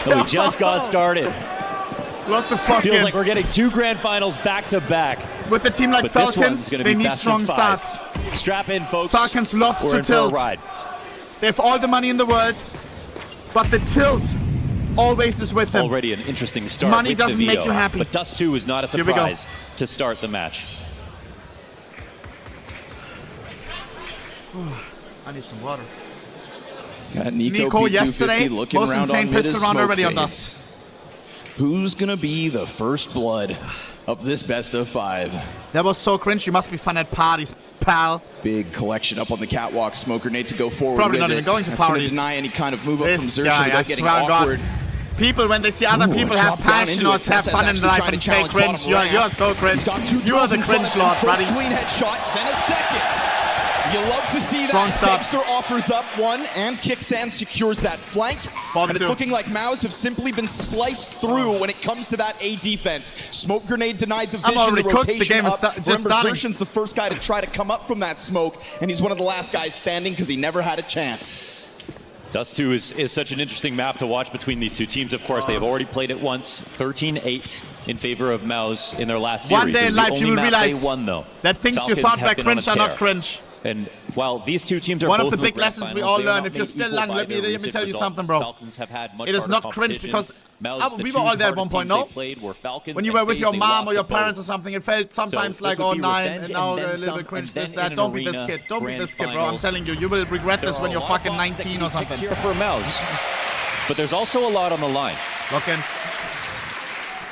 And we just got started. What the fuck? Feels like we're getting 2 grand finals back to back. With a team like Falcons, they need strong starts. Strap in, folks. Falcons love to tilt. They have all the money in the world, but the tilt always is with them. Already an interesting start. Money doesn't make you happy. But Dust 2 is not a surprise to start the match. I need some water. Nico yesterday, looking most insane pistol round already on Dust. Who's gonna be the first blood of this best of 5? That was so cringe. You must be fun at parties, pal. Big collection up on the catwalk. Smoke grenade to go forward. Probably with not even going to That's parties. Gonna deny any kind of move up from This Xerxes guy, I without getting swear to awkward. God. People, when they see other people have passion or have fun in life and take cringe, you're so cringe. You are the cringe lord, buddy. First clean headshot, then a second. You love to see Strong that. stop. Dexter offers up one, and Kicksand secures that flank. And it's looking like MOUZ have simply been sliced through when it comes to that A defense. Smoke grenade denied the vision, already the cooked. The rotation game is up. just Remember, starting. Xerxes the first guy to try to come up from that smoke, and he's one of the last guys standing because he never had a chance. Dust 2 is such an interesting map to watch between these two teams. Of course, they have already played it once, 13-8 in favor of MOUZ in their last series. One day in life you will realize they won, though. that things you thought were cringe are not cringe. And while these two teams are one both of the in big grand lessons finals, we all they are learn. not If you're made still equal young, by let me their tell you recent something, results. bro. Falcons have had much It is harder not cringe competition. because MOUZ, the we two were all there at hardest one point, teams no? they played were Falcons When you and were with FaZe, your they mom lost or your to both. parents or something, it felt sometimes So like, this oh, would be 9, revenge and now and then a little some, bit cringe, and then this, in that. an Don't be this arena kid. Don't be grand this kid, bro. I'm finals. telling you, you will regret this when you're fucking 19 or something. Here for MOUZ. But there's also a lot on the line. Look in.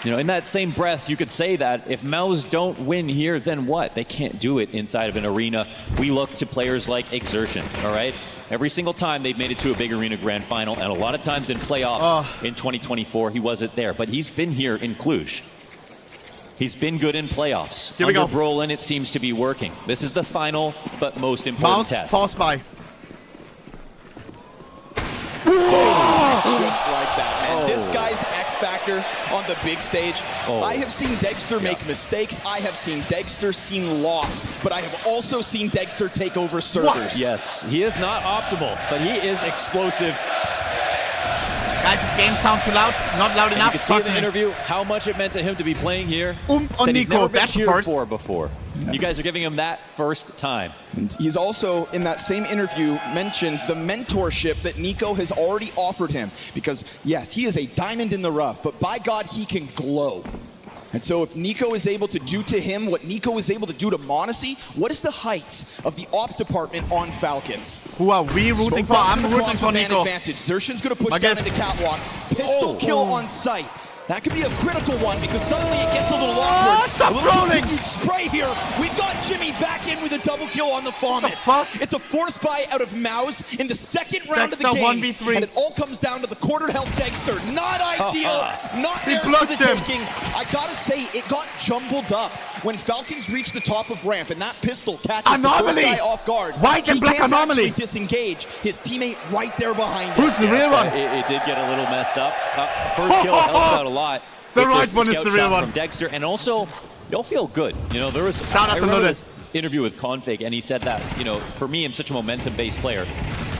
You know, in that same breath, you could say that if MOUZ don't win here, then what? They can't do it inside of an arena. We look to players like Exertion, all right? Every single time they've made it to a big arena grand final, and a lot of times in playoffs in 2024, he wasn't there. But he's been here in Cluj. He's been good in playoffs. Here we go. Brolin, it seems to be working. This is the final, but most important MOUZ, test. false by. Just like that, man. This guy's X factor on the big stage. I have seen Dexter make mistakes. I have seen Dexter seem lost, but I have also seen Dexter take over servers. Yes, he is not optimal, but he is explosive. Guys, this game sounds too loud. Not loud enough. You could see in the interview how much it meant to him to be playing here. On Said he's Nico, never been that's cheered first. for before. You guys are giving him that first time. And he's also, in that same interview, mentioned the mentorship that Nico has already offered him. Because, yes, he is a diamond in the rough, but by God, he can glow. And so if Nico is able to do to him what Nico is able to do to m0NESY, what is the heights of the op department on Falcons? Who are we rooting for? I'm rooting for Nico. Advantage. Xerxen's going to push down into catwalk. Pistol kill on sight. That could be a critical one because suddenly it gets a little awkward. Stop a little trolling. continued spray here. We've got Jimmy back in with a double kill on the FAMAS. It's a force buy out of MOUZ in the second round Dexter of the game. 1v3. And it all comes down to the quarter health Dexter. Not ideal. Not He there for blocked the him. taking. I gotta say, it got jumbled up when Falcons reached the top of ramp and that pistol catches the first guy off guard. White and black He can't anomaly. actually disengage. His teammate right there behind him. Who's the real one? It did get a little messed up. First kill helps out a lot. The with right this one is scout the real shot one. from Dexter, and also you'll feel good. You know, there was Shout out I to remember Nuke. this interview with Config, and he said that, you know, for me, I'm such a momentum-based player.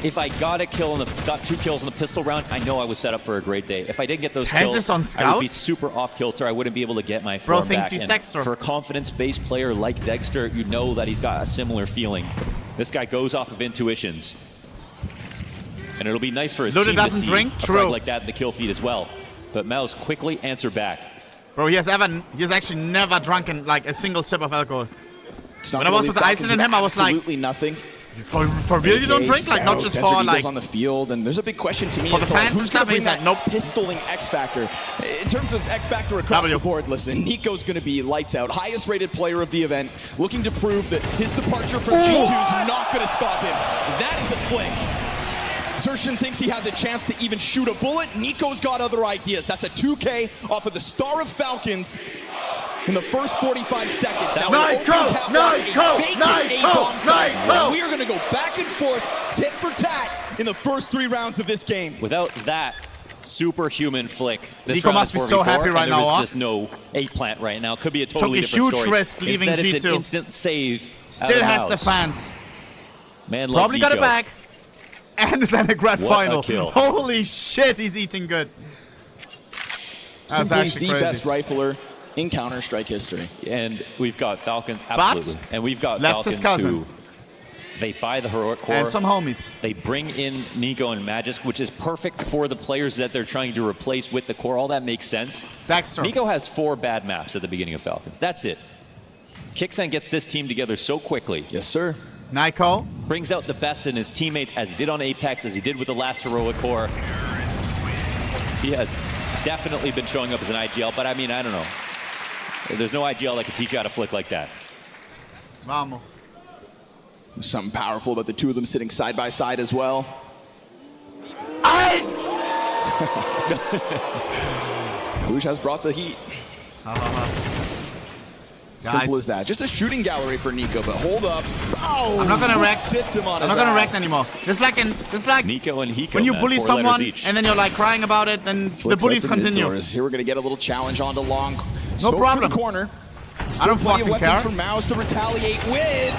If I got a kill got 2 kills in the pistol round, I know I was set up for a great day. If I didn't get those kills, on I Scout? would be super off kilter. I wouldn't be able to get my Bro form thinks back. he's And Dexter. for a confidence-based player like Dexter, you know that he's got a similar feeling. This guy goes off of intuitions. And it'll be nice for his Luda team doesn't to see drink? a True. frag like that in the kill feed as well. But MOUZ quickly answer back. Bro, he has actually never drunken like a single sip of alcohol. When I was with Iceland and him, I was like, absolutely nothing. For real you don't drink? Like, not just for like... on the field, and there's a big question to me For as the to, like, fans and who's stuff, going he's to like, bring nope. that pistoling X factor. In terms of X factor across the board, listen, Nico's going to be lights out, highest rated player of the event, looking to prove that his departure from G2 is not going to stop him. That is a flick. Xerxen thinks he has a chance to even shoot a bullet. Nico's got other ideas. That's a 2K off of the Star of Falcons in the first 45 seconds. Now, Nico! We are going to go back and forth, tit for tat, in the first 3 rounds of this game. Without that superhuman flick, this Nico round must is be so 4v4, happy right and now, there is huh? just no A plant right now. Could be a totally Took a different huge story. risk leaving Instead, it's G2. an instant save. Still has MOUZ. the fans. Man, like Probably got it Nico. back. And is in a grand What a final. kill. Holy shit, he's eating good. Simply the best rifler in Counter-Strike history. And we've got Falcons, absolutely. And we've got Falcons who they buy the heroic core. And some homies. They bring in Nico and Magisk, which is perfect for the players that they're trying to replace with the core. All that makes sense. Dexter. Nico has 4 bad maps at the beginning of Falcons. That's it. Kixen gets this team together so quickly. Yes, sir. Nico brings out the best in his teammates, as he did on Apex, as he did with the last heroic core. He has definitely been showing up as an IGL, but I mean, I don't know. There's no IGL that can teach you how to flick like that. Vamos. There's something powerful about the two of them sitting side by side as well. Cluj has brought the heat. Simple as that. Just a shooting gallery for Nico, but hold up. Oh, I'm not gonna wreck. Sits him on I'm his not gonna ass. wreck anymore. This is like Nico and Hiko, when you man, bully 4 someone letters each. and then you're like crying about it, then the bullies continue. Here we're gonna get a little challenge onto Long. No problem. The corner. I don't fucking care. For MOUZ to retaliate with.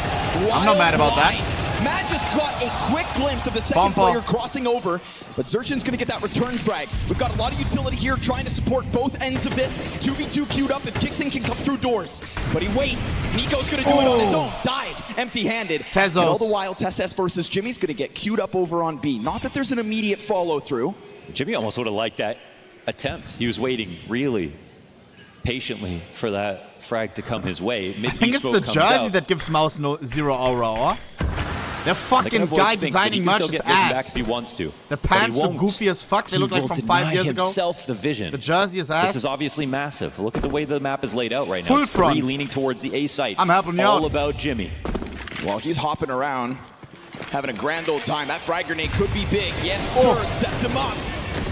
I'm not mad about that. Magisk caught a quick glimpse of the second player crossing over, but Xerxion's going to get that return frag. We've got a lot of utility here trying to support both ends of this. 2v2 queued up if Kixen can come through doors. But he waits. Nico's going to do it on his own. Dies empty-handed. Tezos. And all the while, Tesses versus Jimmy's going to get queued up over on B. Not that there's an immediate follow-through. Jimmy almost would have liked that attempt. He was waiting really patiently for that frag to come his way. I think it's the jersey that gives MOUZ 0 aura. The fucking guy designing merch is ass. Back if he wants to. The pants look goofy as fuck. They look like from 5 years ago. Himself the vision. The jersey is ass. This is obviously massive. Look at the way the map is laid out right now. Full it's front. 3 leaning towards the A site. I'm helping you out. All about Jimmy. Well, he's hopping around, having a grand old time. That frag grenade could be big. Yes, sir. Sets him up.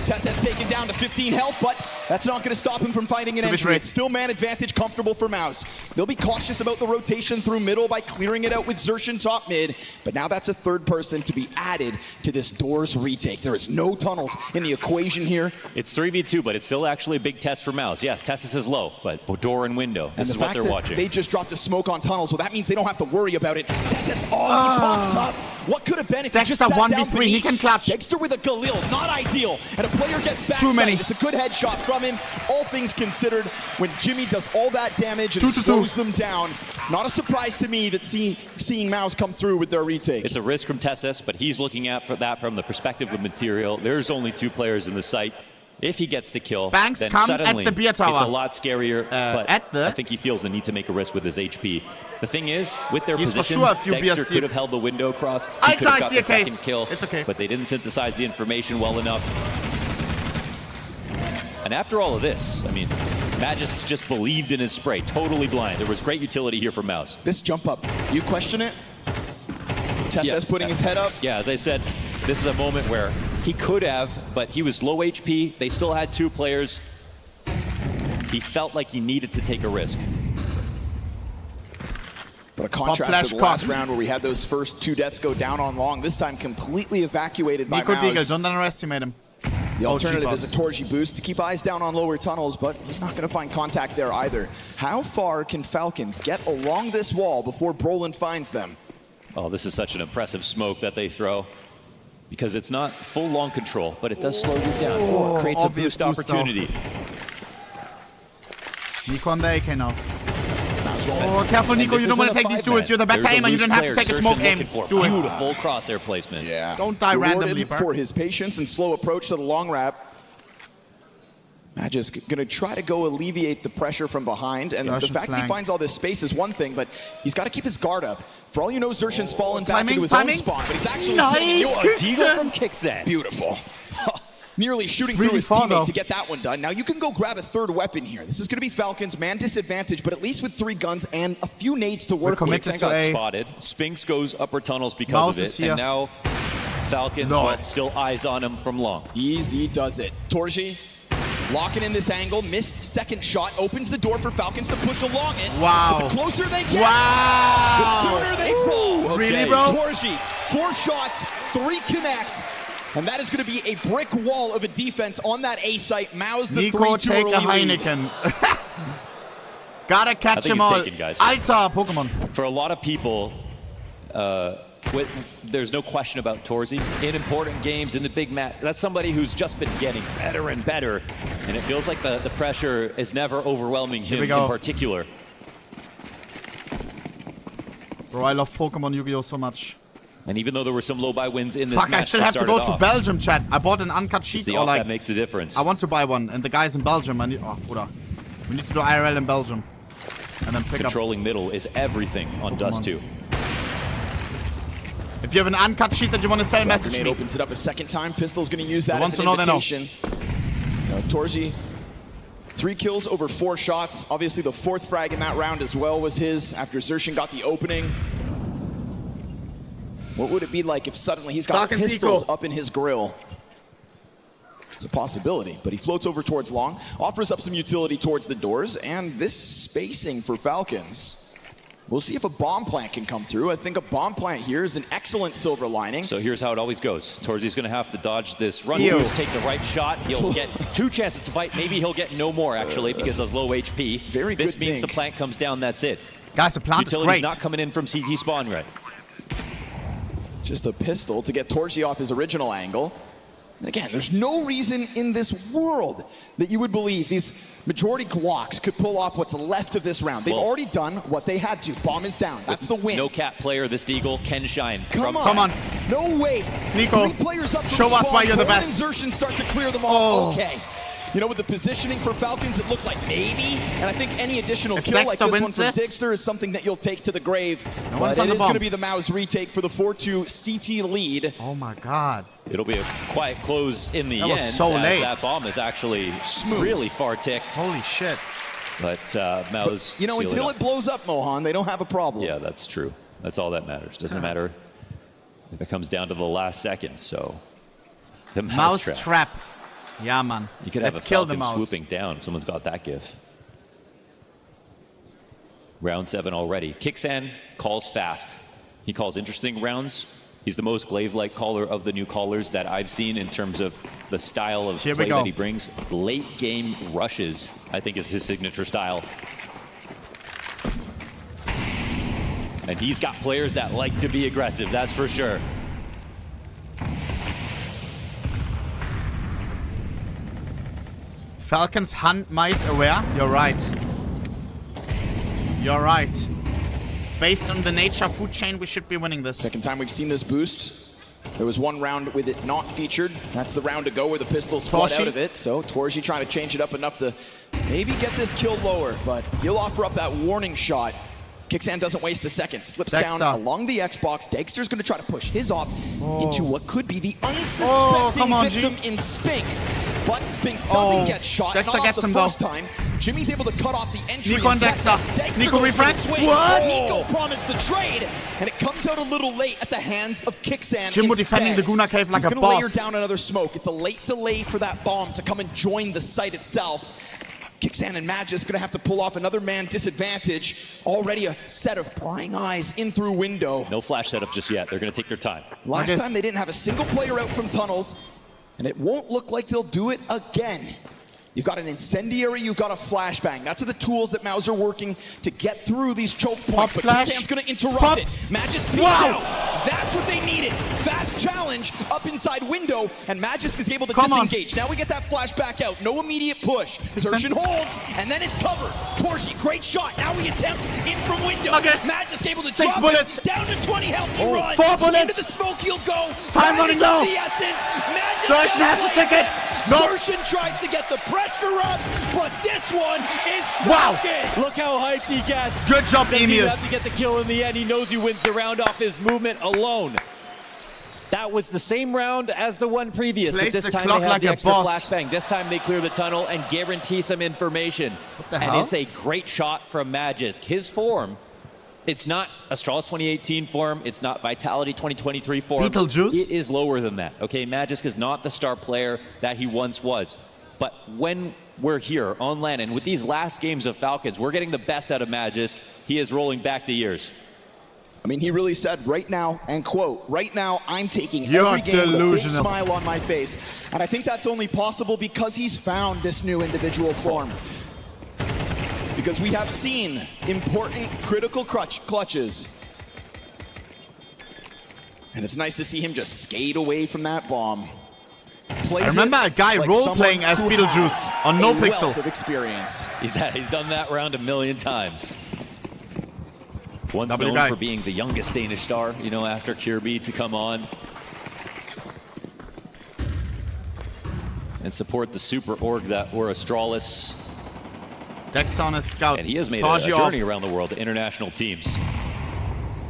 Tess has taken down to 15 health, but that's not going to stop him from fighting an entry. It's still man advantage comfortable for MOUZ. They'll be cautious about the rotation through middle by clearing it out with Xerxion top mid, but now that's a third person to be added to this doors retake. There is no tunnels in the equation here. It's 3v2, but it's still actually a big test for MOUZ. Yes, Tessus is low, but door and window. This is what they're watching. They just dropped a smoke on tunnels, well, that means they don't have to worry about it. Tessus, he pops up. What could have been if Dexter he just sat down 1v3, he can clutch. Dexter with a Galil, not ideal. And a player gets back. Too many. It's a good headshot from him. All things considered, when Jimmy does all that damage and slows them down, not a surprise to me that seeing MOUZ come through with their retake. It's a risk from Tessus, but he's looking at that from the perspective of material. There's only 2 players in the site. If he gets the kill, Banks then come suddenly at the beer tower. It's a lot scarier, but at the... I think he feels the need to make a risk with his HP. The thing is, with their He's positions, Dexter could have held the window across. He could have got the second kill, it's okay. But they didn't synthesize the information well enough. And after all of this, I mean, Magisk just believed in his spray, totally blind. There was great utility here from MOUZ. This jump up, you question it? Tessus putting his head up? Yeah, as I said, this is a moment where he could have, but he was low HP. They still had 2 players. He felt like he needed to take a risk. But a contrast to the last round where we had those first 2 deaths go down on Long, this time completely evacuated by MOUZ. Nico, don't underestimate him. The alternative is a Torji boost to keep eyes down on lower tunnels, but he's not going to find contact there either. How far can Falcons get along this wall before Brolin finds them? Oh, this is such an impressive smoke that they throw. Because it's not full long control, but it does slow you down. Oh, it creates a boost opportunity. Nico on the AK now. Oh, careful, Nico. You don't want to take these duels. You're the better aimer. You don't have to take a smoke aim. Do it. Beautiful crosshair placement. Yeah. Don't die randomly, for his patience and slow approach to the long wrap. Magisk going to try to go alleviate the pressure from behind, and the fact that he finds all this space is one thing, but he's got to keep his guard up. For all you know, Xerxion's fallen back into his own spawn, but he's actually sitting in yours. Deagle from Kixen. Beautiful. Nearly shooting through his teammate to get that one done. Now you can go grab a third weapon here. This is going to be Falcons, man disadvantage, but at least with 3 guns and a few nades to work with. Kixen got spotted. Spinks goes upper tunnels because of it, and now Falcons still eyes on him from long. Easy does it. Torji locking in this angle, missed second shot, opens the door for Falcons to push along it. Wow. But the closer they get, the sooner they fall. Really, bro? Torji, 4 shots, 3 connect. And that is going to be a brick wall of a defense on that A site. MOUZ the 3-2 Nico, take a Heineken. Gotta catch them all. Taken, guys. Alter Pokemon. For a lot of people, there's no question about Torzy. In important games, in the big match, that's somebody who's just been getting better and better. And it feels like the pressure is never overwhelming him in particular. Bro, I love Pokemon Yu-Gi-Oh! So much. And even though there were some low-buy wins in this match, match, I still have to go to Belgium, chat. I bought an uncut sheet. Or like, that makes the difference. I want to buy one, and the guy's in Belgium. Oh, Bruder. We need to do IRL in Belgium. And then pick Controlling middle is everything on Dust 2. If you have an uncut sheet that you want to sell, message me. Opens it up a second time. Pistol's going to use that as an invitation. Torzy, 3 kills over 4 shots. Obviously, the 4th frag in that round as well was his after Xerxin got the opening. What would it be like if suddenly he's got pistols up in his grill? It's a possibility, but he floats over towards long, offers up some utility towards the doors, and this spacing for Falcons. We'll see if a bomb plant can come through. I think a bomb plant here is an excellent silver lining. So here's how it always goes. Torzy's going to have to dodge this run boost, take the right shot. He'll get 2 chances to fight. Maybe he'll get no more, actually, because of low HP. Very good. This means the plant comes down, that's it. Guys, the plant is great. Utility's not coming in from CT spawn right. Just a pistol to get Torzy off his original angle. And again, there's no reason in this world that you would believe these majority Glocks could pull off what's left of this round. They've already done what they had to. Bomb is down. That's the win. No cap player, this Deagle can shine. Come on. No way. Nico, 3 players up show us why you're the best. Xerxin start to clear them off. Okay. You know, with the positioning for Falcons, it looked like maybe. And I think any additional kill like this one from Digster is something that you'll take to the grave. But it is going to be the MOUZ retake for the 4-2 CT lead. Oh my God. It'll be a quiet close in the end. Was so late. That bomb is actually really far ticked. Holy shit. But MOUZ, you know, until it blows up, Mohan, they don't have a problem. Yeah, that's true. That's all that matters. Doesn't matter if it comes down to the last second. So the MOUZ trap. Yeah, man. You could have a Falcon swooping down. Someone's got that gif. Round 7 already. Kixan calls fast. He calls interesting rounds. He's the most glaive-like caller of the new callers that I've seen in terms of the style of play that he brings. Late game rushes, I think, is his signature style. And he's got players that like to be aggressive, that's for sure. Falcons hunt mice aware. You're right. You're right. Based on the nature food chain, we should be winning this. Second time we've seen this boost. There was one round with it not featured. That's the round to go where the pistols flood out of it. So Torzy trying to change it up enough to maybe get this kill lower, but he'll offer up that warning shot. Kixan doesn't waste a second, slips down along the Xbox. Dexter's going to try to push his op into what could be the unsuspecting victim in Spinks. But Spinks doesn't get shot. Dexter not gets the him first time. Jimmy's able to cut off the entry. Nico and Dexter. Nico refract. What? Nico promised the trade, and it comes out a little late at the hands of Kixan. Jimbo defending the Guna Cave like a boss. He's going to layer down another smoke. It's a late delay for that bomb to come and join the site itself. Kixan and Magis gonna have to pull off another man disadvantage. Already a set of prying eyes in through window. No flash setup just yet. They're gonna take their time. Last time they didn't have a single player out from tunnels, and it won't look like they'll do it again. You've got an incendiary, you've got a flashbang. That's the tools that MOUZ are working to get through these choke points. But Kixan's gonna interrupt it. Magis peeks out. That's what they needed. Fast challenge up inside window, and Magis is able to disengage. Now we get that flashback out. No immediate push. Xerxin holds, and then it's covered. Torzy, great shot. Now he attempts in from window. Magis able to drop it. Down to 20 health. He runs. 4 bullets. Into the smoke he'll go. Time running low. Xerxin has to stick it. Xerxin tries to get the pressure up, but this one is Falcons. Look how hyped he gets. Good job, Emil. He have to get the kill in the end. He knows he wins the round off his movement alone. That was the same round as the one previous, but this time they have the extra flashbang. This time they clear the tunnel and guarantee some information. What the hell? And it's a great shot from Magisk. His form, it's not Astralis 2018 form. It's not Vitality 2023 form. Beetlejuice? It is lower than that. Okay, Magisk is not the star player that he once was. But when we're here on LAN, and with these last games of Falcons, we're getting the best out of Magisk. He is rolling back the years. I mean, he really said right now, and quote, right now I'm taking every game with a big smile on my face. And I think that's only possible because he's found this new individual form. Because we have seen important critical clutches. And it's nice to see him just skate away from that bomb. I remember a guy role-playing as Beetlejuice on NoPixel. Of experience. He's done that round 1,000,000 times. Once known for being the youngest Danish star, you know, after Kirby to come on and support the super org that were Astralis. Dex on a scout. And he has made a journey around the world to international teams.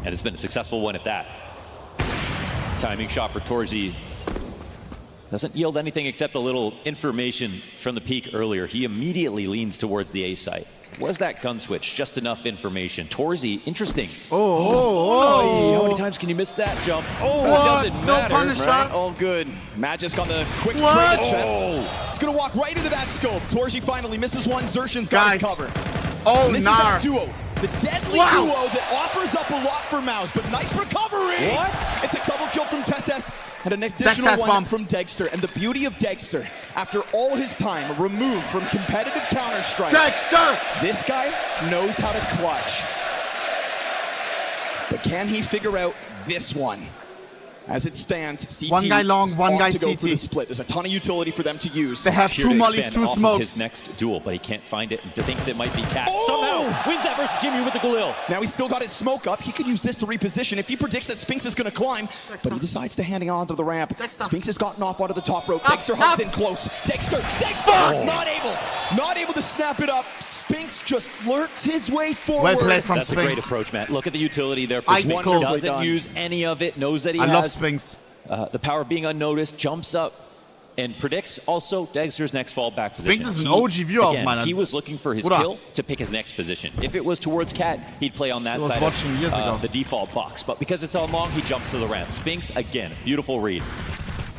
And it's been a successful one at that. Timing shot for Torzi. Doesn't yield anything except a little information from the peak earlier. He immediately leans towards the A site. Was that gun switch just enough information? Torzi, interesting. How many times can you miss that jump? Oh, it doesn't matter. Right? All good. Magisk on the quick trade attempt. It's going to walk right into that scope. Torzi finally misses one. Xerxion's got his cover. Oh, this is that duo. The deadly duo that offers up a lot for MOUZ, but nice recovery. What? It's a double kill from Tesses and an additional one from Dexter. And the beauty of Dexter, after all his time removed from competitive Counter-Strike, Dexter! This guy knows how to clutch. But can he figure out this one? As it stands, CT one guy long, one guy to go CT. for the split. There's a ton of utility for them to use. They have 2 mollies, 2 smokes. His next duel, but he can't find it and thinks it might be Cat. Somehow wins that versus Jimmy with the Galil. Now he's still got his smoke up. He could use this to reposition if he predicts that Spinks is going to climb, but he decides to hang onto the ramp. Spinks has gotten off onto the top rope. Dexter hugs in close. Dexter! Not able to snap it up. Spinks just lurks his way forward. Well played from That's Spinks. a great approach, Matt. Look at the utility there for Spinks. Doesn't use any of it. Knows that he has. I love Spinks. The power of being unnoticed, jumps up, and predicts also Dexter's next fallback position. Spinks is an OG viewer of mine. He was looking for his kill to pick his next position. If it was towards Cat, he'd play on that side of the default box. But because it's on long, he jumps to the ramp. Spinks, again, beautiful read.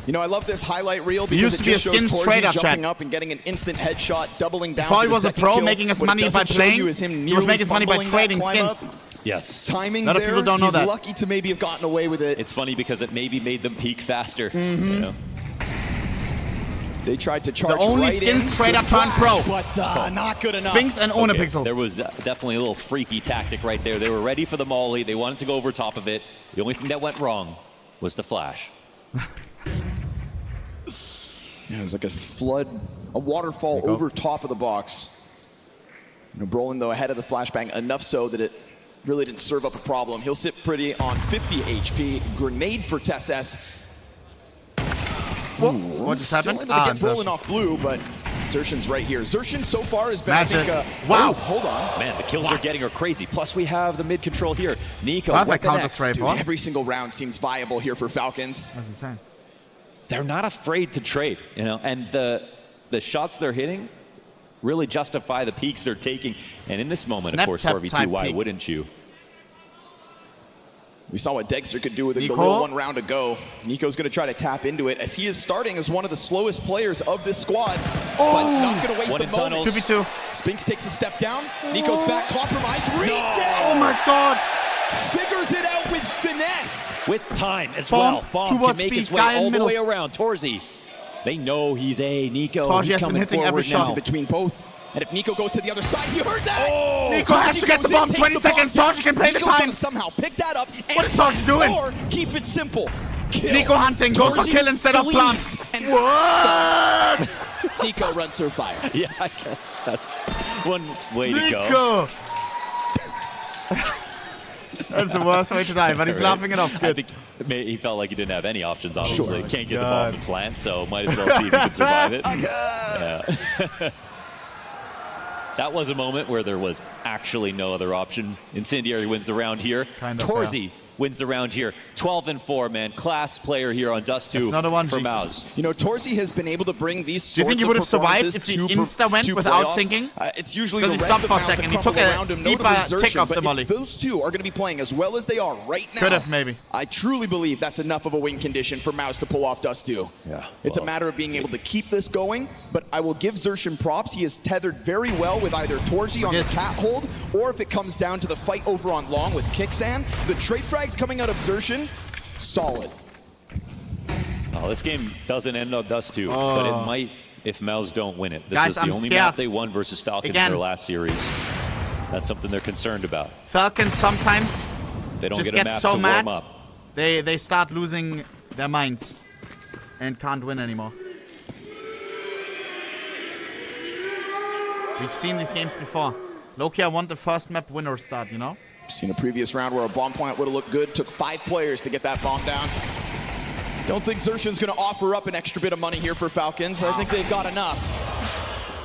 You know, I love this highlight reel because it just shows Torzi jumping up and getting an instant headshot, doubling down. Before he was a pro, making his money by playing, he was making his money by trading skins. Yes. Timing a lot of people don't know that. He's lucky to maybe have gotten away with it. It's funny because it maybe made them peak faster. You know? They tried to charge the only skins straight up turned pro. But not good enough. Spinks and ohnePixel. There was definitely a little freaky tactic right there. They were ready for the molly. They wanted to go over top of it. The only thing that went wrong was the flash. Yeah, it was like a waterfall over top of the box. You know, Brolin, though, ahead of the flashbang, enough so that it really didn't serve up a problem. He'll sit pretty on 50 HP. Grenade for Tesses. What just happened? Still able to get Brolin off blue, but Xerxion's right here. Xerxion so far has been, I think, wow. Hold on. Man, the kills are getting her crazy. Plus, we have the mid control here. Nico, every single round seems viable here for Falcons. That's insane. They're not afraid to trade, you know, and the shots they're hitting really justify the peaks they're taking. And in this moment, of course, 4v2, why wouldn't you? We saw what Dexter could do with a Galil 1 round ago. Nico's going to try to tap into it as he is starting as one of the slowest players of this squad. But not going to waste the moment. 2v2. Spinks takes a step down. Nico's back compromised. Reads it! Oh my god! Figures it out with finesse. With time as well. Bomb can make its way all the way around. Torzi, they know he's a Nico. Torzi He's has been hitting every shot between both. And if Nico goes to the other side, you heard that? Oh, Nico has to get the bomb. 20 seconds. Torzi can play the time. Somehow pick that up. What is Torzi doing? Or keep it simple. Kill. Nico hunting goes for kill instead of plants. What? Nico runs through fire. Yeah, I guess that's one way to go. Nico! That's the worst way to die, but he's laughing it off. Good. I think he felt like he didn't have any options, obviously. Can't get the bomb to plant, so might as well see if he can survive it. Yeah. That was a moment where there was actually no other option. Incendiary wins the round here. Torzi wins the round here. 12-4, man. Class player here on Dust 2 for MOUZ. You know, Torzi has been able to bring these sorts of Do you think he would have survived if he insta went without sinking? It's usually because he stopped for a second. He took a deeper tick off the molly. Those two are going to be playing as well as they are right now. Could have, maybe. I truly believe that's enough of a win condition for MOUZ to pull off Dust 2. Yeah. It's a matter of being able to keep this going, but I will give Xerxion props. He is tethered very well with either Torzi on the cat hold, or if it comes down to the fight over on long with Kixan. The trade frags coming out of Xerxion, solid. Oh, this game doesn't end on Dust 2, but it might if MOUZ don't win it. This Guys, is the I'm only scared. map they won versus Falcons in their last series. That's something they're concerned about. Falcons sometimes they don't just get a get map so to mad warm up. They start losing their minds and can't win anymore. We've seen these games before. Loki, I want the first map winner start, you know? Seen a previous round where a bomb point would have looked good. Took 5 players to get that bomb down. Don't think Xertion's going to offer up an extra bit of money here for Falcons. I think they've got enough.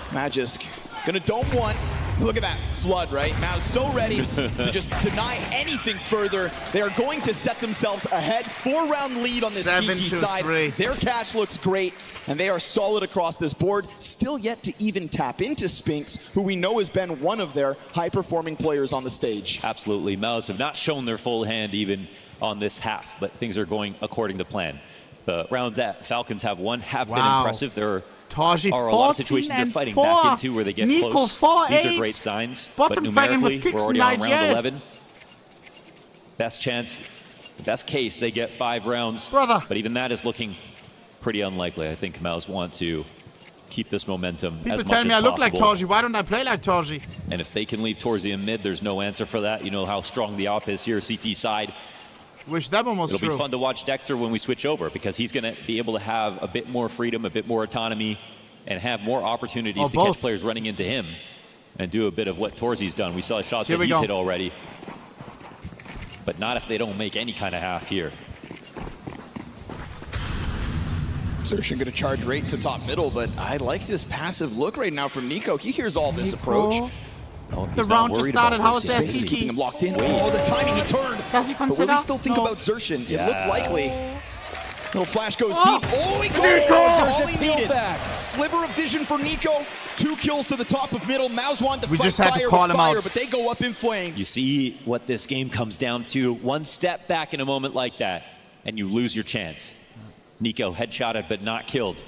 Magisk going to dome one. Look at that flood, right? MOUZ so ready to just deny anything further. They are going to set themselves ahead. 4-round lead on this CT side. Their cash looks great, and they are solid across this board. Still yet to even tap into Spinx, who we know has been one of their high-performing players on the stage. Absolutely. MOUZ have not shown their full hand even on this half, but things are going according to plan. The rounds that Falcons have won have been impressive. There are a lot of situations they're fighting back into where they get close. These are great signs, but numerically, we're already on round 11. Best chance, best case, they get 5 rounds. But even that is looking pretty unlikely. I think MOUZ want to keep this momentum as much as possible. People tell me I look like Torji. Why don't I play like Torji? And if they can leave Torji in mid, there's no answer for that. You know how strong the op is here, CT side. Wish that one was true. It'll be fun to watch Dexter when we switch over because he's going to be able to have a bit more freedom, a bit more autonomy, and have more opportunities to catch players running into him and do a bit of what Torzi's done. We saw shots that he's hit already, but not if they don't make any kind of half here. Xertion going to charge right to top middle, but I like this passive look right now from Nico. He hears all this approach. Oh, the round just started. How is that CT? Keeping him locked in. Oh, the timing, he turned. Does he consider? But what do we still think about Xertion? It looks likely. Little flash goes deep. Oh, he goes. All he needed. Sliver of vision for Nico. 2 kills to the top of middle. MOUZ wanted to fight fire with fire, but they go up in flames. You see what this game comes down to. One step back in a moment like that, and you lose your chance. Nico headshotted, but not killed.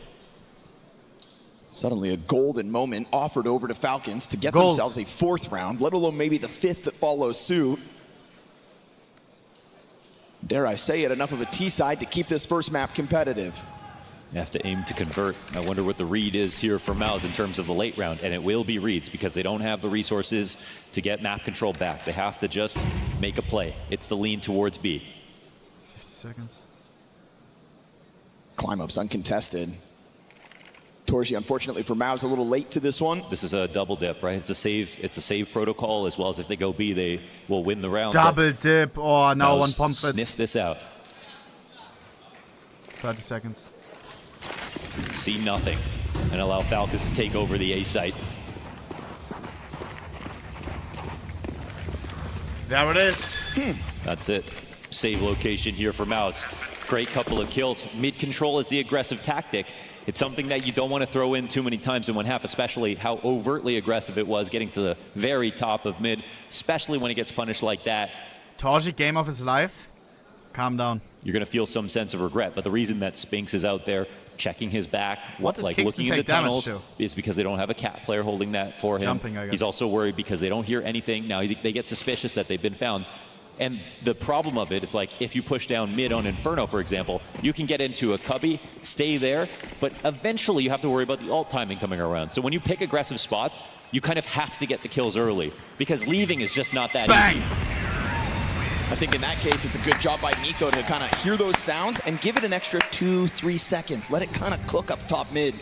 Suddenly a golden moment offered over to Falcons to get themselves a 4th round, let alone maybe the 5th that follows suit. Dare I say it, enough of a T-side to keep this first map competitive. You have to aim to convert. I wonder what the read is here for MOUZ in terms of the late round, and it will be reads because they don't have the resources to get map control back. They have to just make a play. It's the lean towards B. 50 seconds. Climb up's uncontested. Torji, unfortunately for MOUZ, a little late to this one. This is a double dip, right? It's a save protocol, as well as if they go B, they will win the round. Double dip. Oh, no one pumps it. Sniff this out. 30 seconds. See nothing, and allow Falcons to take over the A site. There it is. That's it. Save location here for MOUZ. Great couple of kills. Mid control is the aggressive tactic. It's something that you don't want to throw in too many times in one half, especially how overtly aggressive it was getting to the very top of mid, especially when it gets punished like that. Torji, game of his life. Calm down. You're going to feel some sense of regret, but the reason that Spinx is out there checking his back, like looking into tunnels, is because they don't have a cat player holding that for him. Jumping, I guess. He's also worried because they don't hear anything. Now they get suspicious that they've been found. And the problem of it, it's like if you push down mid on Inferno, for example, you can get into a cubby, stay there, but eventually you have to worry about the ult timing coming around. So when you pick aggressive spots, you kind of have to get the kills early because leaving is just not that easy. I think in that case, it's a good job by Nico to kind of hear those sounds and give it an extra 2-3 seconds. Let it kind of cook up top mid.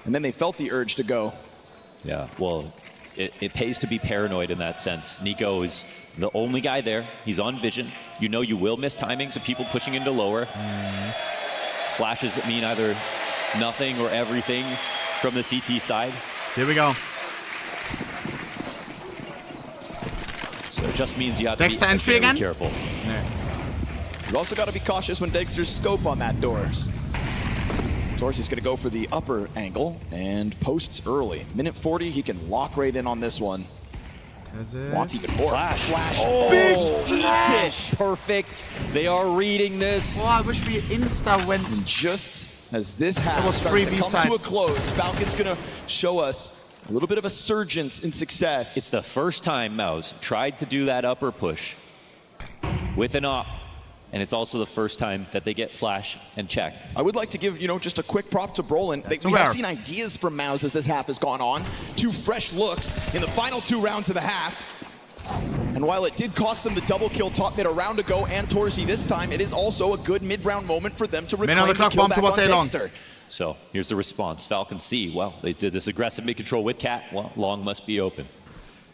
And then they felt the urge to go. Yeah, well, it pays to be paranoid in that sense. Nico is the only guy there. He's on vision. You know you will miss timings of people pushing into lower. Flashes mean either nothing or everything from the CT side. Here we go. So it just means you have to be very careful. You've also got to be cautious when Dexter's scope on that doors. Torji's going to go for the upper angle and posts early. Minute 40, he can lock right in on this one. Wants even more. Flash. Oh, big eats it. Perfect. They are reading this. Oh, I wish we insta went. And just as this half starts to come to a close, Falcon's going to show us a little bit of a surgence in success. It's the first time MOUZ tried to do that upper push with an op. And it's also the first time that they get flash and checked. I would like to give, just a quick prop to Brolin. We have seen ideas from MOUZ as this half has gone on. 2 fresh looks in the final 2 rounds of the half. And while it did cost them the double kill top mid a round ago and Torsi this time, it is also a good mid-round moment for them to reclaim the kill back on Dexter. So here's the response. Falcons see, well, they did this aggressive mid-control with Cat. Well, long must be open.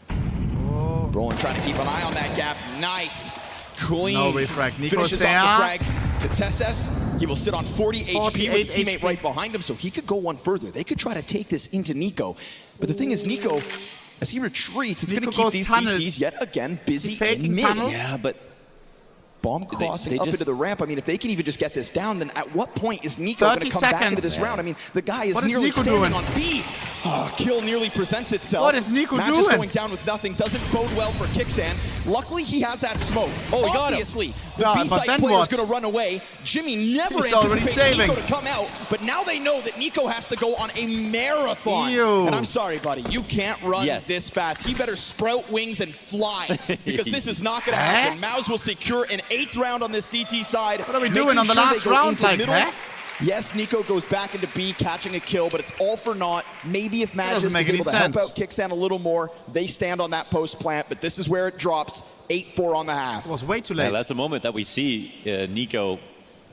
Brolin trying to keep an eye on that gap. Nice. Clean. No refrag. Finishes off the frag to Tesses. He will sit on 40 HP with a teammate right behind him, so he could go one further. They could try to take this into Nico. But the thing is, Nico, as he retreats, it's going to keep these CTs yet again busy in mid. Yeah, but bomb crossing up into the ramp. I mean, if they can even just get this down, then at what point is Nico going to come back into this round? I mean, the guy is nearly standing on B. Oh, kill nearly presents itself. What is Nico doing? Just going down with nothing doesn't bode well for Kixan. Luckily, he has that smoke. Oh, he got him. Obviously, the B-side player is going to run away. Jimmy never anticipated Nico to come out, but now they know that Nico has to go on a marathon. And I'm sorry, buddy, you can't run this fast. He better sprout wings and fly, because this is not going to happen. MOUZ will secure an 8th round on this CT side. What are we doing on the last round? Yes, Nico goes back into B, catching a kill, but it's all for naught. Maybe if Magisk is able to help out Kixan a little more, they stand on that post plant, but this is where it drops. 8-4 on the half. It was way too late. Yeah, that's a moment that we see Nico,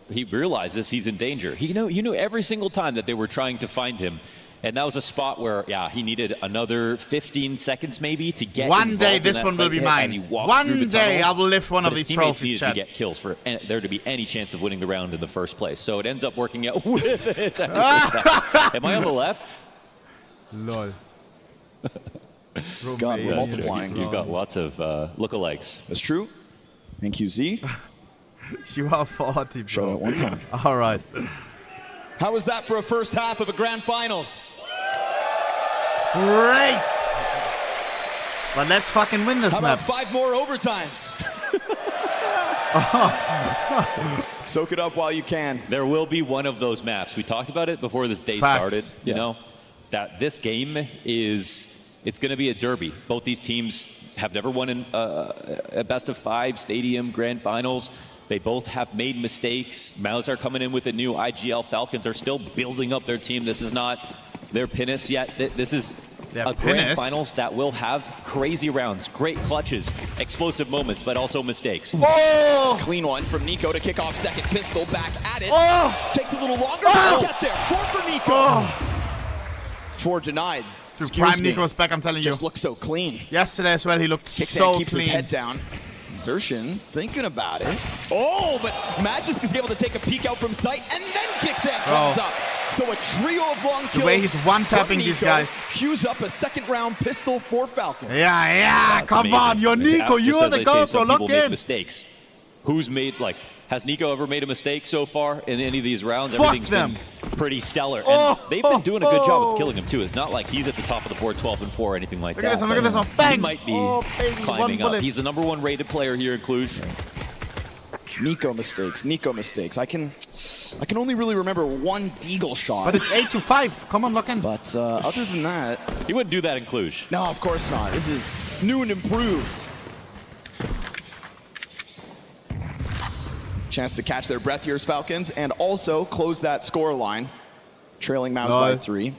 he realizes he's in danger. He knew every single time that they were trying to find him. And that was a spot where, yeah, he needed another 15 seconds maybe to get one day this one will be mine. One day I will lift one of these trophies. To get kills for there to be any chance of winning the round in the first place. So it ends up working out with it. Am I on the left? Lol. God, we're multiplying. You've got lots of lookalikes. That's true. Thank you, Z. You are 40, bro. Show it one time. All right. How was that for a first half of a grand finals? Great! But let's fucking win this map. How about 5 more overtimes? Soak it up while you can. There will be one of those maps. We talked about it before this day started. You know, that this game it's going to be a derby. Both these teams have never won in a best-of-5 stadium grand finals. They both have made mistakes. MOUZ are coming in with a new IGL. Falcons are still building up their team. This is not their pinnace yet. This is a grand finals that will have crazy rounds, great clutches, explosive moments, but also mistakes. Oh! Clean one from Nico to kick off second pistol. Back at it. Oh! Takes a little longer to get there. 4 for Nico. Oh! 4 denied. Prime Nico's back, I'm telling you. Just looks so clean. Yesterday as well, he looked Kixan so keeps clean. His head down. Insertion, thinking about it. Oh, but Magisk is able to take a peek out from sight, and then Kixan comes up. So a trio of long kills. The way he's one-tapping these guys. Queues up a second-round pistol for Falcons. Yeah, come on, you're Nico, you're the go, bro. Look in. Mistakes. Who's made, has Nico ever made a mistake so far in any of these rounds? Fuck Everything's been pretty stellar. And they've been doing a good job of killing him, too. It's not like he's at the top of the board 12-4 or anything like that. Look at this one, bang! He might be climbing up. He's the #1 rated player here in Cluj. Nico mistakes. I can only really remember one Deagle shot. But it's 8-5. Come on, lock in. But other than that... He wouldn't do that in Cluj. No, of course not. This is new and improved. Chance to catch their breath here as Falcons and also close that score line, trailing MOUZ by 3.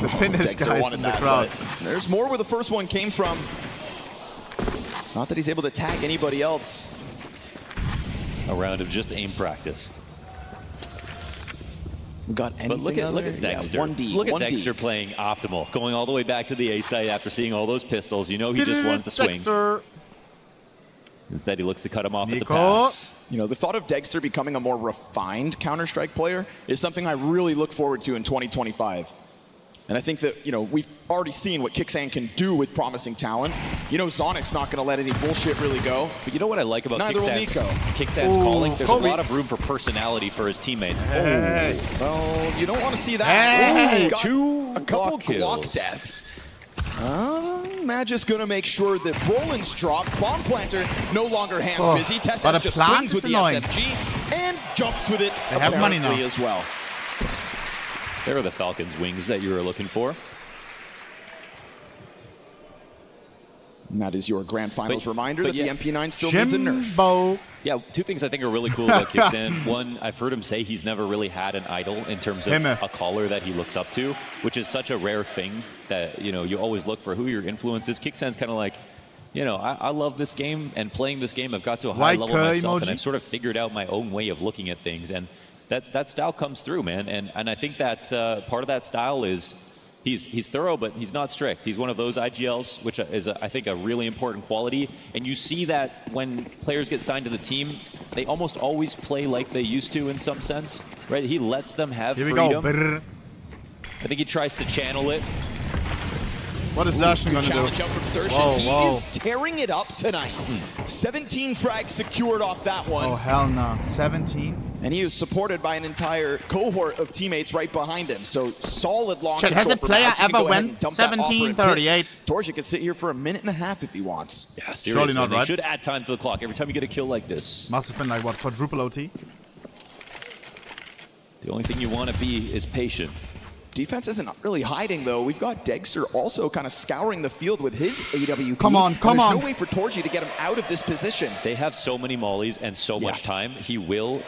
The Finnish guys in the crowd. There's more where the first one came from. Not that he's able to tag anybody else. A round of just aim practice. Got anything? But look at Dexter. Yeah, look at Dexter playing optimal, going all the way back to the A site after seeing all those pistols. You know he just wanted to swing. Dexter. Instead, he looks to cut him off at the pass. You know, the thought of Dexter becoming a more refined Counter-Strike player is something I really look forward to in 2025. And I think that, you know, we've already seen what Kixan can do with promising talent. You know, Zonic's not going to let any bullshit really go. But you know what I like about Kixan's calling? There's a lot of room for personality for his teammates. Hey. Well, you don't want to see that. Hey. A couple Glock deaths. Magisk going to make sure that Roland's drop. Bomb planter no longer hands busy. Tesses just swings with the SFG and jumps with it. They have money now as well. There are the Falcons' wings that you were looking for. And that is your grand finals reminder that yeah, the MP9 still needs a nerf. Jimbo. Yeah, two things I think are really cool about Kickstand. One, I've heard him say he's never really had an idol in terms of a caller that he looks up to, which is such a rare thing that, you know, you always look for who your influence is. Kickstand's kind of like, you know, I love this game, and playing this game, I've got to a high level myself, and I've sort of figured out my own way of looking at things, and that style comes through, man. And I think that part of that style is he's thorough, but he's not strict. He's one of those IGLs, which is, I think, a really important quality. And you see that when players get signed to the team, they almost always play like they used to in some sense, right? He lets them have freedom. Go. I think he tries to channel it. What is Zertion going to do? Challenge out from Zertion. He is tearing it up tonight. 17 frags secured off that one. Oh, hell no. 17? And he is supported by an entire cohort of teammates right behind him. So solid long control. Has a player ever went 17-38? Torsia could sit here for a minute and a half if he wants. Yeah, seriously. Surely not, right? They should add time to the clock every time you get a kill like this. Must have been like, what, quadruple OT? The only thing you want to be is patient. Defense isn't really hiding, though. We've got Degster also kind of scouring the field with his AWP. Come on. There's no way for Torji to get him out of this position. They have so many mollies and so much time. He will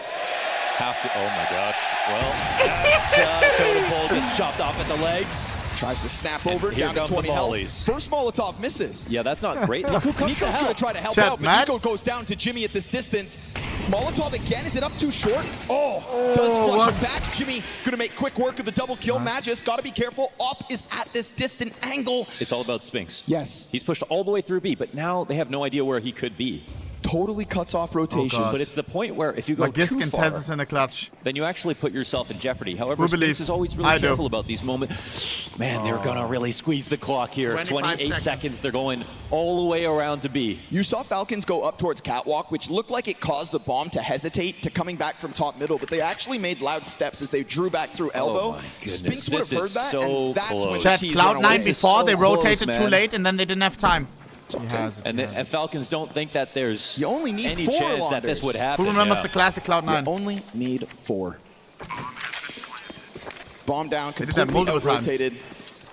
have to. Oh my gosh. Well, that's Totem Pole gets chopped off at the legs. Tries to snap over, down to 20 health. First Molotov misses. Yeah, that's not great. Look who comes Nico's going to try to help out, but Nico goes down to Jimmy at this distance. Molotov again, is it up too short? Does flush him back. Jimmy going to make quick work of the double kill. Magis, got to be careful. Op is at this distant angle. It's all about Spinks. Yes. He's pushed all the way through B, but now they have no idea where he could be. Totally cuts off rotation. But it's the point where if you go Magisk too and far, Tezis in a clutch. then you actually put yourself in jeopardy. However, Spinks is always really careful about these moments. Man, they're going to really squeeze the clock here. 28 seconds. They're going all the way around to B. You saw Falcons go up towards Catwalk, which looked like it caused the bomb to hesitate to coming back from top middle, but they actually made loud steps as they drew back through elbow. Oh my goodness. Spinks would have heard that, so and that's close. when Chat, Cloud9 before, they rotated too late, and then they didn't have time. And Falcons don't think that there's you only need any 4 chance that this would happen. Who remembers the classic Cloud9? You only need 4. Bomb down, They did that completely multiple times. rotated.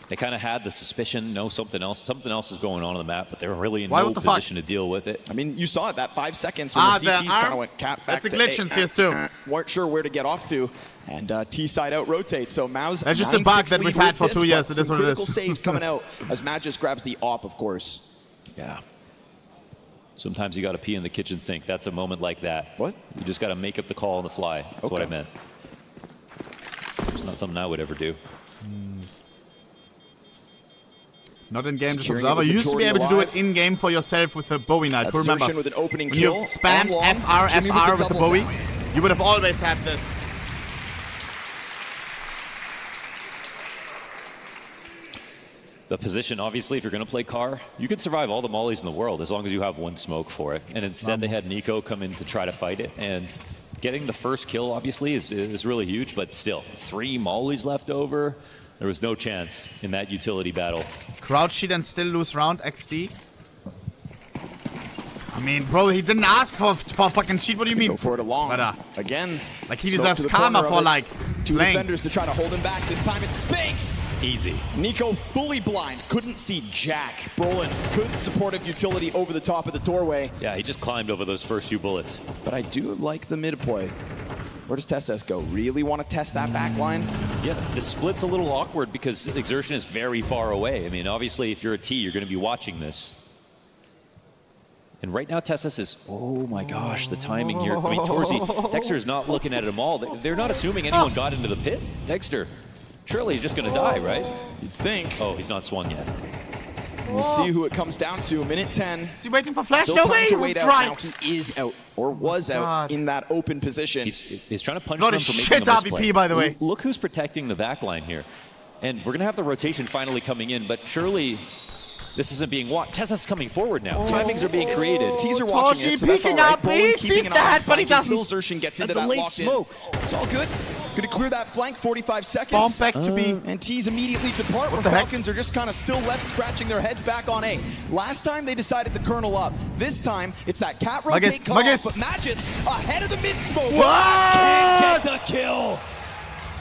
They kind of had the suspicion, no, something else is going on the map, but they were really in no position to deal with it. I mean, you saw it, that 5 seconds when the CTs kind of went back That's a to glitch in CS2. Weren't sure where to get off to, and T-side out rotates. So MOUZ, that's just a bug that we've had for 2 years. It is what it is. Critical saves coming out as Magis grabs the op, of course. Yeah. Sometimes you got to pee in the kitchen sink. That's a moment like that. What? You just got to make up the call on the fly. That's what I meant. It's not something I would ever do. Not in game, just observer. You used to be able to do it in game for yourself with the Bowie knife. Who remembers? With an opening when you spammed FR with the Bowie, you would have always had this. The position, obviously, if you're going to play car, you could survive all the mollies in the world as long as you have one smoke for it. And instead, they had Nico come in to try to fight it. And getting the first kill, obviously, is really huge. But still, 3 mollies left over. There was no chance in that utility battle. Crouch sheet and still lose round XD. I mean, bro, he didn't ask for fucking cheat. What do you mean? Go for it along. But, again, like he deserves karma for like 2 playing. defenders to try to hold him back. This time it's Spinks. Easy. Nico fully blind, couldn't see Jack. Brolin, good supportive utility over the top of the doorway. Yeah, he just climbed over those first few bullets. But I do like the mid play. Where does TSS go? Really want to test that back line? Yeah, the split's a little awkward because Exertion is very far away. I mean, obviously, if you're a T, you're going to be watching this. And right now, TSS is, oh my gosh, the timing here. I mean, Torzi, Dexter's not looking at them all. They're not assuming anyone got into the pit. Dexter, surely he's just going to die, right? You'd think. Oh, he's not swung yet. We'll see who it comes down to. Minute 10. Is he waiting for flash? Still No time way! to wait out. Now he is out, or was out in that open position. He's trying to punish Not them a for shit making the RVP, misplay. by the way. Look who's protecting the back line here. And we're going to have the rotation finally coming in, but surely this isn't being watched. Tessa's coming forward now. Timings are being created. Teaser watching it, so that's all right. Brolin keeping an eye on flank until Zertion gets into that locked in. It's all good. Gonna clear that flank, 45 seconds. Bomb back to B. And T's immediately depart, where Falcons are just kind of still left scratching their heads back on A. Last time they decided to kernel up. This time, it's that cat rotate cut off, but Magis ahead of the mid-smoke. Can't get the kill.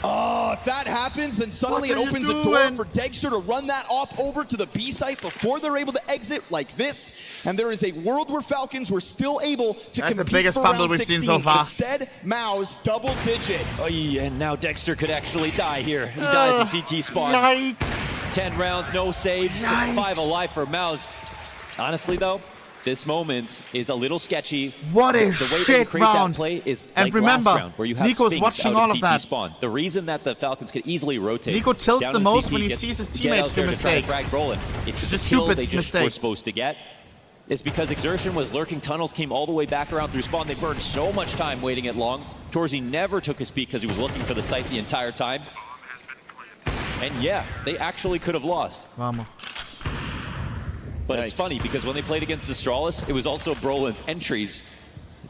Oh, if that happens, then suddenly it What are you opens a door doing? for Dexter to run that op over to the B site before they're able to exit like this. And there is a world where Falcons were still able to That's the compete biggest for fumble round we've seen 16. so far. Instead, MOUZ double digits. Oy, and now Dexter could actually die here. He dies in CT spawn. Yikes. 10 rounds, no saves, Yikes. 5 alive for MOUZ. Honestly, though, this moment is a little sketchy. What a The way that you shit create round. that play is And like remember, last round, where you have Nico's Sphinx watching out all in of CT that. spawn. The reason that the Falcons could easily rotate Nico tilts down the to most CT, when he get- sees his get teammates out there do to try and mistakes. frag Brolin. It's just Just a kill stupid they just were mistakes. supposed to get. Is because Exertion was lurking tunnels, came all the way back around through spawn. They burned so much time waiting it long. Torzy never took his peek because he was looking for the site the entire time. And yeah, they actually could have lost. Vamos. But it's Yikes. funny because when they played against Astralis, it was also Brolin's entries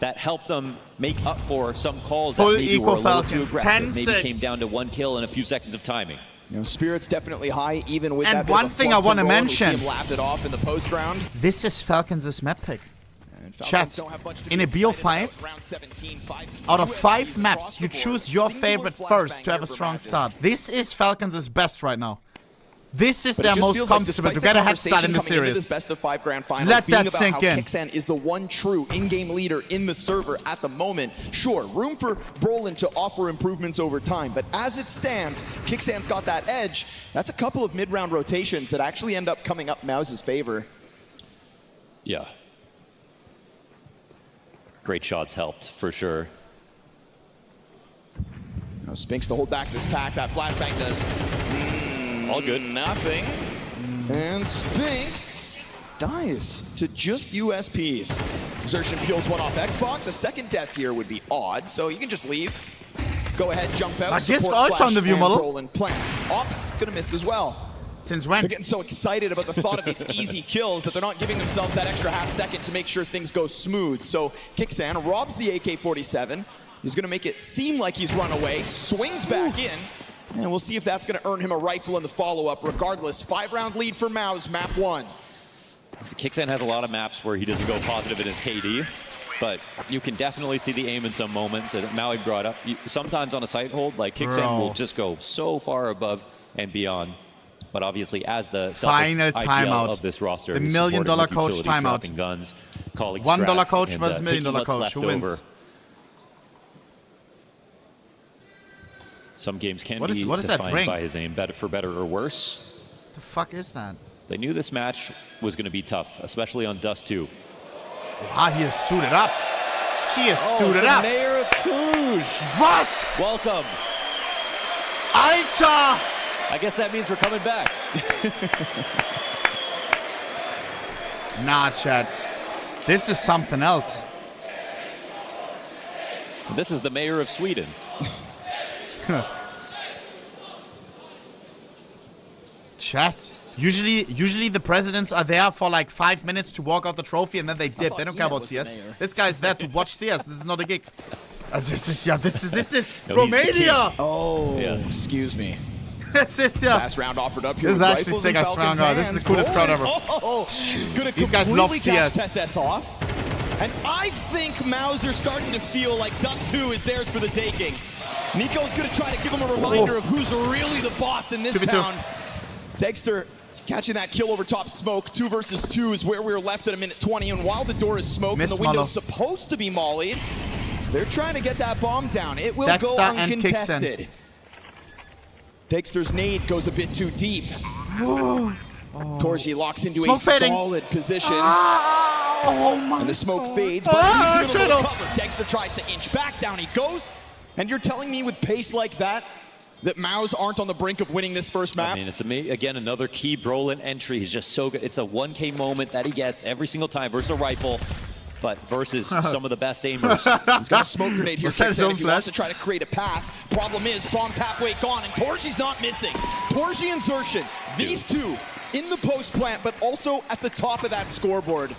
that helped them make up for some calls Full that maybe equal were a little Falcons, too aggressive. Maybe 10-6. came down to 1 kill and a few seconds of timing. You know, Spirit's definitely high, even with And that bit one of a thing flump I wanna from Brolin. mention. We see him laughed it off in the post round. This is Falcons' map pick. And Falcons Chat, don't have much to in be a BO5, excited about. Round 17, 5 Out of USPs 5 across maps, the you board. choose your Singular favorite flashbang first to have here a for strong Magnus. start. This is Falcons' best right now. This is But their it just most feels like comfortable despite to the get a head start conversation in the coming into this series. best of 5 grand final, Let being that about sink how in. Kixan is the one true in-game leader in the server at the moment. Sure, room for Brolin to offer improvements over time, but as it stands, Kixan's got that edge. That's a couple of mid-round rotations that actually end up coming up MOUZ's favor. Yeah. Great shots helped, for sure. Now Spinks to hold back this pack. That flashbang does All good. nothing. And Spinks dies to just USPs. Exertion peels one off Xbox. A second death here would be odd, so you can just leave. Go ahead, jump out. I guess support Odd's flash, on the view and model. Brolin plants. Ops gonna miss as well. Since They're when? getting so excited about the thought of these easy kills that they're not giving themselves that extra half second to make sure things go smooth. So Kixan robs the AK-47. He's gonna make it seem like he's run away, swings back in, and we'll see if that's gonna earn him a rifle in the follow-up. Regardless, 5-round lead for MOUZ, map 1. Kixan has a lot of maps where he doesn't go positive in his KD, but you can definitely see the aim in some moments. As Maui brought up, sometimes on a site hold, like Kixan Bro. will just go so far above and beyond. But obviously, as the Final selfish timeout. IGL of this roster, The he's $1 million supporting with coach utility, timeout. dropping guns, calling $1 strats, coach and, versus $1 million taking what's coach. left Who wins? over. Some games can What is be that defined ring? by his aim, for better or worse. The fuck is that? They knew this match was going to be tough, especially on Dust 2. Ah, he is suited up. He is suited the up. Mayor of Cluj. Was? Welcome. Alter! I guess that means we're coming back. Nah, Chad. This is something else. This is the mayor of Sweden. Chat. Usually the presidents are there for like 5 minutes to walk out the trophy and then they dip. They don't care about was the CS. mayor. This guy's there to watch CS. This is not a gig. This is No, he's the Romania. Oh, Yes. excuse me. This is Last round offered up here. This is with actually rifles sick. in I Falcons' swear on God, this is the hands. coolest crowd ever. Gonna These guys love completely catch CS. SS off. And I think MOUZ are starting to feel like Dust 2 is theirs for the taking. Nico's gonna try to give him a reminder of who's really the boss in this 2v2. town. Dexter catching that kill over top smoke. 2 versus 2 is where we were left at a minute 20. And while the door is smoked Miss and the window's Malo. supposed to be mollied, they're trying to get that bomb down. It will Dexter go and uncontested. Dexter's nade goes a bit too deep. Torzy locks into Smoke a fading. solid position. Oh my And the smoke God. fades, but leaves him a shut little up. cover. Dexter tries to inch back, down he goes. And you're telling me with pace like that MOUZ aren't on the brink of winning this first map? I mean, it's again another key Brolin entry. He's just so good. It's a 1K moment that he gets every single time versus a rifle, but versus some of the best aimers. He's got a smoke grenade here. Was that Kicks his in own if he wants to flash? try to create a path. Problem is, bomb's halfway gone, and Torzy's not missing. Torzy and Xertion, these two in the post plant, but also at the top of that scoreboard.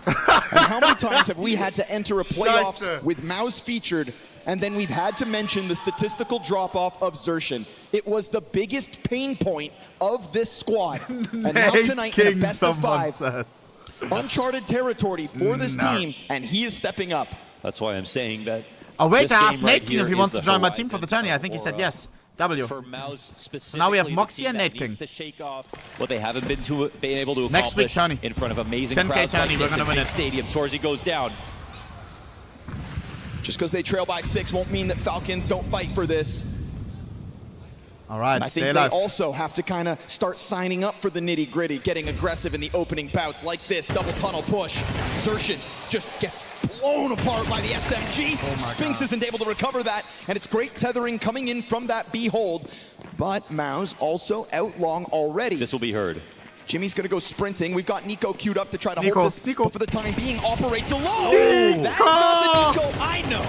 And how many times have we had to enter a playoffs Scheiße. with MOUZ featured, and then we've had to mention the statistical drop-off of Xertion? It was the biggest pain point of this squad. And now Nate tonight in King, a best of someone 5, says. uncharted territory for this Nah. team, and he is stepping up. That's why I'm saying that. Oh wait, this I asked game right Nate King here if he is wants the to join my team for the horizon tourney. I think he said yes. W. For MOUZ specifically, now we have the Moxie team and that Nate King. needs to shake off what they haven't been able to Next week, accomplish Tony. in front of amazing 10K crowds Tony, like we're this gonna in win big it. stadium. Torzy goes down. Just because they trail by 6 won't mean that Falcons don't fight for this. All right, I stay think they alive. also have to kind of start signing up for the nitty-gritty, getting aggressive in the opening bouts like this. Double tunnel push. Xertion just gets blown apart by the SMG. Spinx isn't able to recover that, and it's great tethering coming in from that Behold. But MOUZ also out long already. This will be heard. Jimmy's going to go sprinting. We've got Nico queued up to try to Nico, hold this, Nico. but for the time being, operates alone. That's not the Nico I know.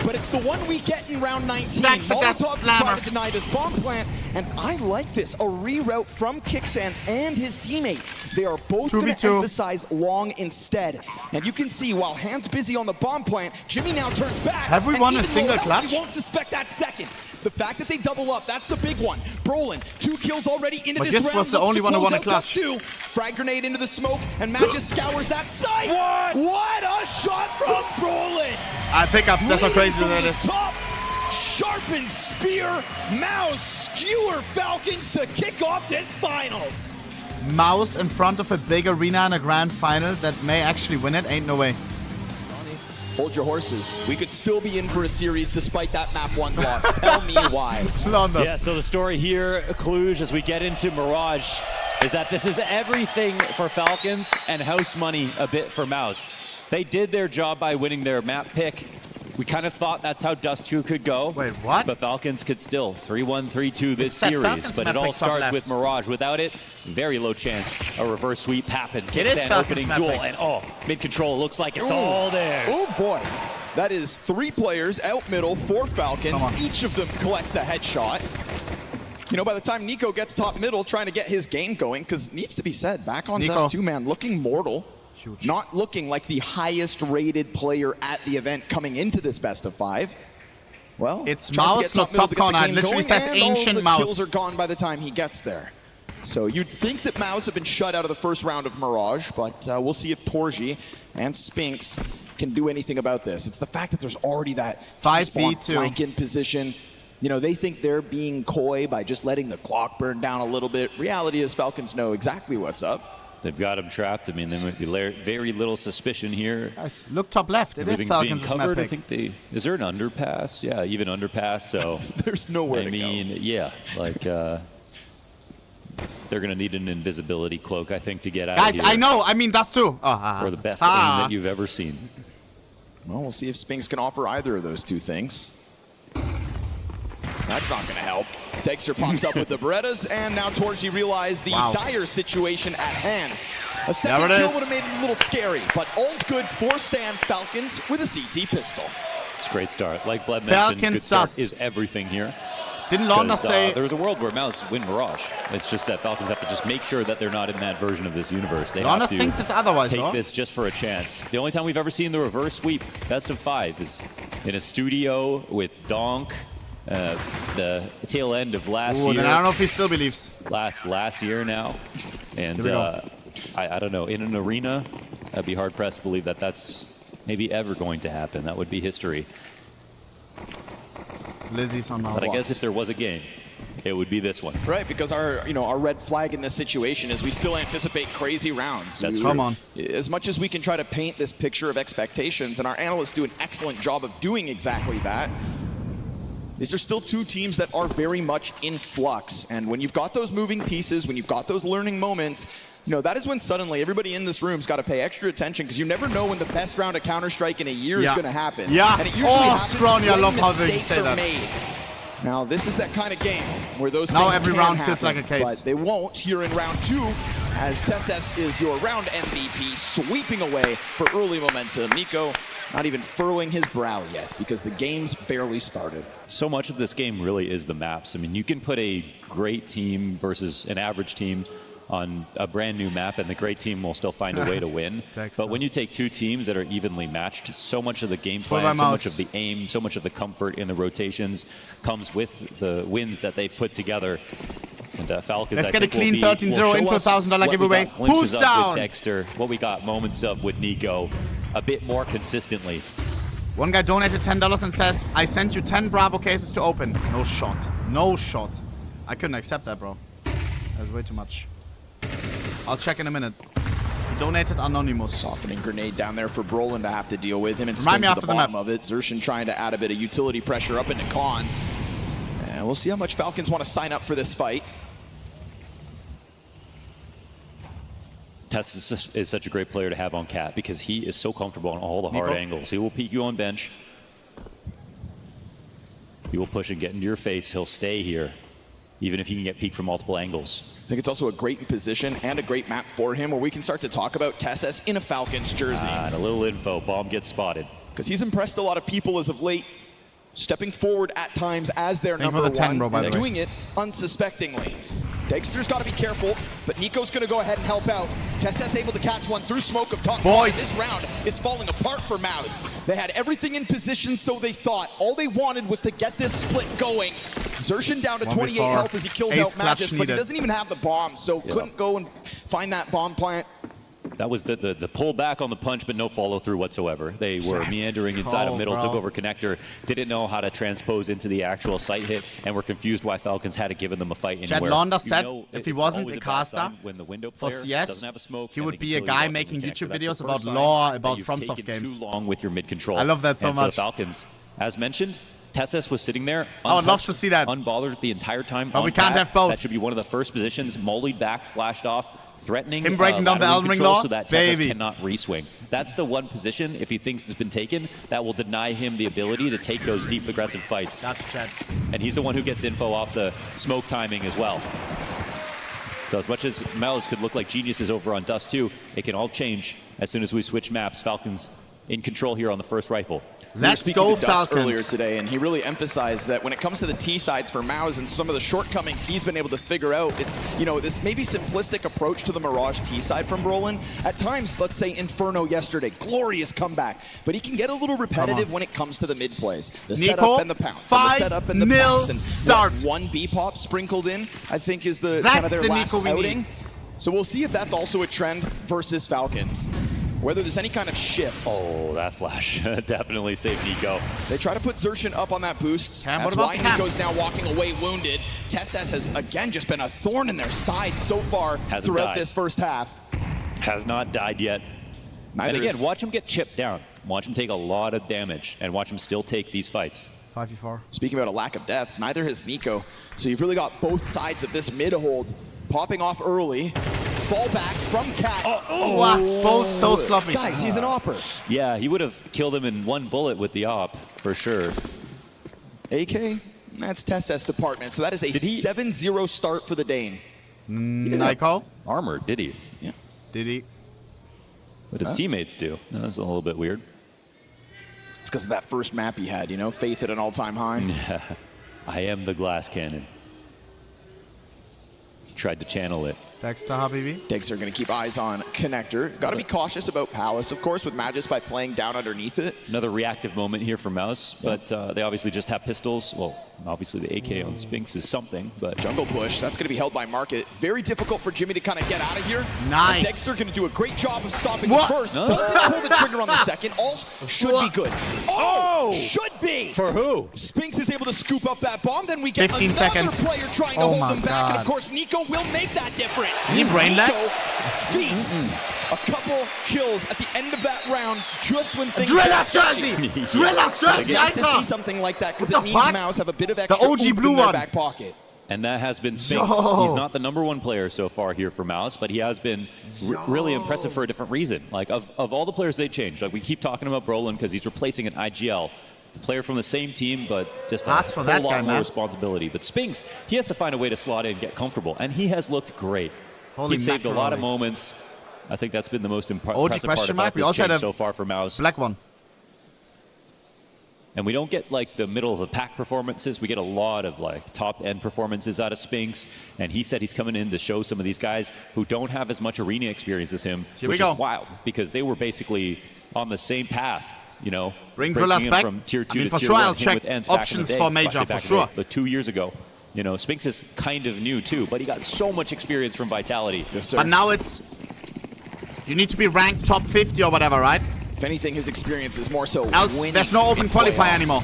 But it's the one we get in round 19. That's the best Molotov slammer. trying to deny this bomb plant, and I like this. A reroute from Kixan and his teammate. They are both going to 2v2. emphasize long instead. And you can see, while Hand's busy on the bomb plant, Jimmy now turns back. Have we and won a even single though clutch? He won't suspect that second. The fact that they double up, that's the big one. Brolin, 2 kills already into But this this round. was the looks only to one who close won a out clutch. Dust 2. Frag grenade into the smoke, and Magic scours that site. What a shot from Brolin! I pick up. That's how crazy Leading that from is. the top, sharpened spear. MOUZ skewer Falcons to kick off this finals. MOUZ in front of a big arena in a grand final that may actually win it. Ain't no way. Hold your horses. We could still be in for a series despite that map 1 loss. Tell me why. London. Yeah, so the story here, Cluj, as we get into Mirage, is that this is everything for Falcons and house money a bit for MOUZ. They did their job by winning their map pick. We kind of thought that's how Dust 2 could go. Wait, what? But Falcons could still 3-1, 3-2 this said series. Falcons But map it all pick top starts left. with Mirage. Without it, very low chance a reverse sweep happens. It is Kixan Falcons opening map duel, pick. and mid-control looks like it's all theirs. Oh boy. That is 3 players out middle, 4 Falcons. Come on. Each of them collect a headshot. You know, by the time Nico gets top middle, trying to get his game going, because needs to be said, back on Nico. Dust 2, man, looking mortal. Huge. Not looking like the highest rated player at the event coming into this best of 5. Well, It's tries to MOUZ, get not middle top to get the corner. It game literally going, says and ancient all the MOUZ. kills are gone by the time he gets there. So you'd think that MOUZ have been shut out of the first round of Mirage, but we'll see if Torzy and Spinx can do anything about this. It's the fact that there's already that 5v2. T-spawn flank in position. You know, they think they're being coy by just letting the clock burn down a little bit. Reality is Falcons know exactly what's up. They've got him trapped. I mean, there might be very little suspicion here. Guys, look top left. It is Everything's Falcons' being covered. map I pick. think is there an underpass? Yeah, even underpass. So There's nowhere I to mean, go. yeah, like they're gonna need an invisibility cloak, I think, to get out Guys, of here. I know. I mean, Dust 2. Or the best aim that you've ever seen. Well, we'll see if Spinx can offer either of those 2 things. That's not going to help. Dexter pops up with the Berettas, and now Torzy realized the dire situation at hand. A second There it kill is. would have made it a little scary, but all's good for Stan Falcons with a CT pistol. It's a great start. Like Bled mentioned, Falcons good start Dust. is everything here. Didn't Londa 'Cause, say... there was a world where MOUZ win Mirage. It's just that Falcons have to just make sure that they're not in that version of this universe. They Londa have to thinks it's otherwise, take though. this just for a chance. The only time we've ever seen the reverse sweep, best of 5, is in a studio with Donk, the tail end of last Ooh, year. then I don't know if he still believes. Last year now. And Here we go. I don't know, in an arena, I'd be hard-pressed to believe that that's maybe ever going to happen. That would be history. Lizzie's on But I MOUZ. guess if there was a game, it would be this one. Right, because our red flag in this situation is we still anticipate crazy rounds. That's Come on. As much as we can try to paint this picture of expectations, and our analysts do an excellent job of doing exactly that, these are still 2 teams that are very much in flux. And when you've got those moving pieces, when you've got those learning moments, that is when suddenly everybody in this room's got to pay extra attention, because you never know when the best round of Counter-Strike in a year is going to happen. Yeah. And it usually Oh, happens Scrawny, I when love how they mistakes say are that. made. Now, this is that kind of game where those Now things every can round happen, feels like a case. but they won't here in round 2, as Tesses is your round MVP, sweeping away for early momentum. Nico not even furrowing his brow yet, because the game's barely started. So much of this game really is the maps. I mean, you can put a great team versus an average team on a brand new map, and the great team will still find a way to win. But when you take 2 teams that are evenly matched, so much of the game plan, so much of the aim, so much of the comfort in the rotations comes with the wins that they've put together. And Falcons, Let's I get a think, will clean be- 13-0 will show into a us $1,000 what we giveaway. got glimpses Who's of down? with Dexter, what we got moments of with Nico, a bit more consistently. One guy donated $10 and says, I sent you 10 Bravo cases to open. No shot. No shot. I couldn't accept that, bro. That was way too much. I'll check in a minute. He donated anonymous. Softening grenade down there for Brolin to have to deal with him and Remind spin me to after the the bottom map. of it. Xerxen trying to add a bit of utility pressure up into Khan. And we'll see how much Falcons want to sign up for this fight. Tess is such a great player to have on Cat because he is so comfortable on all the hard angles. He will peek you on bench. He will push and get into your face. He'll stay here, even if he can get peeked from multiple angles. I think it's also a great position and a great map for him where we can start to talk about Tesses in a Falcons jersey. And a little info. Bomb gets spotted. Because he's impressed a lot of people as of late, stepping forward at times as their number for the 10, one, bro, by and the way. doing it unsuspectingly. Dexter's got to be careful, but Nico's going to go ahead and help out. Tesses able to catch one through smoke of top. Boys. This round is falling apart for MOUZ. They had everything in position, so they thought. All they wanted was to get this split going. Xerxen down to 28 health as he kills Ace out clutch Magus, but needed. he doesn't even have the bomb, so couldn't go and find that bomb plant. That was the pull back on the punch, but no follow through whatsoever. They were meandering inside a middle, took over connector, didn't know how to transpose into the actual site hit, and were confused why Falcons hadn't given them a fight Chad anywhere. Londa said if he it's wasn't always a bad caster sign when the window for player CS, doesn't have a smoke, he and would they can be a kill you guy on the making connector. YouTube That's the videos first about sign lore, that about you've FromSoft taken games. too long with your mid control. I love that so and for the much. Falcons, as mentioned, Tesses was sitting there I would love untouched, to see that. unbothered the entire time. But on we can't Pat. have both. That should be one of the first positions. Mollied back, flashed off, threatening Him breaking down the lateral Elden Ring control law? so that Tesses Baby. cannot re-swing. That's the one position, if he thinks it's been taken, that will deny him the ability to take those deep, aggressive fights. Gotcha, Chad. And he's the one who gets info off the smoke timing as well. So as much as MOUZ could look like geniuses over on Dust 2, it can all change as soon as we switch maps. Falcons in control here on the first rifle. Let's speaking go to Dust earlier Falcons. today, and he really emphasized that when it comes to the T sides for MOUZ and some of the shortcomings he's been able to figure out, it's, you know, this maybe simplistic approach to the Mirage T side from Brolin. At times, let's say Inferno yesterday, glorious comeback, but he can get a little repetitive when it comes to the mid plays. The Nico, setup and the pounce, and the setup and the 5-0 pounce, and start. one B-pop sprinkled in, I think is the That's kind of their the last Nico we outing. need. So we'll see if that's also a trend versus Falcons. Whether there's any kind of shift. Oh, that flash definitely saved Nico. They try to put Xerxen up on that boost. Cam, That's what why about Cam? Nico's now walking away wounded. Tesses has, again, just been a thorn in their side so far Hasn't throughout died. this first half. Has not died yet. Neither And again, is- watch him get chipped down. Watch him take a lot of damage, and watch him still take these fights. 5v4. Speaking about a lack of deaths, neither has Nico. So you've really got both sides of this mid hold popping off early. Fall back from Cat. Wow, both so sloppy. Guys, he's an opper. Yeah, he would have killed him in one bullet with the op, for sure. AK, that's Tesses department. So that is a Did he- 7-0 start for the Dane. Nico, Armor, did he? Yeah. did he? What his teammates do. That's a little bit weird. It's because of that first map he had, you know, faith at an all-time high. I am the glass cannon. Tried to channel it. Dexter, Habibi. Diggs are going to keep eyes on connector. Got to be cautious about Palace, of course, with Magus by playing down underneath it. Another reactive moment here for MOUZ, but they obviously just have pistols. Well, obviously the AK on Spinks is something, but Jungle push, that's going to be held by Market. Very difficult for Jimmy to kind of get out of here. Nice. Dexter going to do a great job of stopping What? the first. No. Doesn't pull the trigger on the second. All should be good. Oh! Should be! for who? Spinks is able to scoop up that bomb. Then we get 15 another seconds. player trying to Oh hold my them back. And God. of course, Nico will make that difference. He brain that? Nico feasts a couple kills at the end of that round just when things Drill get us, sketchy. Jersey! Drill us, Jersey! It's nice to see Alter! something like that because What it the means fuck? MOUZ have a bit of extra OG oomph blue in their one. back pocket. And that has been Spinks. Yo. He's not the #1 player so far here for MOUZ, but he has been really impressive for a different reason. Like, of all the players they changed, like we keep talking about Brolin because he's replacing an IGL. It's a player from the same team, but just a That's for whole that lot guy, more man. responsibility. But Spinks, he has to find a way to slot in and get comfortable, and he has looked great. Holy He saved a lot of macaroni. moments. I think that's been the most impressive part question mark. about We this also had change a so far for MOUZ. Black one. And we don't get like the middle of the pack performances. We get a lot of like top end performances out of Spinks. And he said he's coming in to show some of these guys who don't have as much arena experience as him, Here we which go. is wild because they were basically on the same path, you know. Bring breaking Drillas in back. from tier 2 I mean, to for tier sure 1, I'll him check with Ents back in the options day. for Well, Major, actually back for in the day, sure. 2 years ago. You know, Spinks is kind of new too, but he got so much experience from Vitality. Yes, sir. But now it's... You need to be ranked top 50 or whatever, right? If anything, his experience is more so Else, winning. there's no open in qualifier playoffs. anymore.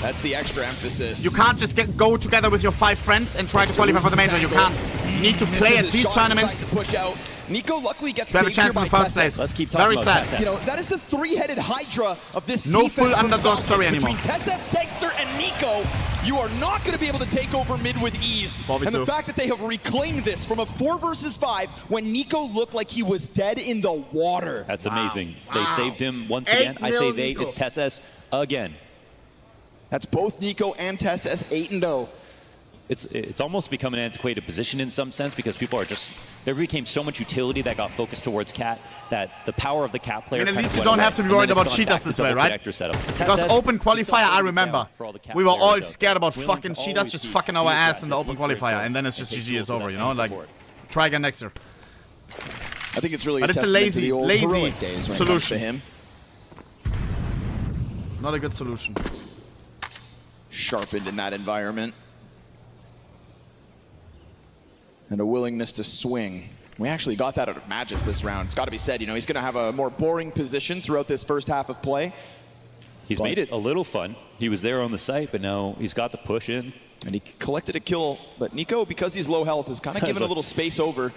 That's the extra emphasis. You can't just go together with your 5 friends and try to qualify for the major. You can't. You need to play at these tournaments. Push out. Nico luckily gets To have a saved chance here in by the first TeSeS. place. Let's keep talking Very about sad. You know, that is the 3-headed hydra of this No defense full from underdog Falcons. story anymore. Between TeSeS, Dexter, and Nico, you are not going to be able to take over mid with ease. And the fact that they have reclaimed this from a 4 versus 5 when Nico looked like he was dead in the water. That's amazing. They Wow. saved him once 8 again. I say mil they, Nico. it's TeSeS again. That's both Nico and TeSeS 8-0. It's almost become an antiquated position in some sense because people are just, there became so much utility that got focused towards Cat that the power of the Cat player. I mean, at kind least of you went don't away. have to be And then worried it's about gone cheaters back to this way, double right? connector setup. Because TeSeS, open we still qualifier, hold I it remember. down for all the Cat We were players, all though. scared about Willing fucking to cheaters always just be fucking our ass in the open aggressive, qualifier, and then it's just take GG, it's tools over, for you that know? hand Like, support. try again next year. I think it's really But it's a testament to lazy, the old lazy heroic days when it comes to solution. him. Not a good solution. Sharpened in that environment. And a willingness to swing. We actually got that out of Magis this round. It's got to be said, you know, he's going to have a more boring position throughout this first half of play. He's made it a little fun. He was there on the site, but now he's got the push in. And he collected a kill, but Nico, because he's low health, is kind of giving a little space over.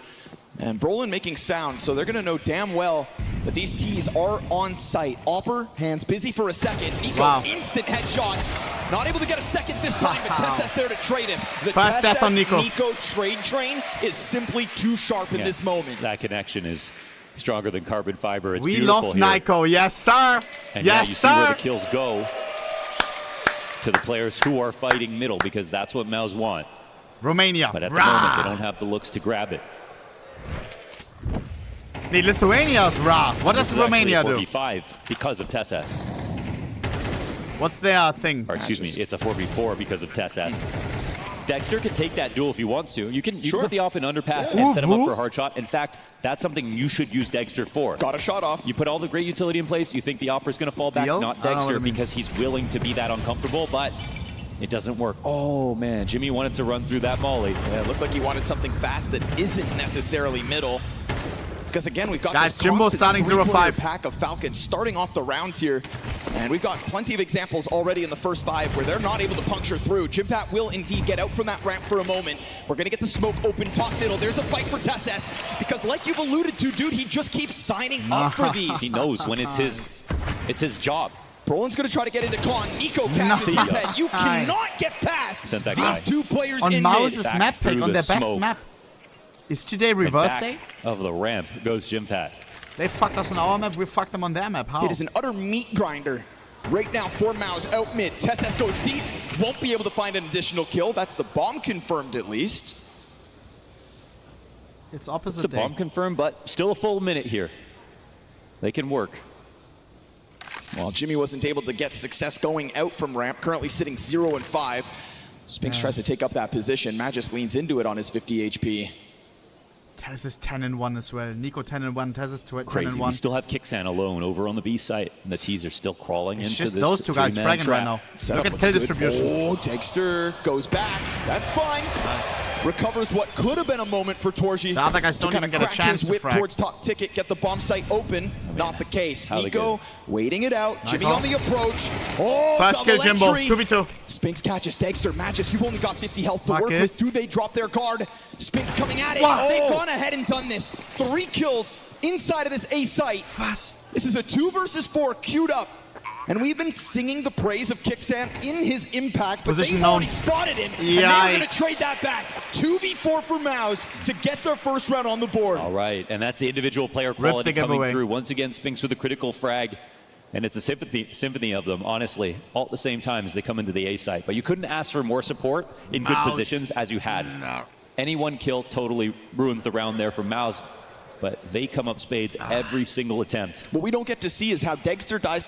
And Brolin making sound, so they're going to know damn well that these T's are on site. Opper, hands busy for a second. Nico, instant headshot. Not able to get a second this time, but TeSeS there to trade him. The Fast death on TeSeS Nico. trade train is simply too sharp in Yeah, this moment. That connection is stronger than carbon fiber. It's We beautiful love here. Nico, yes sir! And yeah, Yes you see where sir! the kills go to the players who are fighting middle because that's what MOUZ want. Romania. But at the moment, they don't have the looks to grab it. The Lithuania's raw. What does This is Romania actually a do? 4v5 because of TeSeS. What's their thing? Or excuse me, it's a 4v4 because of TeSeS. Dexter can take that duel if he wants to. You can put the op in underpass and set him up for a hard shot. In fact, that's something you should use Dexter for. Got a shot off. You put all the great utility in place, you think the opera's going to fall back, Steal? not I don't know what Dexter, it means. because he's willing to be that uncomfortable, but it doesn't work. Oh, man, Jimmy wanted to run through that molly. Yeah, it looked like he wanted something fast that isn't necessarily middle. Because again, we've got Guys, this Jimbo constant starting 3-quarter 0-5. pack of Falcons starting off the rounds here. And we've got plenty of examples already in the first 5 where they're not able to puncture through. Jimpat will indeed get out from that ramp for a moment. We're going to get the smoke open top middle. There's a fight for TeSeS because like you've alluded to, dude, he just keeps signing up for these. He knows when it's his job. Brolin's going to try to get into Con. Nico catches his head. You cannot get past Sent that these guy. 2 players On in mid. MOUZ's Back map pick, through on the their best smoke. map. Is today The reverse back day? of the ramp goes Jimpat. They fucked us on our map, we fucked them on their map. How? It is an utter meat grinder. Right now for MOUZ out mid. TeSeS goes deep. Won't be able to find an additional kill. That's the bomb confirmed at least. It's opposite It's a day. bomb confirmed, but still a full minute here. They can work. While Jimmy wasn't able to get success going out from ramp, currently sitting 0-5. Spinks tries to take up that position. Magis leans into it on his 50 HP. Tez is 10-1 as well. Nico 10-1, Tez is Crazy. We 10-1. still have Kixan alone over on the B site, and the T's are still crawling It's into just this those 2 guys 3-man fragging trap. right now. Setup Look at looks kill good. distribution. Oh, Dexter goes back. That's fine. Nice. Recovers what could have been a moment for Torji. The other guys don't kind even of get a crack chance his to whip frag. towards top ticket, get the bomb site open. Not the case. How they Nico get waiting it out. Jimmy call. on the approach. Oh, First kill, double Jimbo. entry. 2v2. Spinks catches Dexter. Magis, you've only got 50 health to work Marcus. with. Do they drop their guard? Spinks coming at it. Wow. They've gone ahead and done this. 3 kills inside of this A site. Fast. This is a 2 versus 4 queued up. And we've been singing the praise of Kixan in his impact, but Position they've known. already spotted him, and they were going to Yikes. trade that back. 2v4 for MOUZ to get their first round on the board. All right, and that's the individual player quality the coming giveaway. through. Once again, Spinks with a critical frag, and it's a symphony of them, honestly, all at the same time as they come into the A site. But you couldn't ask for more support in good MOUZ. positions as you had. No. Any one kill totally ruins the round there for MOUZ, but they come up spades every single attempt. What we don't get to see is how Dexter dies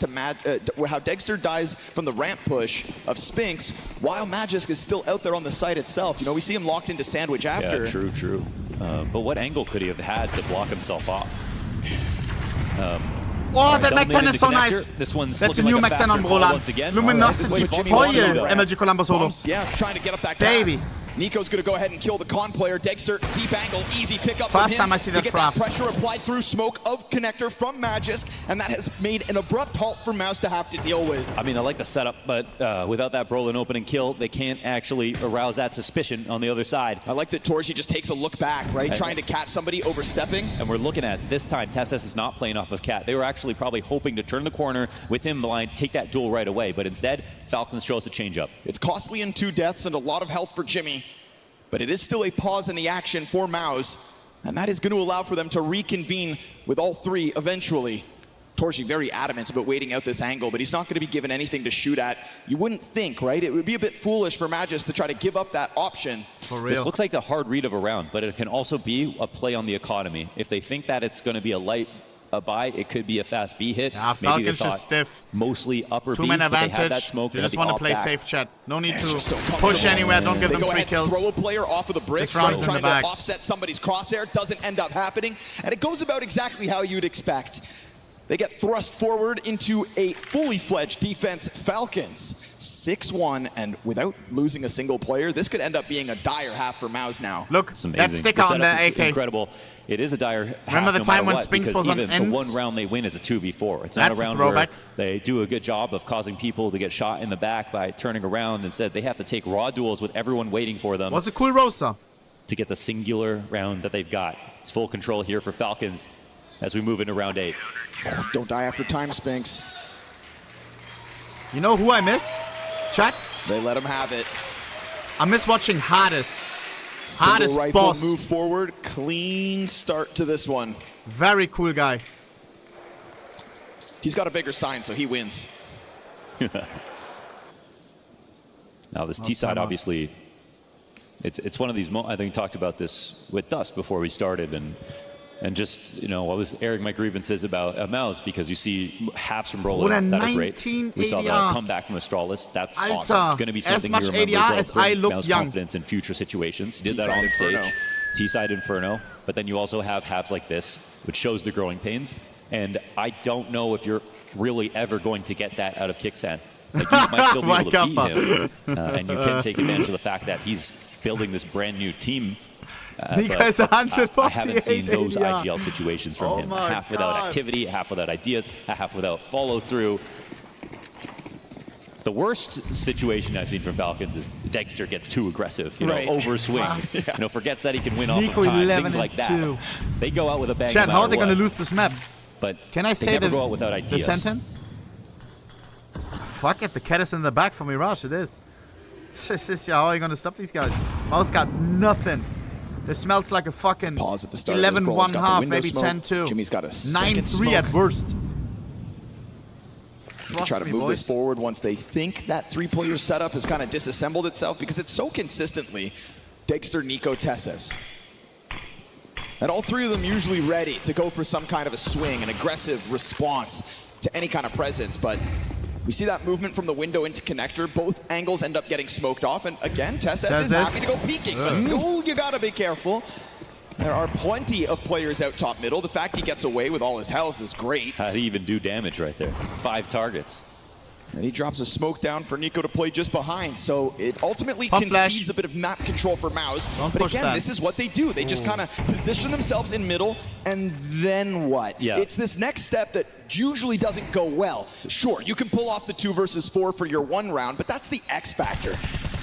how Dexter dies from the ramp push of Spinks, while Magisk is still out there on the site itself. You know, we see him locked into sandwich after. Yeah, true. But what angle could he have had to block himself off? Oh, that Down Mac 10 into is so connector. nice. This one's That's a looking new like Mac 10 on faster call Brolan. once again. Luminosity Jimmy foil, Butler. MLG Colombo solo. Bombs, yeah, trying to get up that Baby. Nico's going to go ahead and kill the con player. Dexter, deep angle, easy pickup First from him. time I see that get frap. that pressure applied through smoke of Connector from Magisk, and that has made an abrupt halt for MOUZ to have to deal with. I mean, I like the setup, but without that Brolin opening kill, they can't actually arouse that suspicion on the other side. I like that Torji just takes a look back, right? Trying to catch somebody overstepping. And we're looking at this time, TeSeS is not playing off of Cat. They were actually probably hoping to turn the corner with him blind, take that duel right away, but instead, Falcons show us a change up. It's costly in 2 deaths and a lot of health for Jimmy, but it is still a pause in the action for MOUZ, and that is going to allow for them to reconvene with all 3 eventually. Torji very adamant about waiting out this angle, but he's not going to be given anything to shoot at. You wouldn't think, right? It would be a bit foolish for Magisk to try to give up that option. For real. This looks like the hard read of a round, but it can also be a play on the economy. If they think that it's going to be a light buy, it could be a fast B hit. Yeah, Maybe Falcons they thought just stiff. mostly upper B, 2-man but they had advantage. that smoke. They They just want to play safe, chat. No need It's to just so push comfortable. anywhere. Don't give They them go 3 ahead, kills. throw a player off of the bricks, This round's in trying the to bag. offset somebody's crosshair. Doesn't end up happening, and it goes about exactly how you'd expect. They get thrust forward into a fully fledged defense. Falcons 6-1, and without losing a single player, this could end up being a dire half for MOUZ now. Look, It's amazing. that sticker The on the setup is AK. incredible. It is a dire half, Remember the no time matter when what, Spinks because was on even ends? the one round they win is a 2v4. It's That's not a a round throwback. where they do a good job of causing people to get shot in the back by turning around. Instead, they have to take raw duels with everyone waiting for them Was a cool rosa. to get the singular round that they've got. It's full control here for Falcons as we move into round 8. Don't die after time, Spinks. You know who I miss? Chat? They let him have it. I miss watching Hades. Single Hades rifle boss. move forward. Clean start to this one. Very cool guy. He's got a bigger sign, so he wins. Now this T side, obviously, it's one of these. I think we talked about this with Dust before we started, and just, you know, I was airing my grievances about MOUZ because you see halves from What a Roland that are great. 19 We saw the ADR. comeback from Astralis. That's Alter. awesome. It's going to be As something much you remember ADR as as well. I look MOUZ young. confidence in future situations. He did that T-side on stage. Inferno. T-side Inferno. But then you also have halves like this, which shows the growing pains. And I don't know if you're really ever going to get that out of Kicksan. Like, you might still be able to beat him, and you can take advantage of the fact that he's building this brand new team. Because But 148 I haven't seen those ADR. IGL situations from Oh him. my Half without God. activity, half without ideas, half without follow through. The worst situation I've seen from Falcons is Dexter gets too aggressive, you know, Right. over swings, you know, forgets that he can win off Nico of time, 11 things like that. and 2. They go out with a bang. Chat, no how are matter they going to what, lose this map? But Can I they say never the, go out without the ideas. sentence? Fuck it, the cat is in the back for Mirage, it is. Yeah, how are you going to stop these guys? MOUZ got nothing. This smells like a fucking Pause at the start. 11-1 half, window maybe smoke. 10-2. Jimmy's got a second 9-3 at smoke. worst. Try Trust to me, move boys. this forward once they think that 3-player setup has kind of disassembled itself, because it's so consistently Dexter, Nico, TeSeS. And all 3 of them usually ready to go for some kind of a swing, an aggressive response to any kind of presence. But we see that movement from the window into connector. Both angles end up getting smoked off. And again, TeSeS is happy to go peeking. But oh, you gotta be careful. There are plenty of players out top middle. The fact he gets away with all his health is great. How'd he even do damage right there? 5 targets. And he drops a smoke down for Nico to play just behind. So it ultimately Pump concedes flash. a bit of map control for MOUZ. Don't But push again, that. this is what they do. They just kind of position themselves in middle, and then what? Yeah. It's this next step that usually doesn't go well. Sure, you can pull off the 2 versus 4 for your 1 round, but that's the X factor.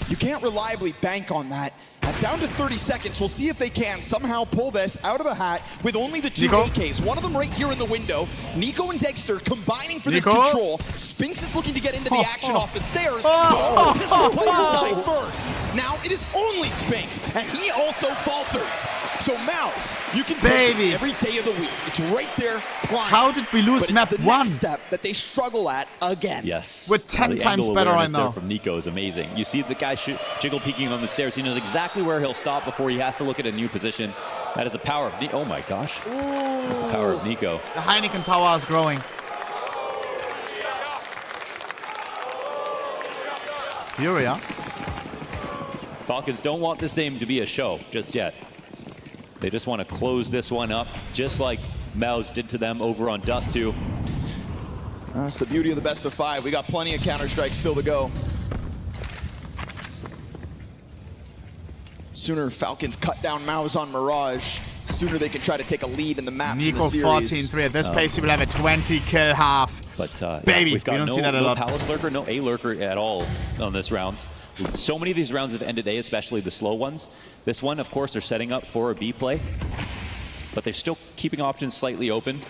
You can't reliably bank on that. And down to 30 seconds, we'll see if they can somehow pull this out of the hat with only the 2 Nico? AKs. One of them right here in the window. Nico and Dexter combining for this Nico? control. Spinks is looking to get into the action off the stairs, Oh, but all the pistol oh, players oh. die first. Now it is only Spinks, and he also falters. So MOUZ, you can take Baby. it every day of the week. It's right there, primed. How did we lose But it's map the 1? next step that they struggle at again. Yes. We're 10 The times angle better awareness right there now. from Nico is amazing. You see the guy jiggle peeking on the stairs. He knows exactly where he'll stop before he has to look at a new position. That is the power of Nico. Oh my gosh. That's the power of Nico. The Heineken Tower is growing. Furia. Falcons don't want this game to be a show just yet. They just want to close this one up, just like MOUZ did to them over on Dust 2. That's the beauty of the best of 5. We got plenty of Counter-Strikes still to go. Sooner Falcons cut down MOUZ on Mirage, sooner they can try to take a lead in the maps in the Nico series. 14-3. At this pace, he will have a 20-kill half. But Baby, we've got we don't no, see that a no lot. Palace lurker, no A lurker at all on this round. So many of these rounds have ended A, especially the slow ones. This one, of course, they're setting up for a B play, but they're still keeping options slightly open.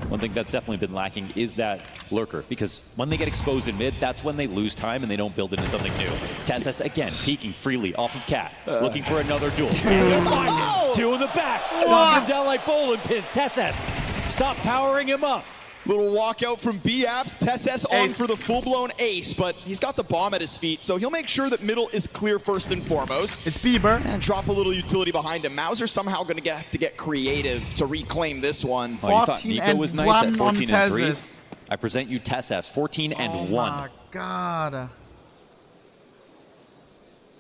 One thing that's definitely been lacking is that lurker, because when they get exposed in mid, that's when they lose time and they don't build into something new. TeSeS again, peeking freely off of Cat, looking for another duel. They'll find him. Two in the back. Knocks him down like bowling pins. TeSeS, stop powering him up. Little walkout from B-Apps. TeSeS on for the full-blown ace, but he's got the bomb at his feet, so he'll make sure that middle is clear first and foremost. It's Bieber. And drop a little utility behind him. MOUZ are somehow going to have to get creative to reclaim this one. Oh, you thought Nico was nice at 14-3? I present you TeSeS, 14-1. Oh my god.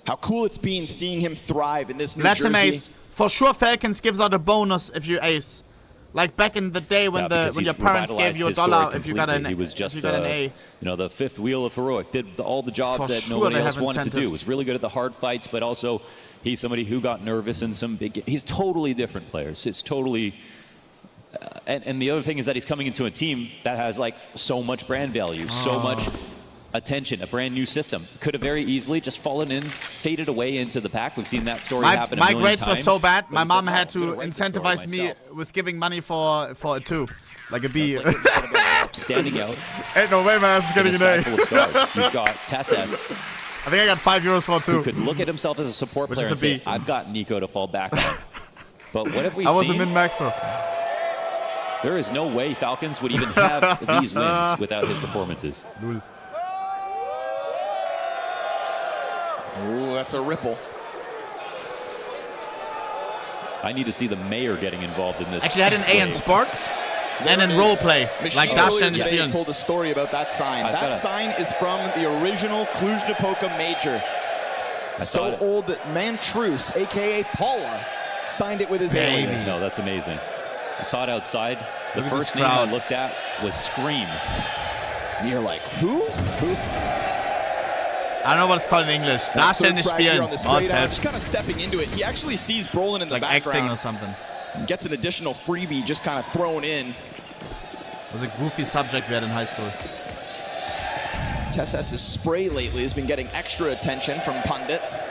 How cool it's been seeing him thrive in this New Let him Jersey. ace. For sure, Falcons gives out a bonus if you ace. Like back in the day when your parents gave you $1 if you got an he was just if you got an A. You know, the fifth wheel of heroic, did all the jobs For that sure nobody they else have wanted to do. incentives. Was really good at the hard fights, but also he's somebody who got nervous in some big. He's totally different players. It's totally. And the other thing is that he's coming into a team that has like so much brand value, so much attention, a brand new system. Could have very easily just fallen in, faded away into the pack. We've seen that story happen a My million grades times. were so bad, my But mom he said, had to "No, I'm gonna write the story incentivize me myself." with giving money for a 2. Like a B. It's like what you said about standing out. Ain't no way my ass is in getting a an sky A. full of stars. You've got TeSeS, I think I got €5 for a 2. who could look at himself as a support Which player is and a say, B. I've got Nico to fall back on. But what have we I was a seen? min-maxer. There is no way Falcons would even have these wins without his performances. Ooh, that's a ripple. I need to see the mayor getting involved in this. Actually, I had an A in sports and in roleplay. Like Dash and Machine Spions. told a story about that sign. I've That got it. sign is from the original Cluj-Napoca major. I So saw it. old that Mantruce, a.k.a. Paula, signed it with his Baby. alias. No, that's amazing. I saw it outside. The Look at first this name I crowd. looked at was Scream. And you're like, who? I don't know what it's called in English. That Dash and third frag here Spion. on the Oh, spray it's down, head. just kind of stepping into it. He actually sees Brolin in It's the like acting or background. something. And gets an additional freebie just kind of thrown in. It was a goofy subject we had in high school. TeSeS's spray lately has been getting extra attention from pundits.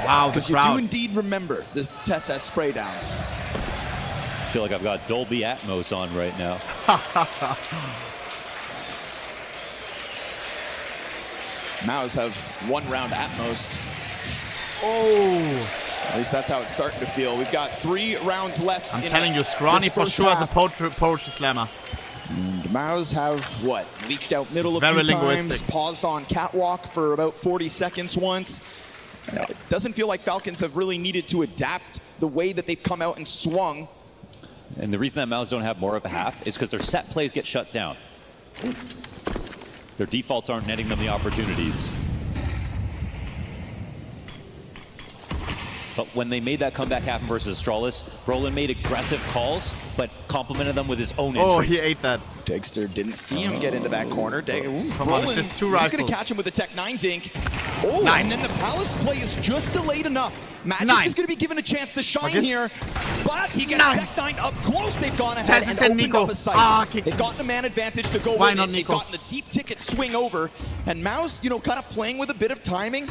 Wow, the Because you do crowd. indeed remember the TeSeS spray downs. I feel like I've got Dolby Atmos on right now. MOUZ have 1 round at most. Oh, At least that's how it's starting to feel. We've got 3 rounds left. I'm in telling you, this Scrawny for first sure is a half. poetry slammer. MOUZ have, what, leaked out middle It's a few very times, linguistic. paused on catwalk for about 40 seconds once. It doesn't feel like Falcons have really needed to adapt the way that they've come out and swung. And the reason that MOUZ don't have more of a half is because their set plays get shut down. Their defaults aren't netting them the opportunities. But when they made that comeback happen versus Astralis, Brolin made aggressive calls, but complimented them with his own entries. Oh, he ate that. Dagster didn't see him get into that corner. Come on, it's just 2 He's rifles. going to catch him with a Tech 9 dink. Oh, 9. and then the Palace play is just delayed enough. Magic 9. is going to be given a chance to shine Marcus. here, but he gets 9. Tech 9 up close. They've gone ahead TeSeS and and opened Nico. up a site. Ah, kicks. They've gotten a man advantage to go Why with not it. Nico? They've gotten a deep ticket swing over, and MOUZ, kind of playing with a bit of timing.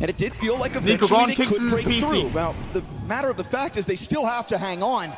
And it did feel like Nico, eventually go on, they kicks could in his break PC. through. Well, the matter of the fact is they still have to hang on.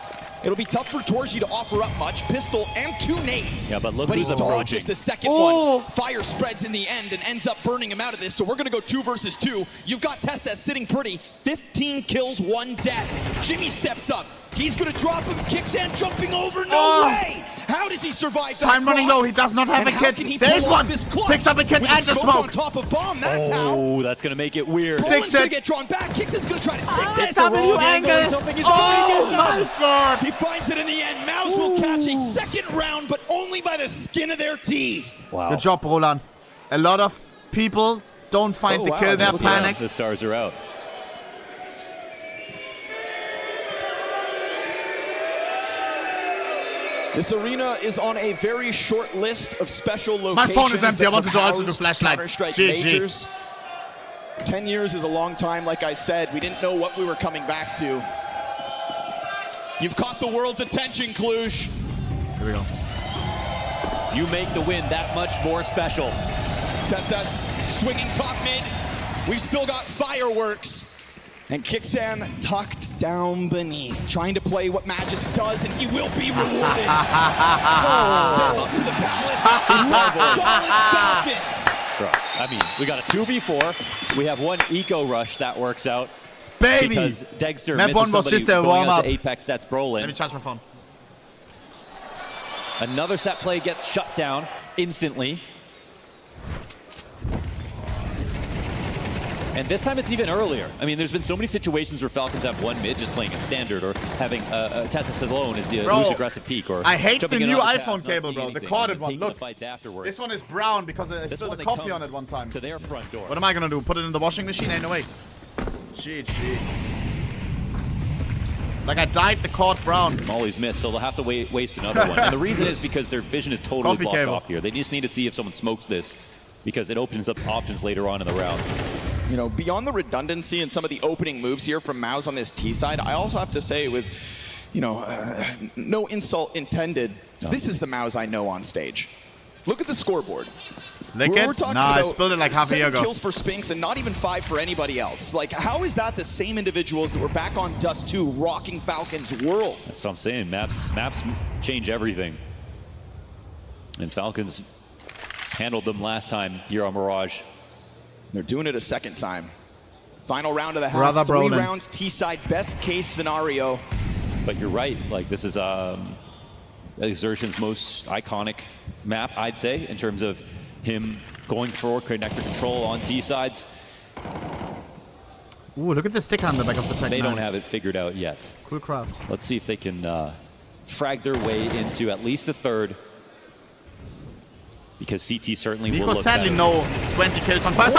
It'll be tough for Torji to offer up much. Pistol and 2 nades. Yeah, but look he who's dodges approaching. the second Oh. one. Fire spreads in the end and ends up burning him out of this. So we're going to go 2 versus 2. You've got TeSeS sitting pretty. 15 kills, 1 death. Jimmy steps up. He's going to drop him. Kicksand jumping over. No Oh. way! How does he survive that Time running cross? low. He does not have And a how kit. can he There's pull one. off this clutch Picks up a kit with and the smoke on smoke. top of bomb? That's how. Oh, that's going to make it weird. Brolin's Sticks going it. to get drawn back. Kickson's going to try to stick this. W angle. He's hoping he's Oh, going my God. He finds it in the end. MOUZ will catch a second round, but only by the skin of their teeth. Wow. Good job, Roland. A lot of people don't find the wow. kill. They're Look Yeah, panic. the stars are out. This arena is on a very short list of special locations. My phone is empty. I that wanted to have also do housed flashlight. Counter-Strike GG. majors. 10 years is a long time, like I said. We didn't know what we were coming back to. You've caught the world's attention, Cluj. Here we go. You make the win that much more special. TeSeS swinging top mid. We've still got fireworks. And Kixan tucked down beneath, trying to play what Magisk does, and he will be rewarded. Spin up to the palace. Solid Falcons. Bro, I mean, we got a 2v4. We have one eco rush that works out. Baby! Because Dexter Map one misses was somebody just a going warm out up. to Apex. That's Let me Brolin. charge my phone. Another set play gets shut down instantly. And this time it's even earlier. I mean, there's been so many situations where Falcons have one mid just playing a standard, or having TeSeS alone as the loose aggressive peak, or I hate the jumping in new on the pass, iPhone not cable, seeing bro. The anything, corded and one. taking the Look, fights afterwards. this one is brown because I This spilled one the they coffee come on it one time. to their front door. What am I gonna do? Put it in the washing machine? Ain't no way. GG. Like I dyed the cord brown. Molly's missed, so they'll have to waste another one. And the reason is because their vision is totally Coffee blocked cable. off here. They just need to see if someone smokes this, because it opens up options later on in the rounds. You know, beyond the redundancy and some of the opening moves here from MOUZ on this T side, I also have to say with, you know, no insult intended, this is the MOUZ I know on stage. Look at the scoreboard. Lick We're it? talking Nah, I about spilled it like half a year 7 ago. kills for Spinks and not even 5 for anybody else. Like, how is that the same individuals that were back on Dust 2 rocking Falcons world? That's what I'm saying. Maps change everything. And Falcons handled them last time here on Mirage. They're doing it a second time. Final round of the half, Brother 3 Brolin. rounds T-side, best case scenario. But you're right. Like, this is Exertion's most iconic map, I'd say, in terms of him going for connector control on T sides. Ooh, look at the sticker on the back of the Tech They 9. don't have it figured out yet. Cool craft. Let's see if they can frag their way into at least a third, because CT certainly will Nico look sadly better. no 20 kills on first.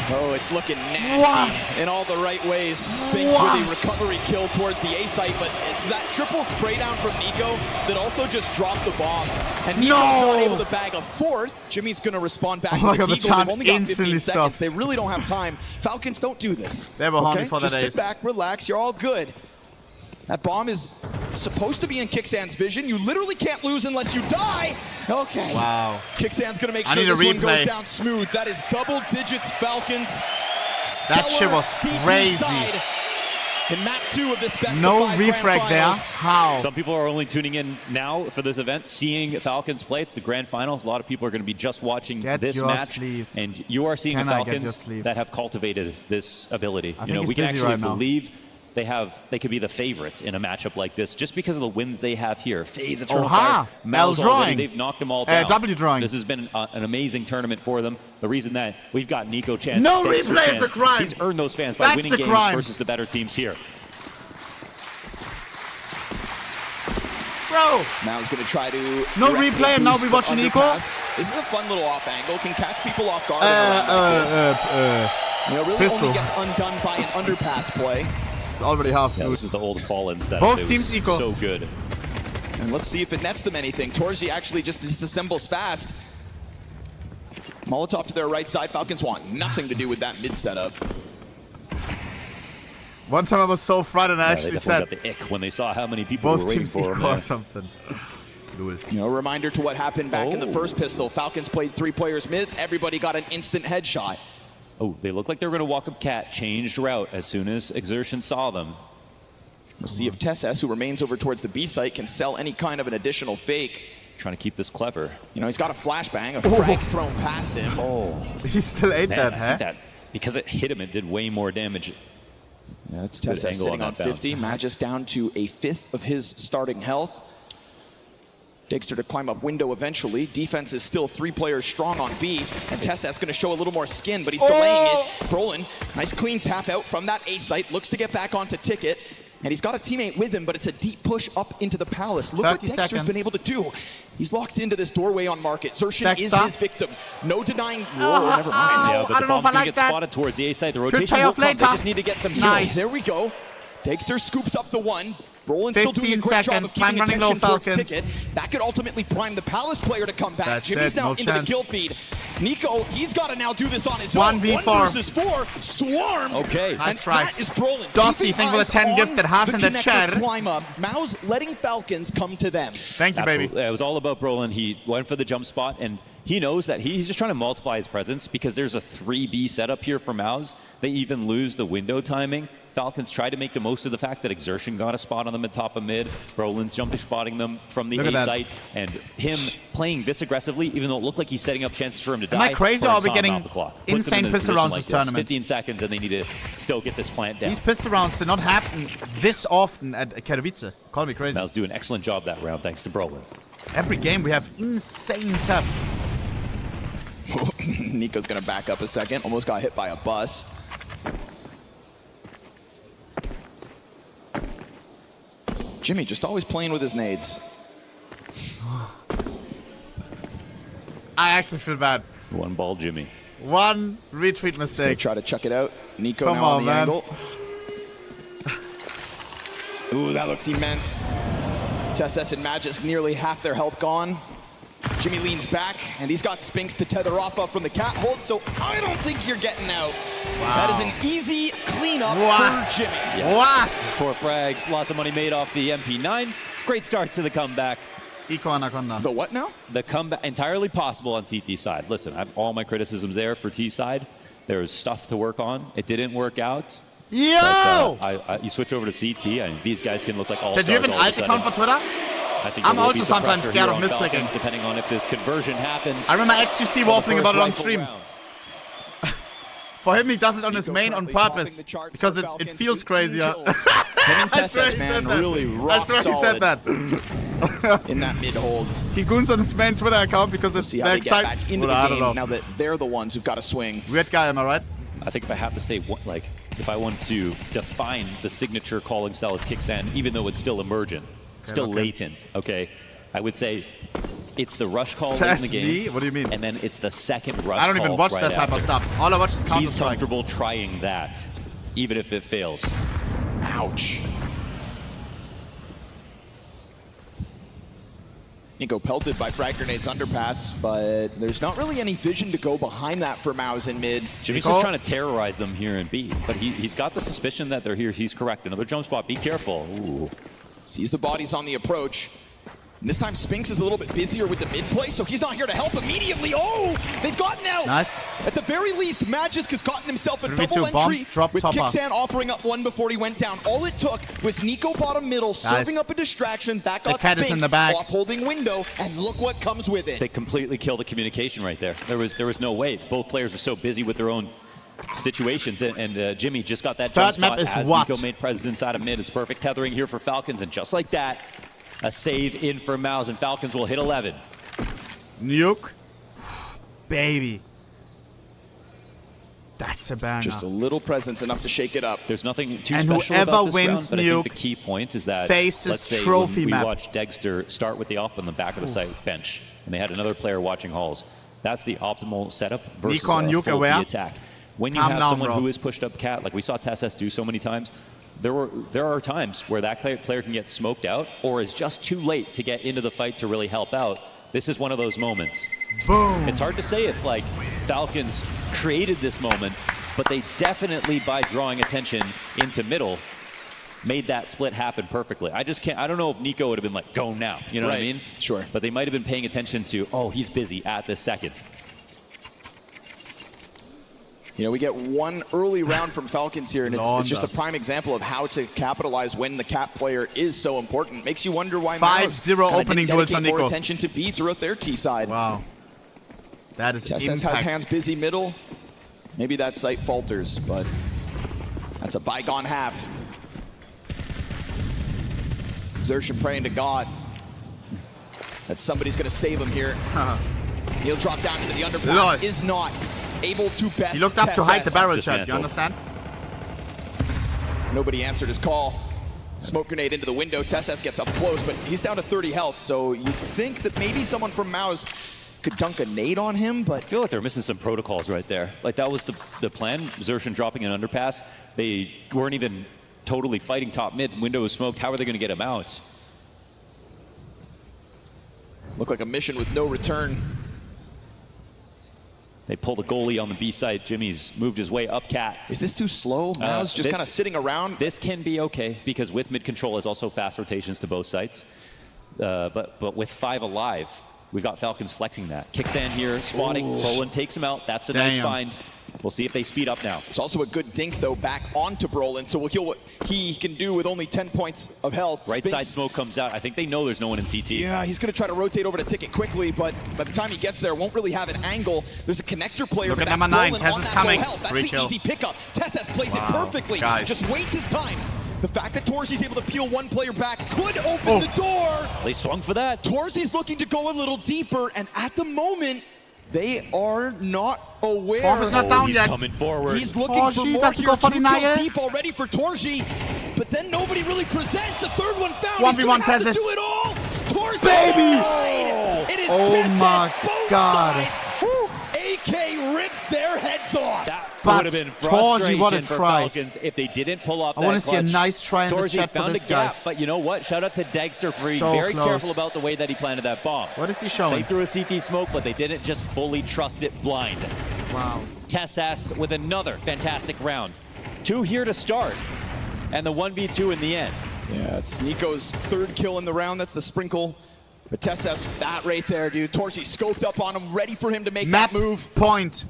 Oh, it's looking nasty in all the right ways. Spinks with a recovery kill towards the A site, but it's that triple spray down from Nico that also just dropped the bomb. And Nico's not able to bag a 4th. Jimmy's going to respond back Oh my with God, a the deagle. They've chant only got 15 instantly seconds. stops. They really don't have time. Falcons don't do this. They were horny okay? for that Just ace. sit back, relax. You're all good. That bomb is supposed to be in Kixan's vision. You literally can't lose unless you die. Okay. Wow. Kixan's going to make I sure need a this one goes replay. down smooth. That is double digits Falcons. That shit was Stellar CT crazy. side in map 2 of this best No of 5 grand refrag there. finals. How? Some people are only tuning in now for this event, seeing Falcons play. It's the grand finals. A lot of people are going to be just watching Get this your match, sleeve. and you are seeing Can the I get your Falcons sleeve? that have cultivated this ability. I You think know, he's we can busy actually right now. believe they could be the favorites in a matchup like this, just because of the wins they have here. FaZe, Eternal Oha! Fire, L MOUZ already, drawing. they've knocked them all down. W drawing. This has been an amazing tournament for them. The reason that we've got Nico chance, No Dexter replay is chance, a crime. He's earned those fans by That's winning a games crime. versus the better teams here. Bro. Now he's going to try to No directly replay and now boost we the watching Nico? underpass. This is a fun little off angle. Can catch people off guard. in a round like this. You know, really pistol. only gets undone by an underpass play. It's already half. Yeah, this is the old Fallen setup. Both It was teams equal. So good. And let's see if it nets them anything. Torzi actually just disassembles fast. Molotov to their right side. Falcons want nothing to do with that mid setup. One time I was so frightened I They actually definitely said got the ick when they saw how many people were both waiting teams for him. equal or something. You know, a reminder to what happened back in the first pistol. Falcons played 3 players mid. Everybody got an instant headshot. Oh, they look like they were going to walk up cat, changed route as soon as Exertion saw them. We'll see if TeSeS, who remains over towards the B site, can sell any kind of an additional fake. Trying to keep this clever. You know, he's got a flashbang, a frag thrown past him. Oh, He still ate man, that, I huh? think that because it hit him, it did way more damage. Yeah, it's Good TeSeS angle sitting on on that bounce. 50. Magisk down to a 5th of his starting health. Dexter to climb up window eventually. Defense is still 3 players strong on B, and TeSeS going to show a little more skin, but he's delaying it. Brolin, nice clean tap out from that A site, looks to get back onto Ticket, and he's got a teammate with him, but it's a deep push up into the Palace. Look what 30 Dexter's seconds. been able to do. He's locked into this doorway on Market. Xerxin is Dexter. his victim. No denying. Whoa, never mind. Yeah, but I the don't know bomb's if I going to like get that. spotted towards the A side. The rotation pay will off come. They later. just need to get some heals. Nice. There we go. Dexter scoops up the one. Brolin still doing a 15 great job of seconds, keeping time running low, attention towards Falcons. Ticket. That could ultimately prime the Palace player to come back. That's Jimmy's it, now no into chance. the kill feed. Nico, he's got to now do this on his 1v4. own. 1 versus 4. Swarm. Okay. And Nice try. that is Brolin. Dossie, Keeping thank you for the eyes 10 on gifted halves in the connector chat. Climb up. MOUZ letting Falcons come to them. Thank you, baby. Absolutely. It was all about Brolin. He went for the jump spot, and he knows that he's just trying to multiply his presence because there's a 3B setup here for MOUZ. They even lose the window timing. Falcons try to make the most of the fact that Exertion got a spot on them at top of mid. Brolin's jumping spotting them from the Look at A that. site, and him playing this aggressively, even though it looked like he's setting up chances for him to die. Am I crazy or are burns we time getting off the clock. Puts them insane in a pistol position rounds like this tournament? 15 seconds, and they need to still get this plant down. These pistol rounds did not happen this often at Katowice. Call me crazy. MOUZ doing an excellent job that round, thanks to Brolin. Every game we have insane taps. Nico's going to back up a second. Almost got hit by a bus. Jimmy just always playing with his nades. I actually feel bad. One ball, Jimmy. One retweet They mistake. try to chuck it out. Nico Come now on on, the man. angle. Ooh, that looks immense. TSS and Magisk nearly half their health gone. Jimmy leans back, and he's got Spinks to tether off up from the cat hold, so I don't think you're getting out. Wow. That is an easy cleanup What? for Jimmy. Yes. What? 4 frags, lots of money made off the MP9. Great start to the comeback. Eco Anaconda. The what now? The comeback entirely possible on CT side. Listen, I have all my criticisms there for T side. There's stuff to work on. It didn't work out. Yo! But, you switch over to CT, and these guys can look like all stars. Do you have an alt account for Twitter? I think I'm there will be also some sometimes pressure scared here of on misclicking. Falcons, depending on if this conversion happens. I remember XQC for the waffling about it on first stream. rifle round. For him, he does it on his Nico main on currently topping purpose the charts because for it Falcons, feels 18 crazier. kills. Him and I swear TSS, he man, said that. really I rock swear he said solid that. in that mid-hold. He goons on his main Twitter account because it's See how the they get excitement. back into I the don't game know. now that they're the ones who've got to swing. Weird guy, am I right? I think if I have to say, if I want to define the signature calling style of Kicksan, even though it's still emergent, still okay. latent, okay, I would say it's the rush call late in the Says game. me? What do you mean? And then it's the second rush I don't call even watch right that type of after. stuff. All I watch is He's Counter-Strike. comfortable trying that, even if it fails. Ouch. Nico pelted by frag grenades underpass, but there's not really any vision to go behind that for MOUZ in mid. Jimmy's Nico? just trying to terrorize them here in B, but he's got the suspicion that they're here. He's correct. Another jump spot. Be careful. Ooh. Sees the bodies on the approach. And this time Spinks is a little bit busier with the mid play, so he's not here to help immediately. Oh, they've gotten out. Nice. At the very least, Magisk has gotten himself a 3v2 double bomb, entry drop with topper. Kicksan offering up one before he went down. All it took was Nico bottom middle, serving up a distraction. That got cat is Spinks in the back. off holding window, and look what comes with it. They completely killed the communication right there. There was no way. Both players are so busy with their own situations, and Jimmy just got that jump Third map spot is as what? Nico made presence inside of mid. It's perfect tethering here for Falcons, and just like that, a save in for MOUZ, and Falcons will hit 11. Nuke. Baby. That's a banger. Just a little presence, enough to shake it up. There's nothing too And special whoever about this wins round, but I Nuke think the key point is that faces let's say trophy when we map. watched Dexter start with the op on the back of the site bench, and they had another player watching halls. That's the optimal setup versus Nico and a Nuke full aware. B attack. When you Calm have down, someone bro. who is pushed up cat, like we saw TSS do so many times, there are times where that player can get smoked out or is just too late to get into the fight to really help out. This is one of those moments. Boom. It's hard to say if like Falcons created this moment, but they definitely, by drawing attention into middle, made that split happen perfectly. I don't know if Nico would have been like, go now, you know what I Right. mean? Sure. But they might have been paying attention to, oh, he's busy at this second. You know, we get one early round from Falcons here, and it's just a Londas. prime example of how to capitalize when the cap player is so important. Makes you wonder why 5-0 MOUZ kinda opening didn't duels on dedicate more Nico. attention to B throughout their T side. Wow. That is TSS has impact. hands busy middle. Maybe that site falters, but that's a bygone half. Xerxes praying to God that somebody's going to save him here. He'll drop down into the underpass. Lord. Is not able to best He looked up to hide the TSS. barrel shot, you Dismantled. understand? Nobody answered his call. Smoke grenade into the window. TSS gets up close, but he's down to 30 health, so you think that maybe someone from MOUZ could dunk a nade on him, but I feel like they're missing some protocols right there. Like that was the plan. Xerxes dropping an underpass. They weren't even totally fighting top mid. Window is smoked. How are they going to get a MOUZ? Look like a mission with no return. They pull the goalie on the B side. Jimmy's moved his way up cat. Is this too slow? MOUZ just kind of sitting around. This can be okay because with mid control is also fast rotations to both sites. But with 5 alive, we've got Falcons flexing that. Kicks in here, spotting. Brolin takes him out. That's a nice find. We'll see if they speed up now. It's also a good dink, though, back onto Brolin, so we'll kill what he can do with only 10 points of health. Right side smoke comes out. I think they know there's no one in CT. Yeah, he's going to try to rotate over to Ticket quickly, but by the time he gets there, won't really have an angle. There's a connector player, Look but at that's number 9. Brolin Tess on is that coming. low health. That's the easy pickup. Tess plays it perfectly. Guys. Just waits his time. The fact that Torzi's able to peel one player back could open the door. They swung for that. Torzi's looking to go a little deeper, and at the moment, they are not aware. Farmer's not down he's yet. coming forward. He's looking for more that's here. go for 2 the kills Naya. deep already for Torzi, but then nobody really presents. A third one found. 1v1 He's gonna have to Tezes. do it all. Torzi. Baby! It is Oh Tezes, my both God. sides. AK rips their heads off. That But would have been Torzi, what a frustration for try. Falcons if they didn't pull off that I want to see a clutch. nice try in the Torzi chat for found this a gap, guy. but you know what? Shout out to Dagster for being So very close. careful about the way that he planted that bomb. What is he They showing? threw a CT smoke, but they didn't just fully trust it blind. Wow. Tessas with another fantastic round. 2 here to start, and the 1v2 in the end. Yeah, it's Nico's 3rd kill in the round. That's the sprinkle. But Tessas, that right there, dude. Torzi scoped up on him, ready for him to make Map that move. point.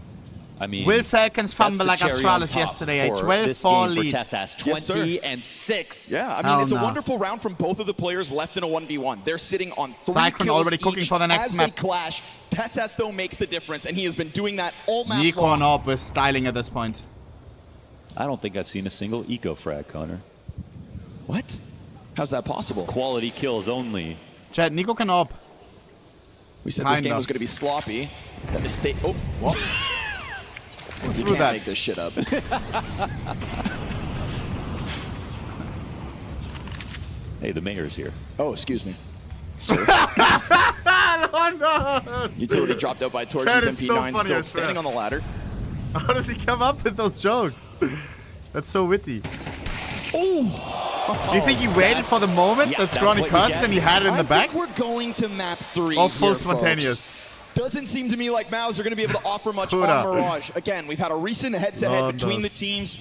I mean, Will Falcons that's fumble the like cherry on Astralis top yesterday? A for 12-4 this game lead. for Tessas, Yes, sir. 20-6. Yeah, I mean, Hell it's a no. wonderful round from both of the players left in a 1v1. They're sitting on 3 Cyclone kills already each cooking for the next as map. they clash. Tessas, though, makes the difference, and he has been doing that all map Nico long. and Orb with styling at this point. I don't think I've seen a single eco frag, Connor. What? How's that possible? Quality kills only. Chad, Nico can Orb. We said this Kinda. game was going to be sloppy. That mistake. Oh, What? you threw can't that? make this shit up. Hey, the mayor's here. Oh, excuse me. Sir. Oh no! Utility dropped out by That Torzi's is so MP9, funny, still I swear. standing on the ladder. How does he come up with those jokes? That's so witty. Do you think he waited for the moment Yeah, that that's Scrawny what you cuts get. and he had it in I the back? think we're going to map 3 Or full here, spontaneous. folks. Doesn't seem to me like MOUZ are going to be able to offer much on Huda. Mirage. Again, we've had a recent head-to-head Love between the those. teams.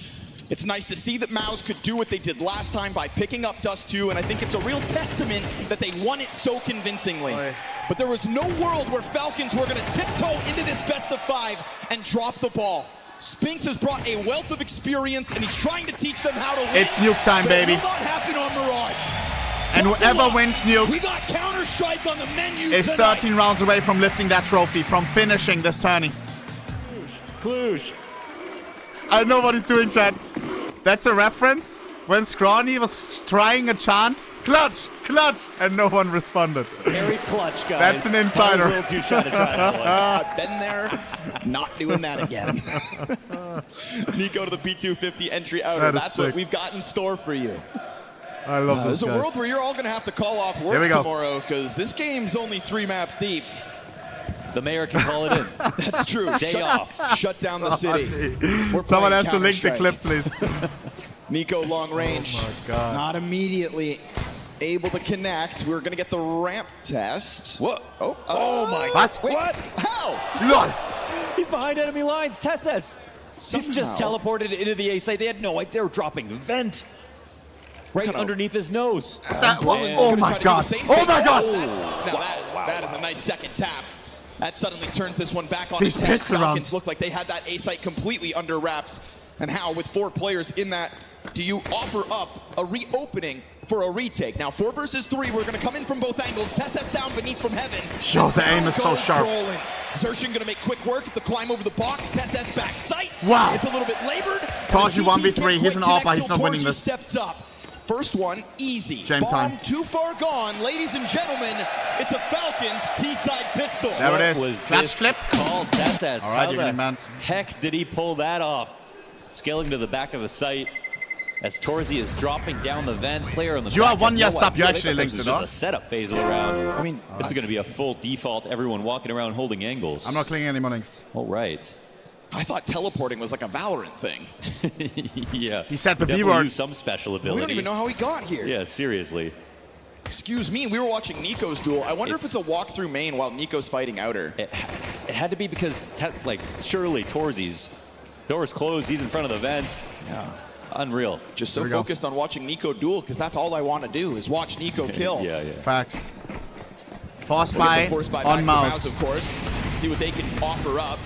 It's nice to see that MOUZ could do what they did last time by picking up Dust 2, and I think it's a real testament that they won it so convincingly. Oy. But there was no world where Falcons were going to tiptoe into this best-of-5 and drop the ball. Spinks has brought a wealth of experience, and he's trying to teach them how to win. It's Nuke time, but baby. It will not happen on Mirage. And Buckle whoever up. wins Nuke We got Counter-Strike on the menu is tonight. 13 rounds away from lifting that trophy, from finishing this tourney. Cluj. I know what he's doing, Chad. That's a reference when Scrawny was trying a chant, clutch, clutch, and no one responded. Very clutch, guys. That's an insider. I was a little too shy to try that one. I've been there, not doing that again. Nico to the P250 entry outer. That is That's what sick. we've got in store for you. I love There's those a guys. world where you're all going to have to call off Here work we go. tomorrow because this game's only 3 maps deep. The mayor can call it in. That's true. Day off. Shut down the city. Someone playing has to link the Counter-Strike. clip, please. Nico long range. Oh my God. Not immediately able to connect. We're going to get the ramp test. What? Oh my. What? Wait, What? How? Lol. He's behind enemy lines. Tessas. He's just Somehow. teleported into the A site. They had no idea. They were dropping vent right Kinda- underneath his nose. Brolin Oh gonna my try to do God. the same Oh thing. my God. That is a nice second tap. That suddenly turns this one back on These its head. pistol Falcons rounds. looked like they had that A site completely under wraps. And how, with 4 players in that, do you offer up a reopening for a retake? Now, 4 versus 3, we're going to come in from both angles. Tess down beneath from heaven. Yo, the aim Down is so goes sharp. Brolin. Xerxin going to make quick work to climb over the box. Tess back sight. Wow. It's a little bit labored. Told you The CTs 1v3. can't He's an quite AWP. connect He's till not winning Torji this. steps up. First one, easy. Game Bomb time. too far gone. Ladies and gentlemen, it's a Falcons T-side pistol. There it What is. was Clutch this flip. called Tessas? All right, How you the can man. heck did he pull that off? Scaling to the back of the site as Torzi is dropping down the vent. Player on the You back are 1 had year no sub. You idea. actually They thought linked this it, was huh? just a setup phasal around. I mean, This is going to be a full default. Everyone walking around holding angles. I'm not clicking any more links. All right. I thought teleporting was like a Valorant thing. Yeah. He said the B Definitely word. use some special ability. We don't even know how he got here. Yeah, seriously. Excuse me, we were watching Nico's duel. I wonder if it's a walk-through main while Nico's fighting outer. It had to be because, like, surely Torzy's door's closed. He's in front of the vents. Yeah. Unreal. Just so focused on watching Nico duel because that's all I want to do is watch Nico kill. Yeah. Facts. Force buy MOUZ, on MOUZ. of course. See what they can offer up.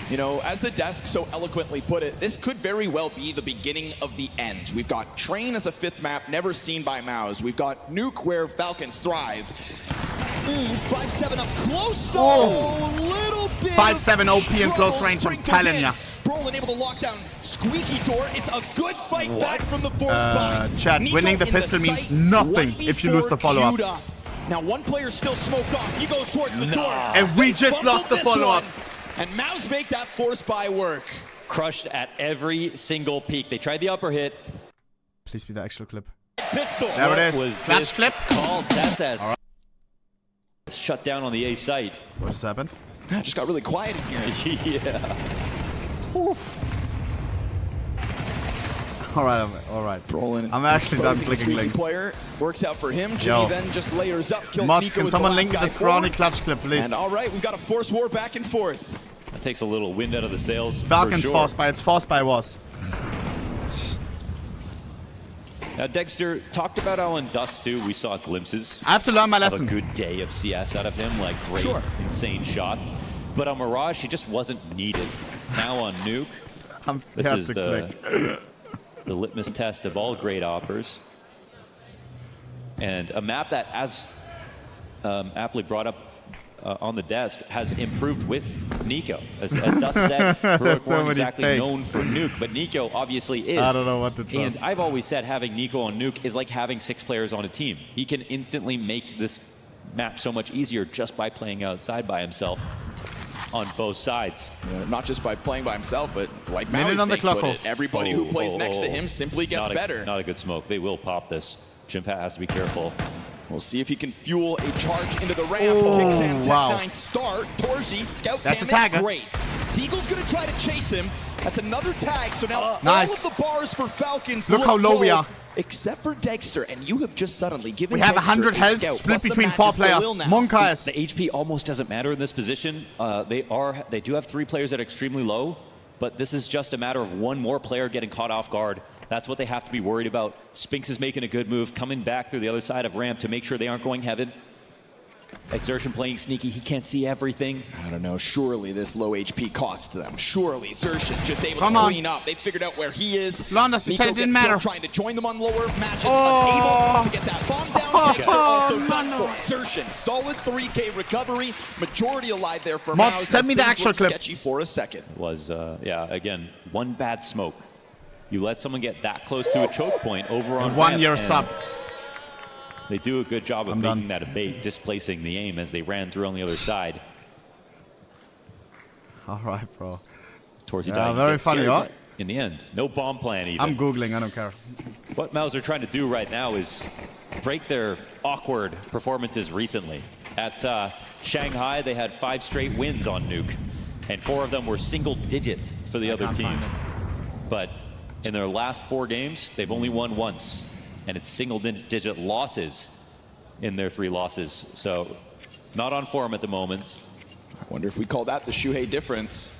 You know, as the desk so eloquently put it, this could very well be the beginning of the end. We've got Train as a 5th map, never seen by MOUZ. We've got Nuke, where Falcons thrive. 5-7 up close, though. A little bit 5-7 OP in close range, I'm telling ya. Brolin able to lock down Squeaky Door. It's a good fight back from the force buy. Chad, Nico winning the in pistol means sight, nothing if you lose the 1v4 follow-up. queued up. Now one player's still smoked off. He goes towards the door. And we just lost the follow-up. And MOUZ make that force buy work. Crushed at every single peak. They tried the upper hit. Please be the actual clip. Pistol. There it is. Was Clutch this clip. called? That's as shut down on the A site. What just happened? It just got really quiet in here. Yeah. All right. Brolin. I'm actually done exposing the clicking Squeaky links. player. Works out for him. Jimmy Yo. then just layers up. Kills Mods, Nico can with someone the link last this guy scrawny forward. clutch clip, please? And all right, we've got a force war back and forth. That takes a little wind out of the sails. Falcons for sure. force buy. It's force buy was. Now, Dexter talked about how in Dust 2 we saw glimpses I have to learn my of a lesson. good day of CS out of him, like great, insane shots. But on Mirage, he just wasn't needed. Now on Nuke, I'm this scared is to click. the litmus test of all great oppers. And a map that, as aptly brought up on the desk, has improved with Nico. As Dust said, Heroic So weren't many exactly fakes. known for Nuke, but Nico obviously is. I don't know what to trust. And I've always said having Nico on Nuke is like having 6 players on a team. He can instantly make this map so much easier just by playing outside by himself on both sides. Not just by playing by himself, but like Minute Maui's on the put clock. it, everybody who plays next to him simply gets better. Not a good smoke. They will pop this. Jimpat has to be careful. We'll see if he can fuel a charge into the ramp. Kicksand, wow. Tech 9 start. Torji, scout That's a damage, tagger. great. Deagle's gonna try to chase him. That's another tag. So now Nice. all of the bars for Falcons Look how low we full, are. except for Dexter, and you have just suddenly given We have Dexter 100 a health, scout, split plus the between match 4 is still players. ill now. Monkai. The HP almost doesn't matter in this position. They do have 3 players that are extremely low, but this is just a matter of one more player getting caught off guard. That's what they have to be worried about. Spinks is making a good move, coming back through the other side of ramp to make sure they aren't going heaven. Exertion playing sneaky. He can't see everything. I don't know. Surely this low HP costs them. Surely Xertion just able Come to on. clean up. They figured out where he is. Londas, you said it didn't gets matter. killed trying to join them on lower matches. Unable to get that bomb down. Dexter also done for. Xertion, solid 3K recovery. Majority alive there for Mods, MOUZ. send me the Things actual look clip. sketchy for a second. Was, yeah, again, one bad smoke. You let someone get that close to a choke point over on 1 ramp, year and sub. They do a good job of I'm making done. that a bait, displacing the aim as they ran through on the other side. All right, bro. Towards the Yeah, dying, very get funny, scared, huh? but in the end, no bomb plan even. I'm Googling, I don't care. What MOUZ are trying to do right now is break their awkward performances recently. At Shanghai, they had 5 straight wins on Nuke, and 4 of them were single digits for the other can't find teams. But in their last 4 games, they've only won once, and it's single-digit losses in their 3 losses. So not on form at the moment. I wonder if we call that the Shuhei difference.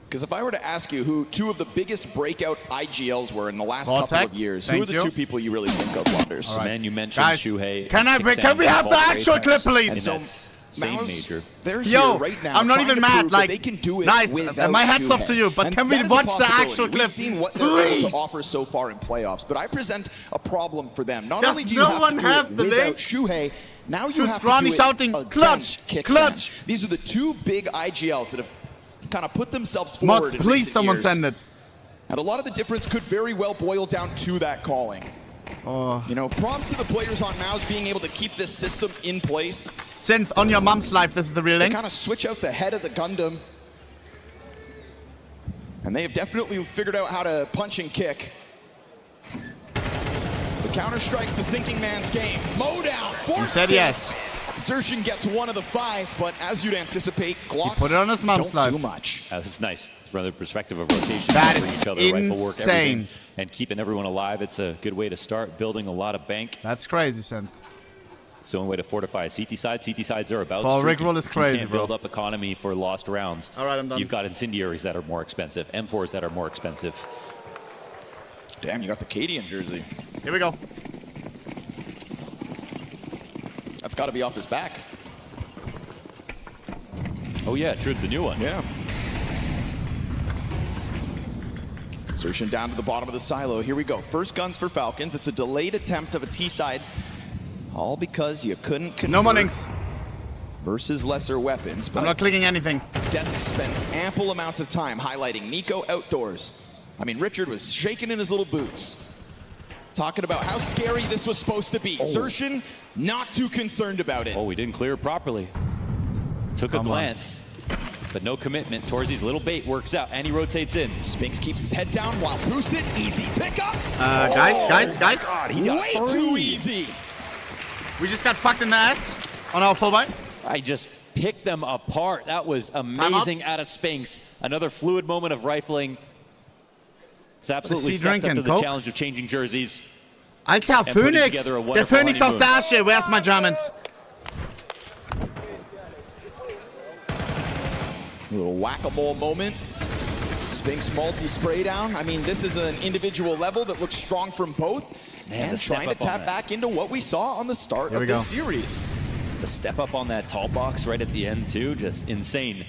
Because if I were to ask you who 2 of the biggest breakout IGLs were in the last couple of years, who are the 2 people you really think of, Wonders? The man you mentioned, Guys, Shuhei. can we have the actual clip, please? In that same MOUZ, major. They're here Yo, right now I'm not trying even to mad. prove that Like, they can do it nice. without My hat's off Shuhei. to you, but And can we that is a watch the possibility. actual clip? We've seen what they're able Please. to offer so far in playoffs, but I present a problem for them. Not Does only do you no have one to do have it the without link? Shuhei, now you Too have strong, to do he's it shouting, against clutch, Kicksand. clutch. These are the 2 big IGLs that have kind of put themselves forward Mods, in please recent someone years. send it. And a lot of the difference could very well boil down to that calling. You know, props to the players on MOUZ being able to keep this system in place. Synth, on your mom's life, this is the real They link. kind of switch out the head of the Gundam. And they have definitely figured out how to punch and kick. The Counter-Strike's the thinking man's game. Mow down, You force said kick. yes. Xerxin gets one of the 5, but as you'd anticipate, Glocks put it on his mom's don't do life. much. This is nice from the perspective of rotation. That covering is each other, rifle work, insane. everything, and keeping everyone alive. It's a good way to start building a lot of bank. That's crazy, son. It's the only way to fortify a CT side. CT sides are about Fall streaking. Rickroll is You crazy, can't bro. build up economy for lost rounds. All right, I'm done. You've got incendiaries that are more expensive, M4s that are more expensive. Damn, you got the Cadian jersey. Here we go. That's got to be off his back. Oh yeah, true, it's a new one. Yeah. Xerxin down to the bottom of the silo. Here we go. First guns for Falcons. It's a delayed attempt of a T-side. All because you couldn't convert No more links. versus lesser weapons. But I'm not clicking anything. Desk spent ample amounts of time highlighting Nico outdoors. I mean, Richard was shaking in his little boots, talking about how scary this was supposed to be. Xerxin, not too concerned about it. Oh, we didn't clear it properly. Took a glance, but no commitment. Torzy's little bait works out, and he rotates in. Spinks keeps his head down while boosted. Easy pickups. Guys. God, he got Way three. too easy. We just got fucked in the ass on our full buy. I just picked them apart. That was amazing out of Spinks. Another fluid moment of rifling. It's absolutely he stepped up drinking, to the Coke? challenge of changing jerseys. Alter, And putting Phoenix. together a Der wonderful Phoenix aus honeymoon. der Asche. Where's my Germans? A little whack-a-mole moment. Spinks multi-spray down. I mean, this is an individual level that looks strong from both. Man, the and step trying to up on tap that. back into what we saw on the start Here of we this go. series. The step up on that tall box right at the end, too. Just insane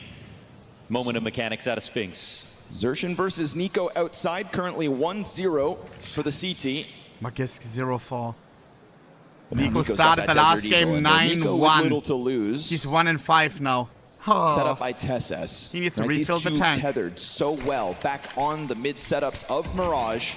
moment of mechanics out of Spinks. Xerxin versus Nico outside, currently 1-0 for the CT. Magisk 0-4. But now Nico Nico's got started that the last Desert Eagle game in there. Nico with 9-1. little to lose. He's 1-5 now. Oh. Set up by Tesses. He needs to Right, refill these the two tank. tethered so well back on the mid setups of Mirage.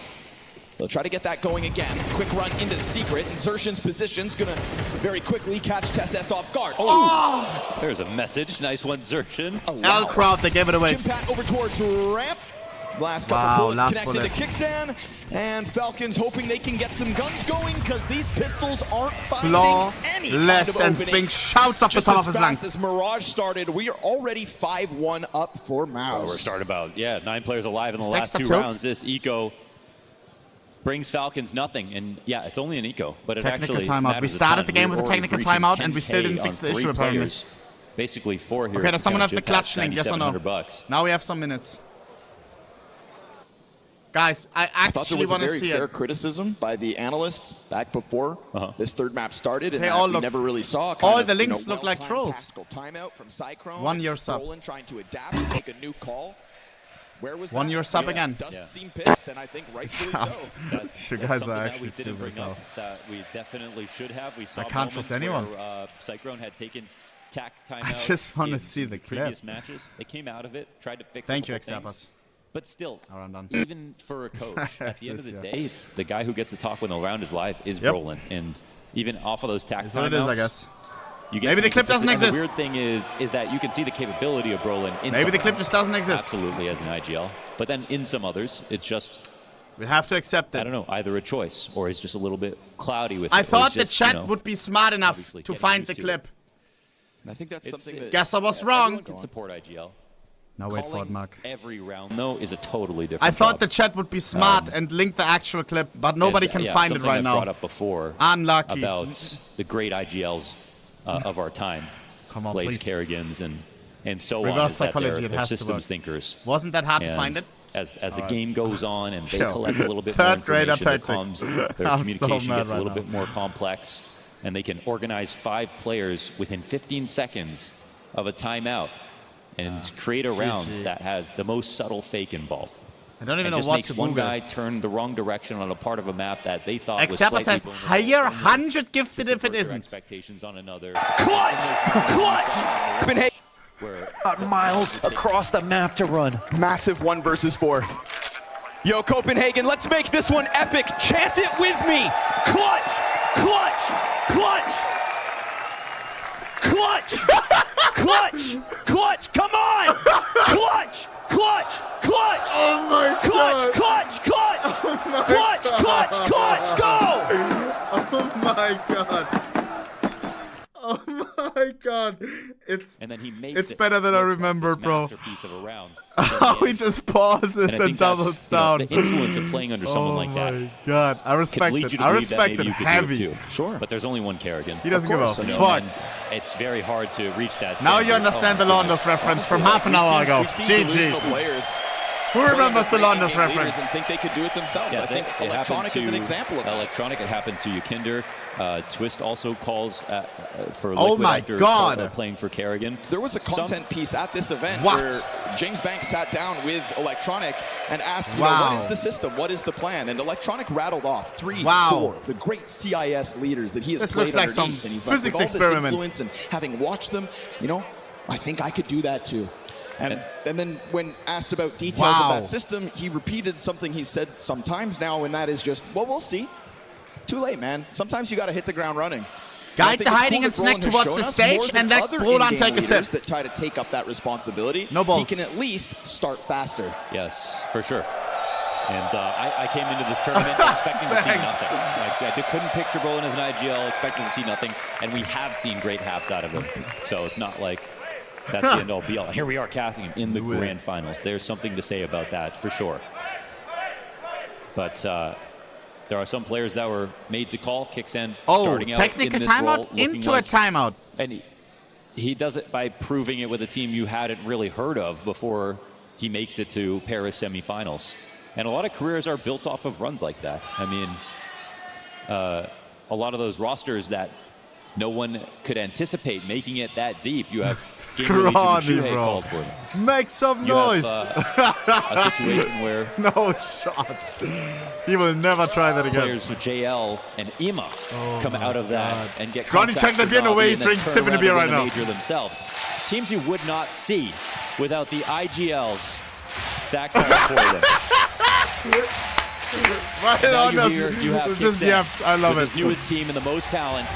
They'll try to get that going again. Quick run into the secret, and Xerxin's position's gonna very quickly catch Tesses off guard. Oh! There's a message. Nice one, Xerxin. L crowd, they gave it away. Jim Pat over towards ramp. Last couple Wow, bullets last connected bullet. to Kicksan, and Falcons hoping they can get some guns going because these pistols aren't finding any kind of Flawless, and openings. Spinks shouts up the Just top as of his fast lungs. as Mirage started, we are already 5-1 up for MOUZ. We're starting about, 9 players alive in the Stacks last up 2 tilt. rounds. This eco brings Falcons nothing. And yeah, it's only an eco, but it Technical actually timeout. matters We a started ton. the game We're with a already technical breaching timeout, and we still 10K didn't on fix the 3 issue, apparently. players. Basically 4 here. Okay, does someone have the Jim clutch Pat's link? Yes or no? $9,700. Now we have some minutes. Guys, I I thought there actually was a want to very see fair it. criticism by the analysts back before this third map started, and They that all we look- never really saw. all the links look like trolls. Tactical timeout from Cyclone. 1 year sub. Roland trying to adapt and make a new call. Where was 1 that? year sub again. Dust seemed pissed, and I think rightfully so. That's You guys something are that actually we didn't stupid bring as hell. up that we definitely should have. We saw can't trust moments anyone. where Cyclone had taken tack timeout. I just wanna in see the previous clip. matches. They came out of it, tried to fix. Thank a you, couple Xapas. things. But still, Alright, I'm done. even for a coach, at the end of the Yes, day, it's the guy who gets to talk when the round is live is Yep. Brolin. And even off of those tack That's what it is, I timeouts, guess. you get Maybe some the clip doesn't consistent- exist. and the weird thing is that you can see the capability of Brolin in Maybe some the clip rounds. just doesn't exist. Absolutely, as an IGL. But then in some others, it's just, We have to accept I it. don't know, either a choice or it's just a little bit cloudy with it. I or thought it's the just, chat would be smart enough obviously to getting find the used to clip. And I think that's something that Guess I was Everyone wrong. can support IGL. Now wait for it, Calling Mark. every round, though, is a totally different I thought job. the chat would be smart and link the actual clip, but nobody And, can yeah, find it something right I now. brought up before Unlucky. about the great IGLs of our time. Come on, Blaze please. Kerrigans and so Reverse on. Is that psychology, they're, it they're has to systems work. thinkers. Wasn't that hard to And find it? As the game goes on and they Sure. collect a little bit more Third grader information, tactics. their I'm so communication mad gets a right little now. bit more complex, and they can organize 5 players within 15 seconds of a timeout and create a round GG. that has the most subtle fake involved. I don't even And know just what makes to one Google. guy turn the wrong direction on a part of a map that they thought was Except slightly says vulnerable, higher only 100 to gifted if it subvert their isn't. expectations on another. Copenhagen, Where miles across the map to run. massive 1 versus 4. Yo, Copenhagen, let's make this one epic. Chant it with me. Clutch! Clutch! Clutch! Clutch! Clutch! Clutch! Come on! Clutch! Clutch! Clutch! Oh my Clutch! god! Clutch! Clutch! Clutch! Clutch! Clutch! Go! Oh my god! Oh my god. And then he makes It's better than I look like remember, this bro. masterpiece of a round. He just pauses and doubles down. The influence of playing under someone like that Oh my god. I could respect lead it. you to I believe that respect maybe it you could heavy. do it too. Sure. But there's only one Kerrigan. He doesn't give a You know, fuck. and it's very hard to reach that. Now you standard. understand Oh the my Londos goodness. reference from half an hour ago. We've seen delusional GG. players. Who remembers the playing Londos game leaders reference? and think they could do it themselves. Yes, I think it happened Electronic is an to example of that. Electronic, it happened to Yukinder. Twist also calls for Oh Liquid my after God. playing for Kerrigan. There was a content piece at this event What? where James Banks sat down with Electronic and asked, you know, Wow. what is the system? What is the plan? And Electronic rattled off 3, Wow. 4 of the great CIS leaders that he has This played looks like some underneath. And he's physics like, with all experiment. this influence and having watched them, you know, I think I could do that too. And then when asked about details Wow. of that system, he repeated something he said sometimes now, and that is just, well, we'll see. Too late, man. Sometimes you got to hit the ground running. Guide the hiding and snack towards the stage and let Brodan take a sip. That try to take up that responsibility. No balls. He can at least start faster. Yes, for sure. And I came into this tournament expecting to see Thanks. nothing. Like, I couldn't picture Brolin as an IGL, expecting to see nothing, and we have seen great halves out of him. So it's not like that's the end-all be-all. Here we are casting him in the grand finals. There's something to say about that, for sure. But there are some players that were made to call. Kixen starting out technical in this role, timeout looking into like, a timeout. and he does it by proving it with a team you hadn't really heard of before he makes it to Paris semifinals. And a lot of careers are built off of runs like that. I mean, a lot of those rosters that no one could anticipate making it that deep. You have Scrawny, bro. called for them. Make some You noise. have a situation where No shot. He will never try that again. players with JL and Ima come out of that and get Scrawny, check that beer in the way. He's drinking, sipping a beer right now. Major themselves. Teams you would not see without the IGLs that call for them. Right Now on you us. hear you have Just Kixen yaps. I love with it. his newest team and the most talent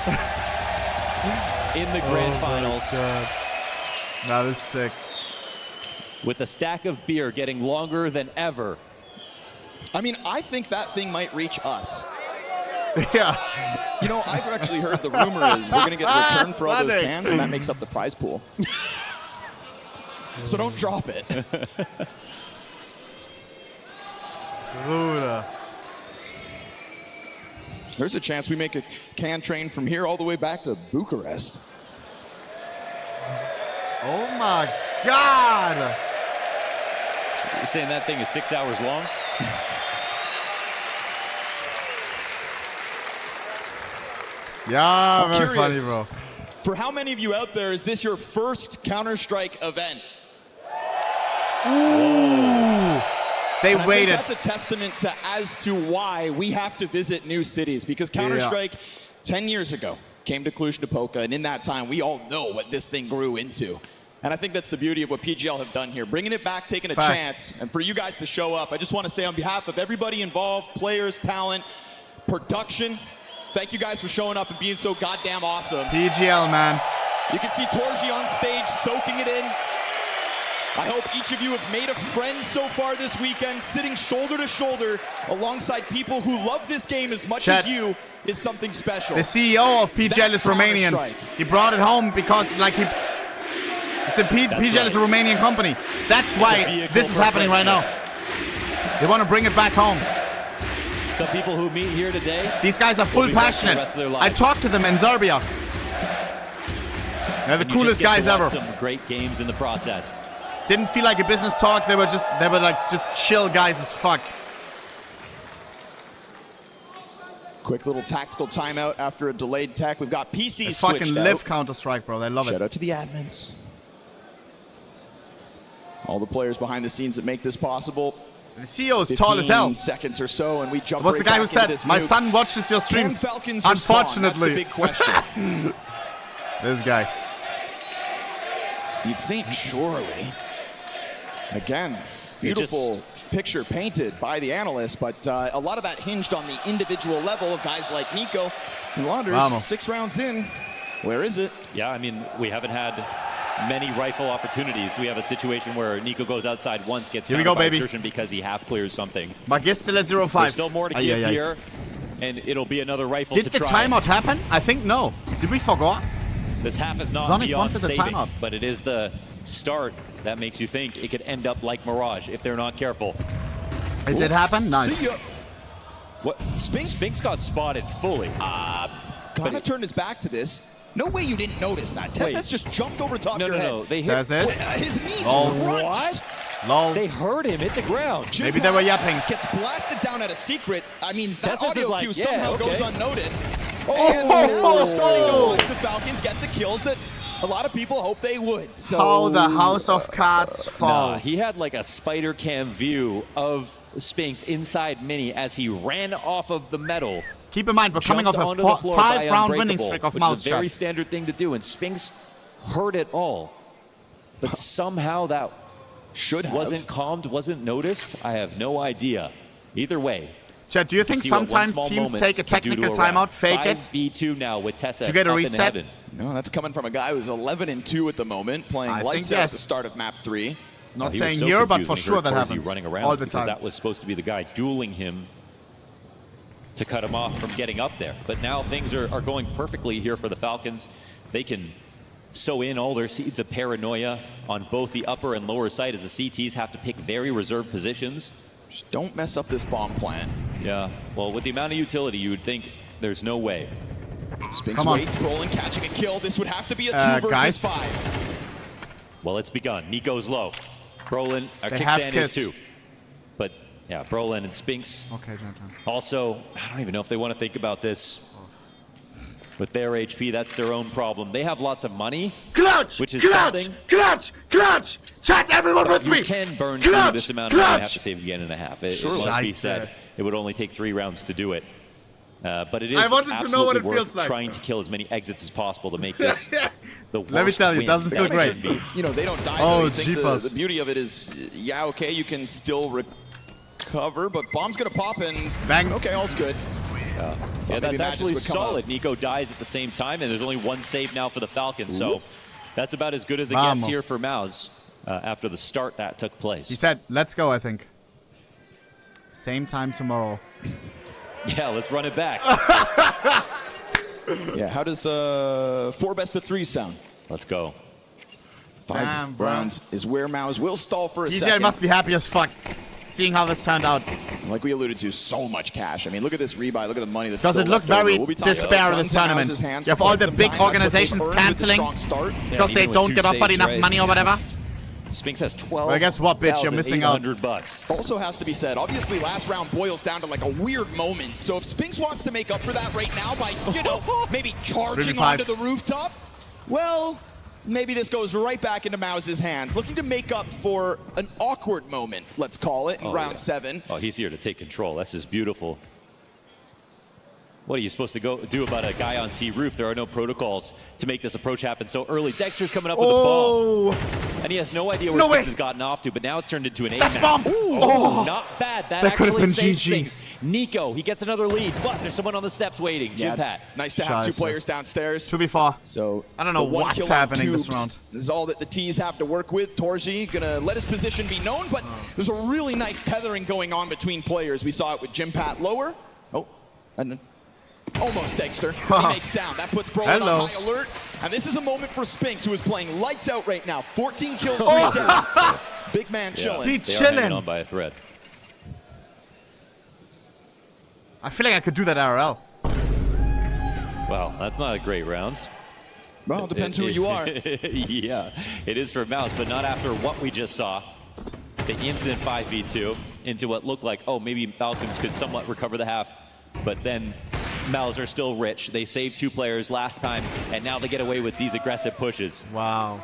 in the grand finals. God. Nah, this is sick. With a stack of beer getting longer than ever. I mean, I think that thing might reach us. Yeah. You know, I've actually heard the rumor is we're going to get a return for all those Funny. cans, and that makes up the prize pool. So don't drop it. Bruder. There's a chance we make a can train from here all the way back to Bucharest. Oh my God. You're saying that thing is 6 hours long? Yeah, I'm very funny, curious, bro. For how many of you out there is this your first Counter-Strike event? They And I waited. think that's a testament as to why we have to visit new cities, because Counter-Strike 10 years ago came to Cluj-Napoca, and in that time we all know what this thing grew into. And I think that's the beauty of what PGL have done here, bringing it back, taking a Facts. chance, and for you guys to show up. I just want to say on behalf of everybody involved, players, talent, production, thank you guys for showing up and being so goddamn awesome. PGL, man. You can see Torji on stage soaking it in. I hope each of you have made a friend so far this weekend, sitting shoulder to shoulder alongside people who love this game as much Chat. as you is something special. The CEO of PGL is That's Romanian. Counter-Strike. He brought it home because, like, PGL is a Romanian company. That's why vehicle this is for happening right now. They want to bring it back home. Some people who meet here today, These guys are will full be back for the passionate. rest of their I lives. talked to them in Serbia. They're the and you coolest just get to guys ever. watch some great games in the process. Didn't feel like a business talk. They were like just chill guys as fuck. Quick little tactical timeout after a delayed tech. We've got PCs They switched fucking out. live Counter-Strike, bro. They love Shout it. out to the admins. All the players behind the scenes that make this possible. The CEO is tall as hell. 15 seconds or so, and we jump What's right the guy who back into said, this my Nuke. son watches your Can streams? Falcons respond? That's the Unfortunately. big question. This guy. You'd think, surely. Again, beautiful picture painted by the analyst, but a lot of that hinged on the individual level of guys like Nico and Launders. Vamos. 6 rounds in. Where is it? Yeah, I mean, we haven't had many rifle opportunities. We have a situation where Nico goes outside once, gets Here we countered go, by baby. insertion because he half clears something. Magis still at 0-5. There's still more to give Ay. here, and it'll be another rifle Did to the try. timeout happen? I think no. Did we forgot? This half is not Sonic beyond wanted the saving, timeout. but it is the start that makes you think it could end up like Mirage if they're not careful. It did happen? Nice. See ya. What? Spinks got spotted fully. Kinda turned his back to this. No way you didn't notice that. Wait. Tess just jumped over top No, of your head. they hit. There's this. His knees Oh, crunched. What? Lol. They heard him hit the ground. Jim Maybe they were yapping. Gets blasted down at a secret. I mean, that Tessus is audio like, cue yeah, somehow okay. goes unnoticed. Oh, And now we're starting to watch the Falcons get the kills that a lot of people hope they would. So How the House of Cards Nah, falls. he had like a spider cam view of Spinks inside Mini as he ran off of the metal. Keep in mind, we're coming off Jumped a onto the floor by 5-round winning Unbreakable, streak of which mouse is a very shot. standard thing to do, and Spinks heard it all. But somehow that should have. wasn't calmed, wasn't noticed. I have no idea. Either way. Chad, do you think see what one sometimes small teams moment take a can do to technical a round. timeout, fake it? 5v2 now with Tessa To get a up in reset? heaven. No, that's coming from a guy who's 11-2 at the moment, playing I lights think out at yes. the start of map 3. Not He was saying so here, but confused for when he sure heard that Torzi happens running around all the because time. that was supposed to be the guy dueling him to cut him off from getting up there. But now things are going perfectly here for the Falcons. They can sow in all their seeds of paranoia on both the upper and lower side as the CTs have to pick very reserved positions. Just don't mess up this bomb plant. Yeah, well, with the amount of utility, you would think there's no way. Spinks Come on. waits, Brolin catching a kill. This would have to be a 2 guys. versus 5. Well, it's begun. Nico's low. Brolin, They have Kickstand is kits. too. But yeah, Brolin and Spinks. Okay, gentlemen. Also, I don't even know if they want to think about this. With their HP, that's their own problem. They have lots of money, Clutch! which is clutch! something. Clutch! Clutch! Chat, everyone with You me! can burn Clutch! through this amount of money and have Clutch! to save again and a half. It Sure. must be Nice. said, it would only take 3 rounds to do it. But it is I wanted to know what absolutely it worth feels like. trying to kill as many exits as possible to make this the worst Let me tell you, it win doesn't that feel it great. should be. You know, they don't die. Oh, though. You think jeepers. the beauty of it is, yeah, okay, you can still recover, but bomb's going to pop and Bang. okay, all's good. Yeah, maybe that's Magus actually would come solid. out. Nico dies at the same time, and there's only 1 save now for the Falcons. So that's about as good as it gets Vamos. here for MOUZ after the start that took place. He said, let's go, I think. Same time tomorrow. Yeah, let's run it back. Yeah, how does 4 best of 3 sound? Let's go. 5 Damn, bro. rounds is where MOUZ will stall for a PGL second. must be happy as fuck seeing how this turned out. Like we alluded to, so much cash. I mean, look at this rebuy. Look at the money that's Does still it look left over. very We'll be talking about despair guns this in tournament? MOUZ's hands You have for all quite the some big time. That's what they've organizations earned with a canceling strong start. because they even with don't 2 get offered saves, enough right? money or whatever. Spinks has 12. Well, guess what, bitch? You're missing out. $800. Also has to be said, obviously last round boils down to like a weird moment. So if Spinks wants to make up for that right now by, you know, maybe charging 35. onto the rooftop, well, maybe this goes right back into MOUZ's hands. Looking to make up for an awkward moment, let's call it, in round 7. Oh, he's here to take control. This is beautiful. What are you supposed to go do about a guy on T roof? There are no protocols to make this approach happen so early. Dexter's coming up with a bomb. And he has no idea where No way. Spinks has gotten off to, but now it's turned into an 8 That's map. bomb. Oh, not bad. That could have actually been saves GG. things. Nico, he gets another lead, but there's someone on the steps waiting. Jim Pat. Nice to have 2 Scheiße. players downstairs. To be fair, So I don't know the 1 what's kill on happening this tubes round. is all that the T's have to work with. Torji gonna let his position be known, but there's a really nice tethering going on between players. We saw it with Jim Pat lower. Oh, and then almost Dexter. But he makes sound. That puts Brolin Hello. on high alert. And this is a moment for Spinks, who is playing lights out right now. 14 kills, 3 deaths. Big man chilling. He They are hanging chilling. on by a thread. I feel like I could do that RL. Well, that's not a great rounds. Well, it depends who you are. Yeah, it is for MOUZ, but not after what we just saw. The instant 5v2 into what looked like, oh, maybe Falcons could somewhat recover the half, but then MOUZ are still rich. They saved 2 players last time, and now they get away with these aggressive pushes. Wow.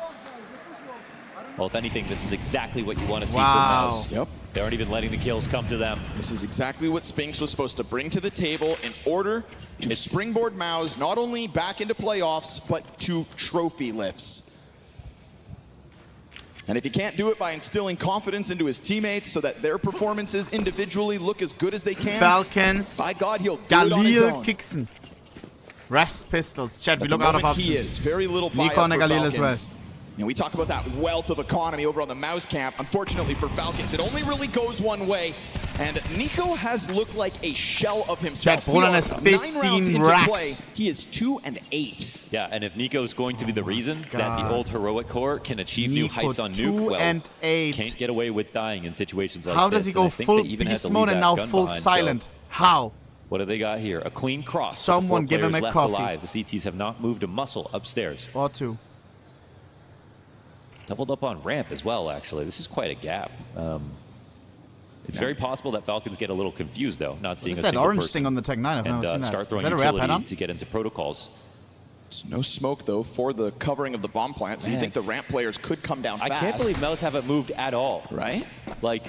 Well, if anything, this is exactly what you want to see Wow. from MOUZ. Yep. They aren't even letting the kills come to them. This is exactly what Spinks was supposed to bring to the table in order to springboard MOUZ not only back into playoffs, but to trophy lifts. And if he can't do it by instilling confidence into his teammates so that their performances individually look as good as they can, Falcons. by God, he'll do it on his Galil own. Kixen. Rest pistols. Chat, we At look the out of moment, he options. is very little Nico buy-up and for Galil as well. Falcons. And we talk about that wealth of economy over on the MOUZ camp. Unfortunately for Falcons, it only really goes one way. And Nico has looked like a shell of himself. Chat, Poland has 9 rounds 15 into racks. play. He is 2 and 8. Yeah, and if Nico's going to be the reason that the old heroic core can achieve new Nico, heights on 2 Nuke, well, and 8. can't get away with dying in situations like How this. does he And go I think full they even had beast to leave mode and that now gun full behind, so silent? How? what do they got here? A clean cross. Someone with give 4 him players a left coffee. alive. The CTs have not moved a muscle upstairs. Or 2. Doubled up on ramp as well, actually. This is quite a gap. It's very possible that Falcons get a little confused, though, not seeing What's a that single orange person. thing on the Tech 9? I've never And seen that. start Is throwing that a rare utility pattern? to get into protocols. There's no smoke, though, for the covering of the bomb plant, so you Man. think the ramp players could come down I fast. can't believe MOUZ haven't moved at all. Right? Like,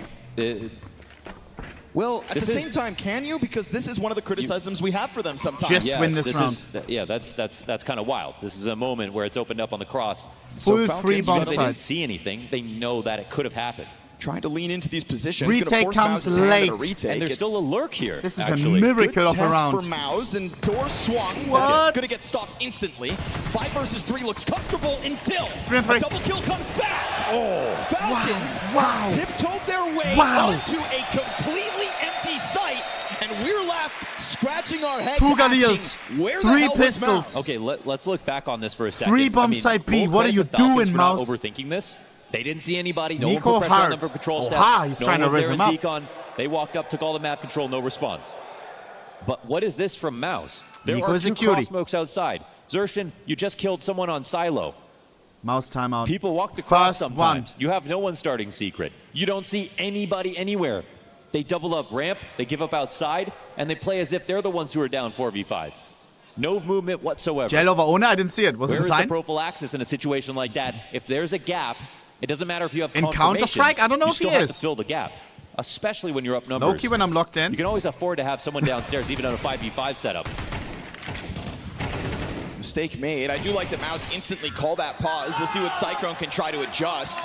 Well, at This the is- same time, can you? Because this is one of the criticisms we have for them sometimes. Just win this round. that's kind of wild. This is a moment where it's opened up on the cross. Full Falcons, free bomb Even if they side. didn't see anything, they know that it could have happened. Trying to lean into these positions. Retake gonna force comes MOUZ's hand at a late. retake. And there's It's still a lurk here. This is actually. a miracle good of a test round. for MOUZ, and door swung. What? That is going to get stopped instantly. 5 versus 3 looks comfortable until Free. a double kill comes back. Oh, Falcons Wow. tiptoed their way Wow. onto a completely empty site, and we're left scratching our heads 2 asking, Galils, where the 3 hell was pistols. MOUZ? Okay, let's look back on this for a second. Free bomb side B, full what are credit you to Falcons doing, for not MOUZ? overthinking this. They didn't see anybody. No Nico one put pressure on Hart. them for patrol Oh, steps. ha, he's no trying one to was raise there him in up. decon. They walked up, took all the map control, no response. But what is this from MOUZ? There Nico are is a 2 cutie. cross smokes outside. Zershin, you just killed someone on silo. MOUZ timeout. People walk the cross First sometimes. one. You have no one starting secret. You don't see anybody anywhere. They double up ramp, they give up outside, and they play as if they're the ones who are down 4v5. No movement whatsoever. Jail over Ona? I didn't see it. Was Where it a is the sign? prophylaxis in a situation like that? If there's a gap, it doesn't matter if you have In confirmation. Counter-Strike? I don't know you if he still have is. to fill the gap, especially when you're up numbers. Low key when I'm locked in. You can always afford to have someone downstairs, even on a 5v5 setup. Mistake made. I do like that MOUZ instantly called that pause. We'll see what Cyclone can try to adjust.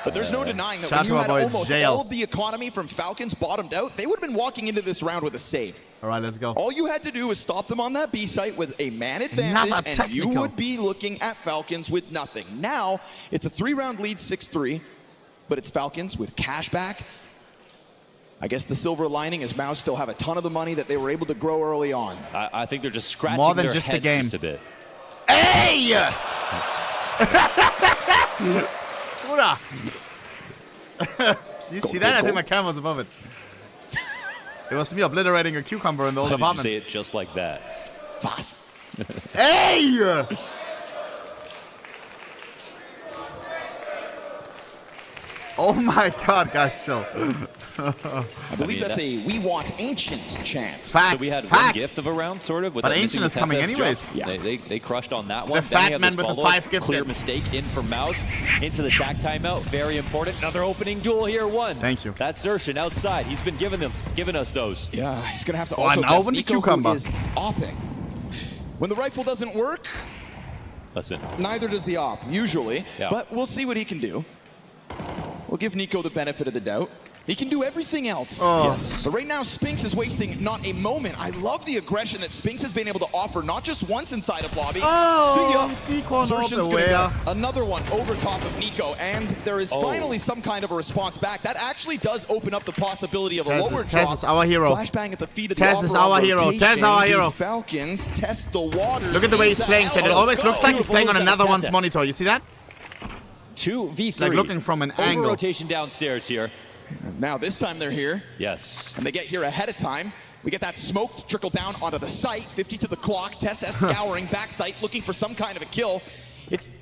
But there's no denying that Shout when you to had our boy almost Jail. all of the economy from Falcons bottomed out, they would have been walking into this round with a save. All right, let's go. All you had to do was stop them on that B site with a man advantage, Another and you technical. would be looking at Falcons with nothing. Now, it's a 3-round lead, 6-3, but it's Falcons with cash back. I guess the silver lining is MOUZ still have a ton of the money that they were able to grow early on. I think they're just scratching More than their just a heads game. just a bit. Hey! Bruder. You see that? I think my camera's above it. It was me obliterating a cucumber in the old How did you apartment. say it just like that? Was? Hey! Oh my god, guys, chill. I believe that's a We Want Ancients chance. Facts, So we had facts. one gift of a round, sort of. With But that Ancient missing is coming Tessa's anyways. jump. Yeah. They crushed on that one. The Then fat we had man this with the follow-up, 5 gifted. clear mistake in for MOUZ into the tack timeout. Very important. Another opening duel here. One. Thank you. That's Zershin outside. He's been giving us those. Yeah, he's going to have to Oh, also now guess when the Nico, who cucumber. is opping. When the rifle doesn't work, Listen. neither does the op, usually. Yeah. But we'll see what he can do. We'll give Nico the benefit of the doubt. He can do everything else. Yes. But right now, Spinks is wasting not a moment. I love the aggression that Spinks has been able to offer, not just once inside of lobby. Oh, See ya. Deacon Zershin's all the gonna way. get another one over top of Nico, and there is finally some kind of a response back. That actually does open up the possibility of a lower drop. Tess is our hero. Flashbang at the feet of the Tess is Opera on our hero. rotation. Tess is our hero. The Falcons test the waters. Look at the way he's into playing, Chad. It hell. always looks like he's playing on another one's Tess. monitor. You see that? 2v3. like looking from an Over angle. rotation downstairs here. Now this time they're here, Yes. and they get here ahead of time. We get that smoke to trickle down onto the site. 50 to the clock. Tess S scouring back site, looking for some kind of a kill.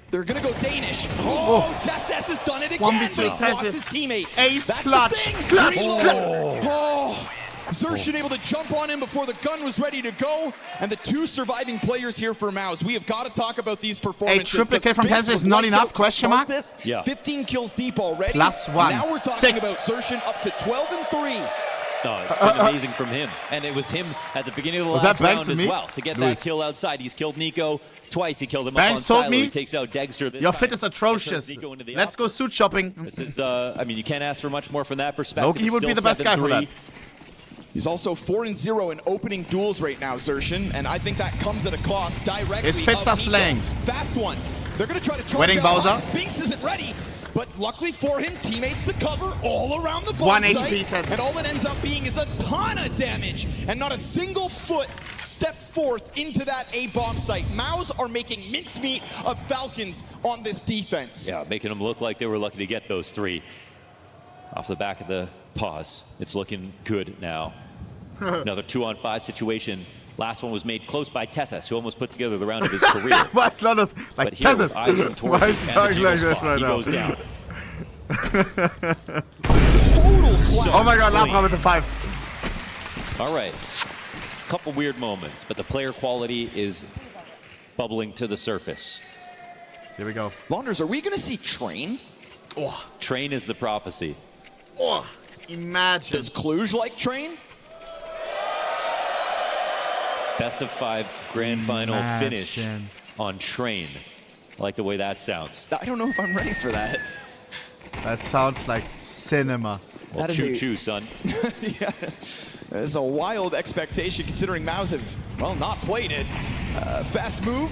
They're gonna go Danish. Oh, Tess S has done it again. 1v2 but he's lost Tess his teammate. Ace That's clutch. the thing. Clutch. Oh. Zershin able to jump on him before the gun was ready to go. And the 2 surviving players here for MOUZ. We have got to talk about these performances. triple kill 'cause from Spinks Tess is was not lights enough, out to question start mark? This. Yeah. 15 kills deep already. +1. Now we're talking 6. about Zershin up to 12 and 3. No, it's been amazing from him. And it was him at the beginning of the Was last that Banks round to as me? well to get Good. that kill outside. He's killed Nico twice. He killed him Banks up told on silo. me, He takes out Dexter. This Your time. fit is Turns atrocious. Nico into the Let's go opposite. suit shopping. This is, I mean, you can't ask for much more from that perspective. Loki, he It's would be still the best guy for 7-3. He's also 4-0 in opening duels right now, Zershin, and I think that comes at a cost directly. His fits of are Nico. slaying. Fast one. They're going to try to charge Winning out. Bowser. Spinks isn't ready, but luckily for him, teammates to cover all around the bomb 1 site. HP Tetris. And all it ends up being is a ton of damage, and not a single foot stepped forth into that A-bomb site. MOUZ are making mincemeat of Falcons on this defense. Yeah, making them look like they were lucky to get those 3 off the back of the pause. It's looking good now. Another 2-on-5 situation. Last one was made close by Tessas, who almost put together the round of his career. Why it's not us? Like, But here with eyes on Tessas. Why is he talking like this right he now? goes down. Total Oh my god, Clean. Lapra with the 5. All right. Couple weird moments, but the player quality is bubbling to the surface. Here we go. Launders, are we going to see Train? Train is the prophecy. Oh, imagine. Does Cluj like Train? Best of 5 grand final finish Imagine. on Train. I like the way that sounds. I don't know if I'm ready for that. That sounds like cinema. Well, That is choo a- choo, son. Yeah, it's a wild expectation considering MOUZ have, well, not played it. Fast move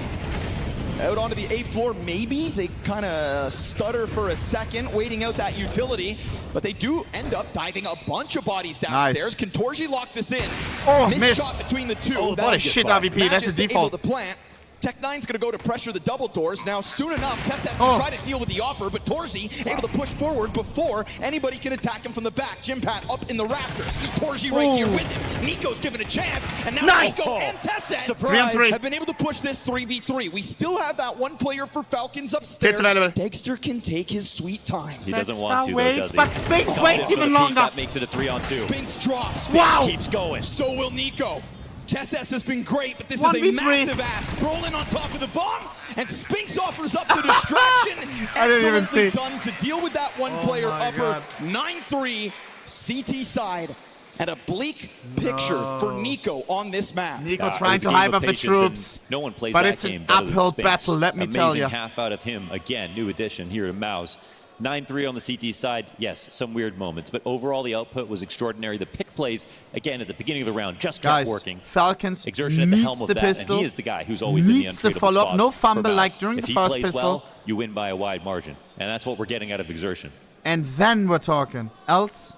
out onto the A floor, maybe. They kind of stutter for a second, waiting out that utility, but they do end up diving a bunch of bodies downstairs. Nice. Can Torji lock this in? Oh, Missed miss. shot between the two. Oh, what a shit RVP. Match That's is his able default. to plant. Tech9's going to go to pressure the double doors. Now, soon enough, Tessas can Oh. try to deal with the Opper, but Torji able to push forward before anybody can attack him from the back. Jimpat up in the rafters. Torji right here with him. Nico's given a chance, and now Nice. Nico and Tessas Surprise. 3-on-3. have been able to push this 3v3. We still have that one player for Falcons upstairs. Hits available. Dexter can take his sweet time. He doesn't Next want to, though, waits, does he? but Spinks Comes waits in for even the peak. longer. That makes it a 3-on-2. Spinks drops. Wow. Keeps going. So will Nico. Tessas has been great, but this is 1v3. a massive ask. Brolin on top of the bomb, and Spinks offers up the distraction. I didn't even Excellently see. done to deal with that one player my upper. God. 9-3 CT side, and a bleak picture for Nico on this map. Nico It trying was to game hype of up the patience, troops. and no one plays But that it's an game better than uphill Spinks. battle, let me Amazing tell you. half out of him. Again, new addition here to MOUZ. 9-3 on the CT side. Yes, some weird moments, but overall the output was extraordinary. The pick plays, again, at the beginning of the round, just kept Guys, working. Falcons Exertion at the helm needs of the that, pistol. and he is the guy who's always in the Needs the untradeable follow-up. spots No for fumble MOUZ. like during if the he first plays pistol. well, you win by a wide margin, and that's what we're getting out of Exertion. And then we're talking. Else,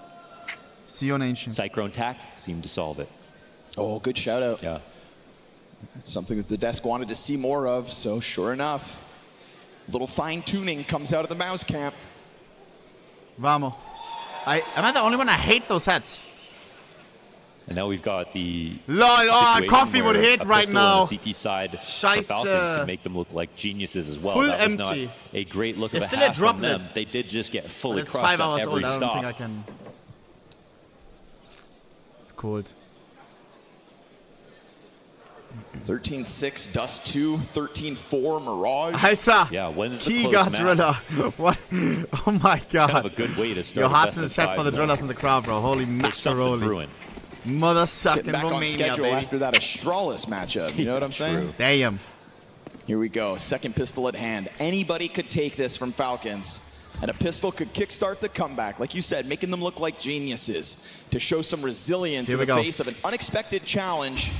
see you on Ancient. Cyclone Tac seemed to solve it. Oh, good shout out. Yeah. It's something that the desk wanted to see more of, so sure enough, a little fine tuning comes out of the MOUZ camp. Vamos. Am I the only one? I hate those hats. And now we've got the Lol, oh, situation coffee would where hit a right pistol now. on the CT side for Scheiße. Falcons can make them look like geniuses as well. Full That was empty. not a great look It's of a still a half from droplet. them. They did just get But fully it's crushed 5 on hours old. every I don't stop. think I can. It's cold. 13-6, Dust 2, 13-4, Mirage. Alter! Yeah, when's the He close got map? driller. What? Oh my god. Kind of a good way to start. Your a hearts in the best chat of for the five drillers now. in the crowd, bro. Holy There's something macaroni. brewing. Mother Getting sucking back on Romania, schedule baby. after that Astralis matchup. You know what I'm saying? True. Damn. Here we go. Second pistol at hand. Anybody could take this from Falcons. And a pistol could kickstart the comeback. Like you said, making them look like geniuses to show some resilience Here in we the go. face of an unexpected challenge.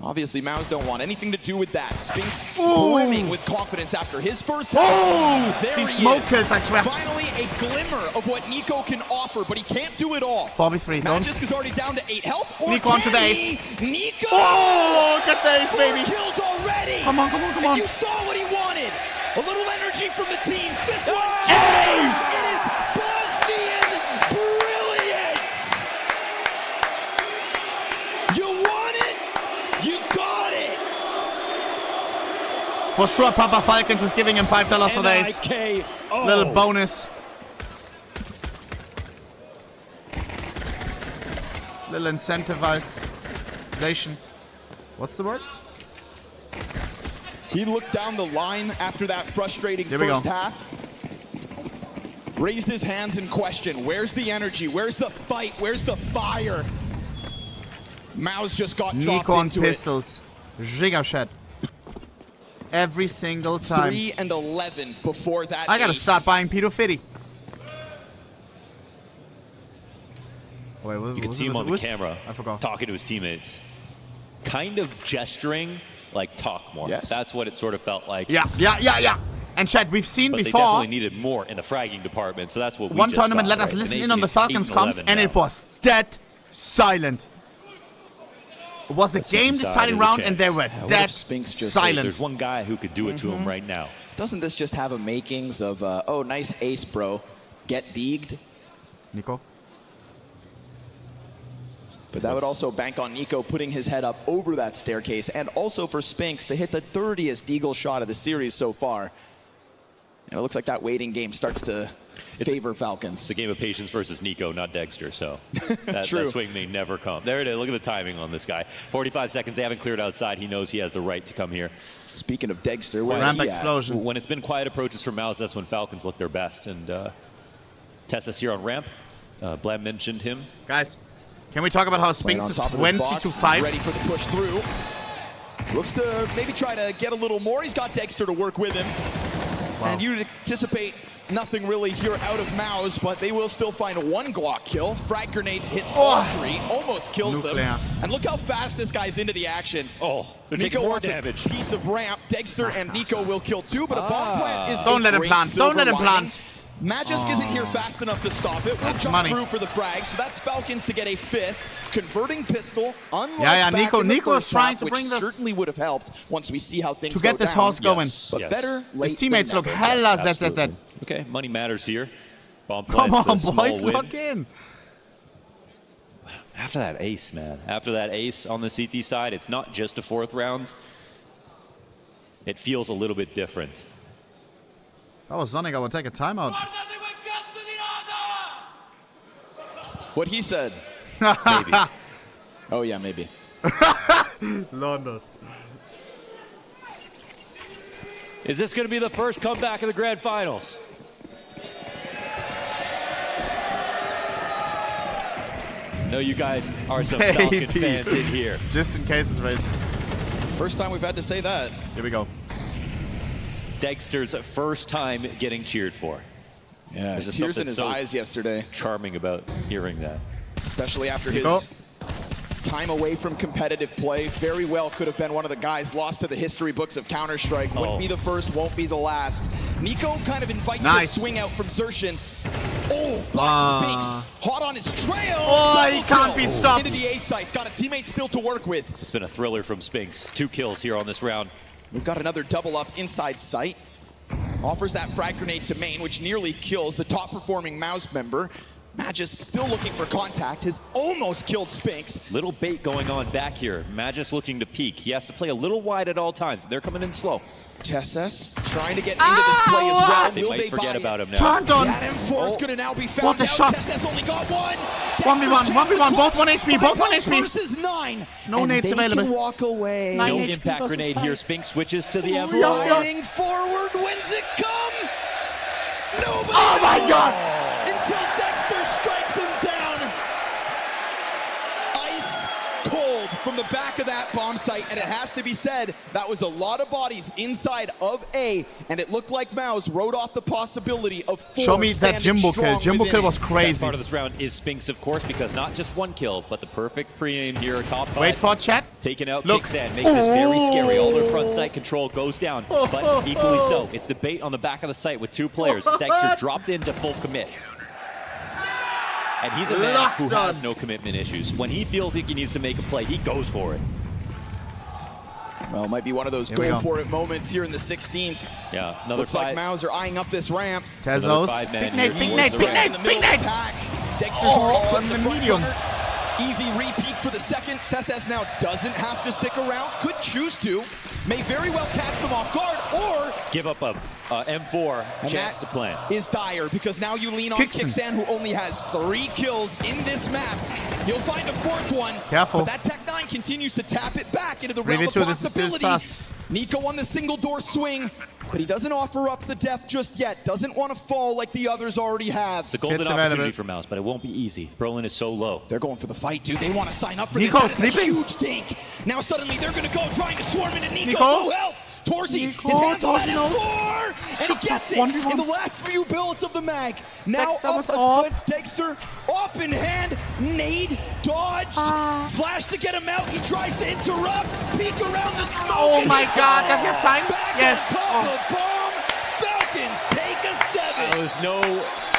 Obviously, MOUZ don't want anything to do with that. Spinks brimming with confidence after his first half. There These he smoke is. kills, I swear. Finally, a glimmer of what Nico can offer, but he can't do it all. 4v3, don't. Magisk is already down to 8 health. Or Nico onto can the he? ace. Nico! Oh, get the ace, 4 baby. kills already. Come on, come on, come And on. you saw what he wanted. A little energy from the team. Fifth one. Ace! It is Bosnian brilliance. You want it? You got it. For sure, Papa Falcons is giving him $5 for the ace. N-I-K-O. Little bonus. Little incentivization. What's the word? He looked down the line after that frustrating Here we first go. half. Raised his hands in question. Where's the energy? Where's the fight? Where's the fire? MOUZ just got dropped Nico on into pistols. Giga shot. Every single it. time. 3 and 11 before that. I gotta ace. start buying Pedo Fitty. Wait, what You could see him on the camera I forgot. talking to his teammates, kind of gesturing like talk more. Yes. That's what it sort of felt like. Yeah. And Chad, we've seen But they before definitely needed more in the fragging department, so that's what we one just tournament got, let us right? listen And in on the AC's Falcons 8-11 comms, and now. it was dead silent. It was a game-deciding round, and they were if dead Spinks just silent. There's one guy who could do it to him right now. Doesn't this just have a makings of, oh, nice ace, bro. Get deeged? Nico? But that would also bank on Nico putting his head up over that staircase, and also for Spinks to hit the dirtiest deagle shot of the series so far. And it looks like that waiting game starts to favor Falcons. It's a game of patience versus Nico, not Dexter, so that True. swing may never come. There it is. Look at the timing on this guy. 45 seconds. They haven't cleared outside. He knows he has the right to come here. Speaking of Dexter, where's Ramp he at? explosion. When it's been quiet approaches from MOUZ, that's when Falcons look their best. And Tessa's here on ramp. Blam mentioned him. Guys, can we talk about how Playing Spinks on is top of this box, 20-5? ready for the push through. Looks to maybe try to get a little more. He's got Dexter to work with him. And you'd anticipate nothing really here out of MOUZ, but they will still find one Glock kill. Frag grenade hits all three, almost kills Nuclear. them. And look how fast this guy's into the action. Oh, they're taking Nico more wants damage. a piece of ramp. Dexter and Nico will kill two, but a bomb plant is Don't a let him great plant. Don't silver let him lining. plant. Magisk isn't here fast enough to stop it. We'll That's jump money. through for the frag, so that's Falcons to get a fifth. Converting pistol, unlike Yeah, back Nico- in the Nico is first trying half, to which bring this- certainly would have helped once we see how things To go get this down. horse going. Yes. But Yes. better late His teammates than look never. hella Yes, ZZZ. Okay, money matters here. Bomb Come plant's on, a small boys, win. lock in. After that ace, man. After that ace on the CT side, it's not just a fourth round. It feels a little bit different. That was Sonic. I would take a timeout. What he said. Maybe. Oh, yeah, maybe. Londos. Is this going to be the first comeback of the grand finals? No, you guys are some Falcon Maybe. fans in here. Just in case it's racist. First time we've had to say that. Here we go. Dexter's first time getting cheered for. Yeah, There's just tears in something his so eyes yesterday, charming about hearing that. especially after Nico? his time away from competitive play. Very well could have been one of the guys lost to the history books of Counter-Strike. Wouldn't be the first, won't be the last. Nico kind of invites Nice. the swing out from Zershin. Oh, Black Spinks hot on his trail. Oh, Double he can't kill. be stopped. Into the A sites. Got a teammate still to work with. It's been a thriller from Spinks. 2 kills here on this round. We've got another double up inside sight. Offers that frag grenade to main, which nearly kills the top performing MOUZ member. Magisk still looking for contact. Has almost killed Spinks. Little bait going on back here. Magisk looking to peek. He has to play a little wide at all times. They're coming in slow. Tesses trying to get into this play as well. They Will might they forget buy about it? him now. Turned on. That M4 is going to now be found What a out. shot. Tesses only got one. 1v1, 1v1, both 1 HP, both 1 Five HP. versus 9. No And nades they available. Can walk away. Nine No HP impact versus grenade 5. here. Spinks switches to the M4. Sliding forward. When's it come? Nobody Oh my knows God. Until Dexter strikes him down. Ice cold from the back of that bomb site. And it has to be said, that was a lot of bodies inside of A. And it looked like MOUZ wrote off the possibility of 4 Show me that standing Jimbo kill. strong Jimbo within kill it. was Best crazy. part of this round is Spinks, of course, because not just 1 kill, but the perfect pre-aim here, top cut. Wait for it, chat. Taking out Look. Kicksan makes this very scary. All their front sight control goes down, but equally so. It's the bait on the back of the site with 2 players. Dexter dropped into full commit. And he's a man Locked who has on. no commitment issues. When he feels like he needs to make a play, he goes for it. Well, it might be one of those Here we go go. for it moments here in the 16th. Yeah, another Looks like 5. MOUZ are eyeing up this ramp. Another Tezos. 5-man Big nade, here big towards nade, the big ramp. nade, In the middle big of the nade. pack. Dexter's Oh, already put on the the front medium. runner. Easy repeat for the second. Tesses now doesn't have to stick around. Could choose to. May very well catch them off guard, or Give up a M4 and chance that to plan. is dire because now you lean on Kicksan. Kicksan, who only has 3 kills in this map. You'll find a 4th one. Careful. But that Tech-9 continues to tap it back into the realm of 3v2, this is still possibility. sus. Nico on the single door swing, but he doesn't offer up the death just yet. Doesn't want to fall like the others already have. It's a golden Gets opportunity available. for MOUZ, but it won't be easy. Brolin is so low. They're going for the fight, dude. They want to sign up for Nico this. That's a sleeping. huge dink. Now suddenly they're going to go trying to swarm into Nico. Nico? Low health. Torsey, Nico, his hands on that Torsey knows. M4. and he gets it 1v1. in the last few bullets of the mag. Now Dexter up with AWP. against Dexter, up in hand, nade, dodged, flash to get him out. He tries to interrupt, peek around the smoke. Oh and my he's God, got does he have time? Back Yes. on top Oh. of bomb. Falcons take a 7. There was no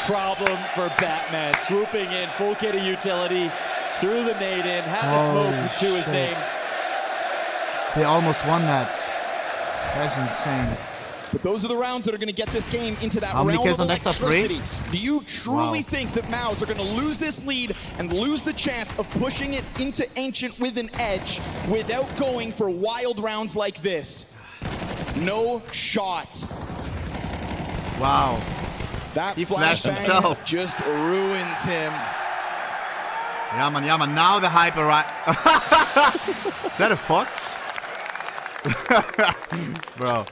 problem for Batman swooping in, full kit of utility, threw the nade in, had the smoke to his name. They almost won that. That's insane. But those are the rounds that are going to get this game into that How many realm kills of on Dexter? 3? electricity. Do you truly Wow. think that MOUZ are going to lose this lead and lose the chance of pushing it into Ancient with an edge without going for wild rounds like this? No shot. Wow. That He flashed flashbang himself. just ruins him. Yeah, man, yeah, man. Now the hype arrived. Is that a fox? Bro.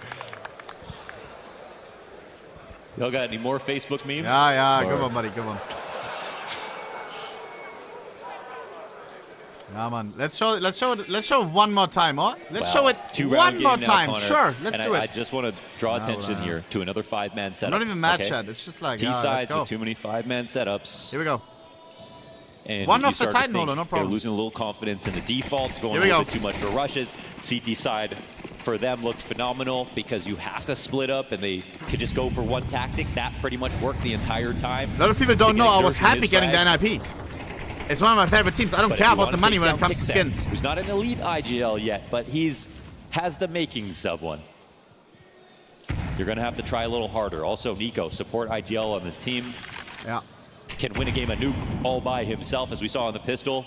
Y'all got any more Facebook memes? Yeah, Or- good one, buddy, good one. Yeah, man. Let's show it one more time, huh? Let's Wow. show it Two-round one more game now, time. Connor. Sure, let's And do I it. just want to draw attention here to another 5-man setup. I'm not even mad, okay? Chad. It's just like, yeah, let's T-sides go. with too many 5-man setups. Here we go. And One you off the start to Titan think holder, no They're problem. losing a little confidence in the default, going Here a we little go. bit too much for rushes. CT side for them looked phenomenal because you have to split up and they could just go for one tactic. That pretty much worked the entire time. A lot of people don't know I was Exertion, happy his getting the frags. NIP. It's one of my favorite teams. I don't But care if you about wanna the money take when it down comes to Kickset, skins. who's not an elite IGL yet, but has the makings of one. You're going to have to try a little harder. Also, Nico, support IGL on this team. Yeah. Can win a game of Nuke all by himself, as we saw on the pistol.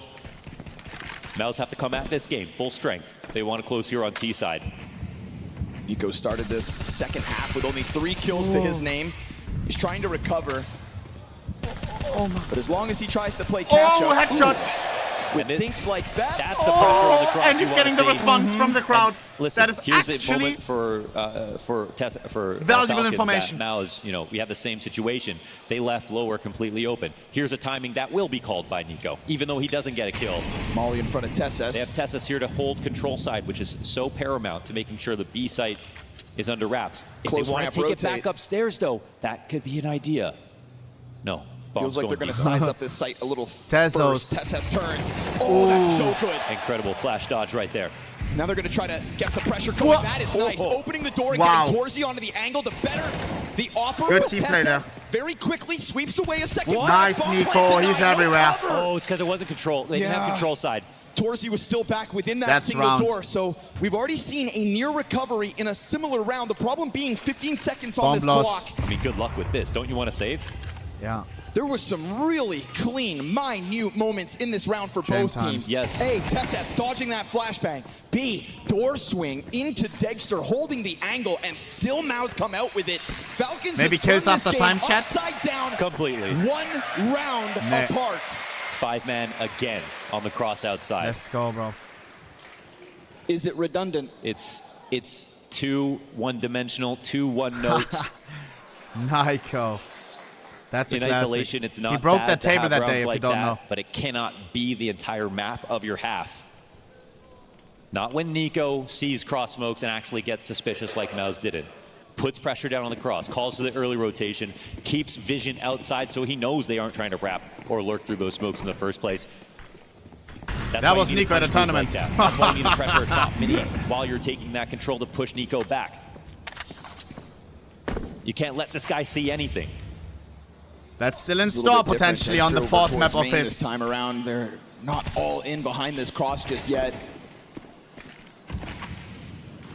MOUZ have to come at this game full strength. They want to close here on T side. Nico started this second half with only 3 kills to his name. He's trying to recover. But as long as he tries to play catch Oh, up headshot. with And it- things like that, That's the pressure on the cross. And he's you wanna getting the see. response from the crowd. Listen, That is here's a actually moment for valuable Falcons information. That MOUZ, we had the same situation. They left lower completely open. Here's a timing that will be called by Nico, even though he doesn't get a kill. Molly in front of Tessus. They have Tessus here to hold control side, which is so paramount to making sure the B site is under wraps. If Close they want ramp to take rotate. it back upstairs, though, that could be an idea. No. Feels like they're going to deep. size up this site a little Tezos. first. Tessus turns. Oh, that's so good. Incredible flash dodge right there. Now they're going to try to get the pressure going. Whoa. That is nice. Oh. Opening the door and Wow. getting Torzi onto the angle to better the opera. Good but team play Tessus there. very quickly sweeps away a second. What? Nice, Bomb Nico. plant He's denied. No everywhere. cover. Oh, it's because it wasn't control. They didn't have Yeah. control side. Torzi was still back within that That's single round. door, so we've already seen a near recovery in a similar round. The problem being 15 seconds on Bomb this lost. clock. I mean, good luck with this. Don't you want to save? Yeah. There was some really clean, minute moments in this round for both time. teams. Yes. A, Tessus dodging that flashbang. B, door swing into Dexter, holding the angle, and still MOUZ come out with it. Falcons Maybe has kills turned this after game time, chat? upside down, Completely. 1 round Nah. apart. 5-man again on the cross outside. Let's go, bro. Is it redundant? It's too one-dimensional, too one-note. Nico. That's a In classic. isolation, it's not He broke bad that to table have that rounds day, if like you don't that, know. but it cannot be the entire map of your half. Not when Nico sees cross smokes and actually gets suspicious like MOUZ did it. Puts pressure down on the cross, calls for the early rotation, keeps vision outside so he knows they aren't trying to wrap or lurk through those smokes in the first place. That's That why you was need to Nico at push a moves tournament. Like that. That's why you need to pressure a top mini while you're taking that control to push Nico back. You can't let this guy see anything. That's still in It's a little store bit different. potentially on the Dexter 4th over map towards of main this it. time around. They're not all in behind this cross just yet.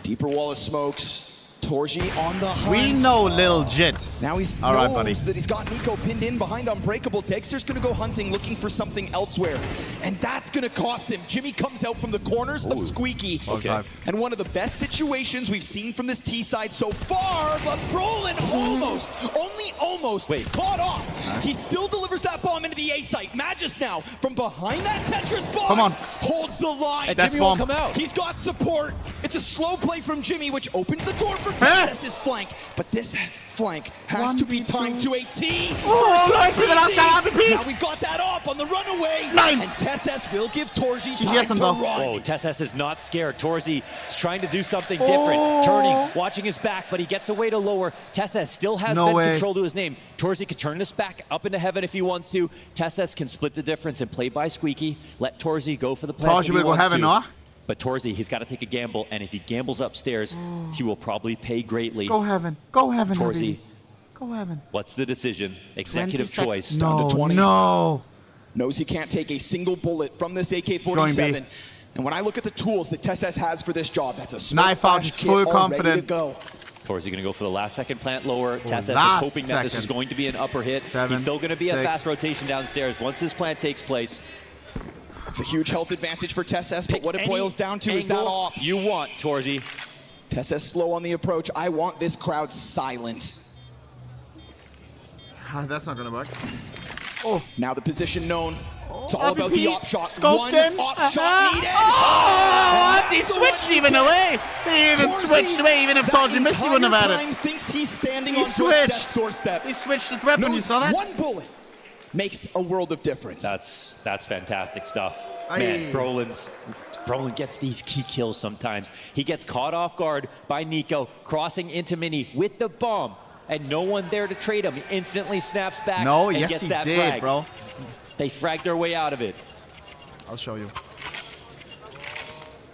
Deeper wall of smokes. Torji on the hunt. We know Lil Jit. Now he's All right, knows buddy. that he's got Nico pinned in behind Unbreakable. Dexter's gonna go hunting, looking for something elsewhere. And that's gonna cost him. Jimmy comes out from the corners of Squeaky. Okay. And one of the best situations we've seen from this T side so far, but Brolin almost, only almost, caught off. He still delivers that bomb into the A site. Magus now, from behind that Tetris box, Come on. holds the line. And That's Jimmy won't bomb. come out. He's got support. It's a slow play from Jimmy, which opens the door for TSS's flank, but this flank has to be timed to a T. Oh, nice for the last guy, MVP. Now we've got that up on the runaway. 9. And TSS will give Torzy Yes, time to though. run. Oh, TSS is not scared. Torzy is trying to do something different. Turning, watching his back, but he gets away to lower. TSS still has No vent way. control to his name. Torzy can turn this back up into heaven if he wants to. TSS can split the difference and play by Squeaky. Let Torzy go for the plant Torzy if he will go wants heaven, to. no? But Torzy, he's got to take a gamble, and if he gambles upstairs, he will probably pay greatly. Go heaven. Go heaven, Torzy, baby. Go heaven. what's the decision? Executive 20 choice. No, Down to 20. no. Knows he can't take a single bullet from this going AK-47. B. And when I look at the tools that TSS has for this job, that's a smoke Knife out, flash he's kit full all ready to confident. go. Torzy going to go for the last second plant lower. TSS is last hoping that this is second. going to be an upper hit. 7, He's still going to be 6. a fast rotation downstairs once this plant takes place. It's a huge health advantage for TSS, but Pick what it any boils down to is that angle off. you want, Torzy. TSS slow on the approach. I want this crowd silent. That's not gonna work. Now the position known. It's all about MVP, the op shot. scoped One in. op shot needed. Oh, And he that's the switched one even you away. He even Torzy, switched away, even if that Torzy missed, he wouldn't have entire had it. time thinks he's standing He on switched. death's doorstep. He switched his weapon, you Knows saw that? One bullet makes a world of difference. That's fantastic stuff. Aye. Man, Brolin gets these key kills sometimes. He gets caught off guard by Nico, crossing into Mini with the bomb, and no one there to trade him. He instantly snaps back No, and yes gets he that did, frag. bro. They fragged their way out of it. I'll show you.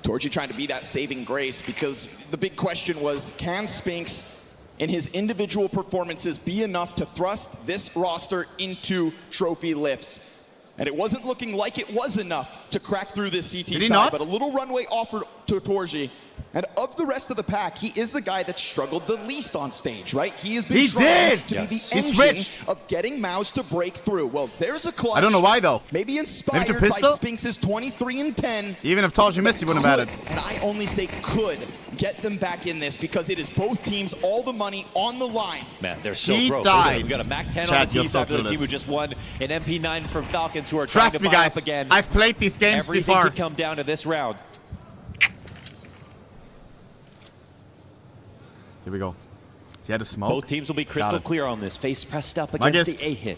Torzy trying to be that saving grace because the big question was, can Spinks in his individual performances be enough to thrust this roster into trophy lifts? And it wasn't looking like it was enough to crack through this CT Did he side, not? but a little runway offered to Torzy. And of the rest of the pack, he is the guy that struggled the least on stage, right? He has been He trying did! to be Yes. the He engine switched. of getting MOUZ to break through. Well, there's a clutch. I don't know why, though. Maybe inspired by pistol? Spinks' 23-10. Even if Torzy missed, he wouldn't have had Could, it. and I only say could, get them back in this because it is both teams, all the money on the line. Man, they're so He broke. died. We got a MAC 10 Chad, on the you're team so after the team clueless. who just won an MP9 from Falcons who are trying Trust to me, buy guys. up again. I've played these games Everything before. could come down to this round. Here we go. He had a smoke. Both teams will be crystal it. clear on this. Face pressed up My against guess- the A hit.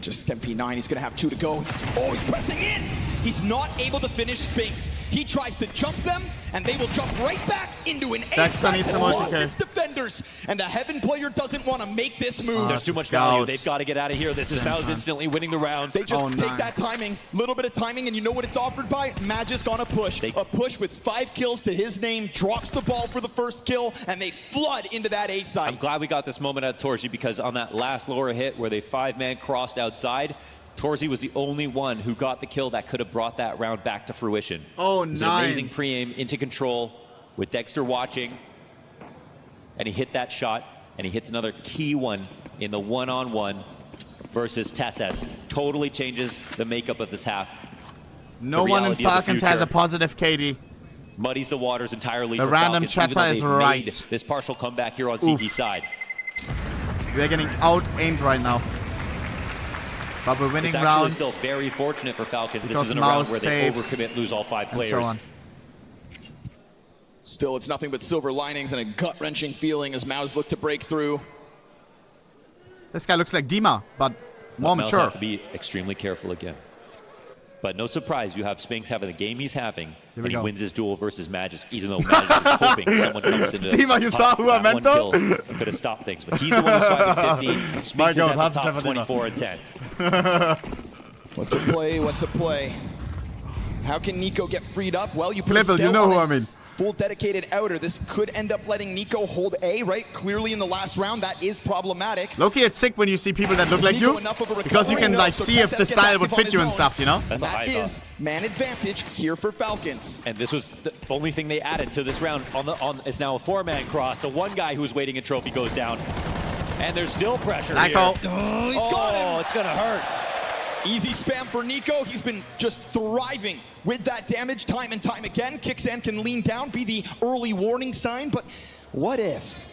Just MP9, he's going to have 2 to go. He's pressing in. He's not able to finish Spinks. He tries to jump them, and they will jump right back into an A That's side needs that's some lost more its defenders. And the Heaven player doesn't want to make this move. There's That's too a much value. scout. They've got to get out of here. This is MOUZ instantly winning the round. They just Oh, take nine. that timing, little bit of timing, and you know what it's offered by? Magisk on a push. A push with 5 kills to his name, drops the ball for the first kill, and they flood into that A I'm side. glad we got this moment out of Torzy because on that last lower hit where they 5-man crossed outside, Torzy was the only one who got the kill that could have brought that round back to fruition. Oh, It was an 9. amazing pre-aim into control with Dexter watching, and he hit that shot, and he hits another key one in the one-on-one versus TSS. Totally changes the makeup of this half. No the one in reality of the Falcons has future. a positive KD. Muddies the waters entirely The for random Falcons, even though chatter is they've right. made this partial comeback here on Oof. CT side. We're getting out-aimed right now. But we're winning It's actually rounds. still very fortunate for Falcons. Because This isn't a round MOUZ where they saves overcommit, lose all 5 and players. so on. Still, it's nothing but silver linings and a gut-wrenching feeling as MOUZ look to break through. This guy looks like Dima, but more MOUZ mature. have to be extremely careful again. But no surprise, you have Spinks having the game he's having, we and he go. wins his duel versus Magisk, even though Magisk is hoping someone comes into Dima, you saw who I that meant, one though? kill could have stopped things. But he's the one who's fighting 15. Spinks is God, at that's the top 17. 24 and 10. What to play, what to play. How can Nico get freed up? Well, you put Plibble, a you Stel know on who it. I mean. Full dedicated outer. This could end up letting Nico hold A, right? Clearly in the last round, that is problematic. Loki, it's sick when you see people that look Is like Nico you, enough of a because you recovery? can No, like so see if TSS the gets style would active on fit you his and own. stuff, you know? That's a high That thought. is man advantage here for Falcons. And this was the only thing they added to this round. Is now a 4-man cross. The one guy who's waiting in trophy goes down, and there's still pressure here. Echo. Oh, he's got him. It's gonna hurt. Easy spam for Nico. He's been just thriving with that damage time and time again. Kixan can lean down, be the early warning sign, but what if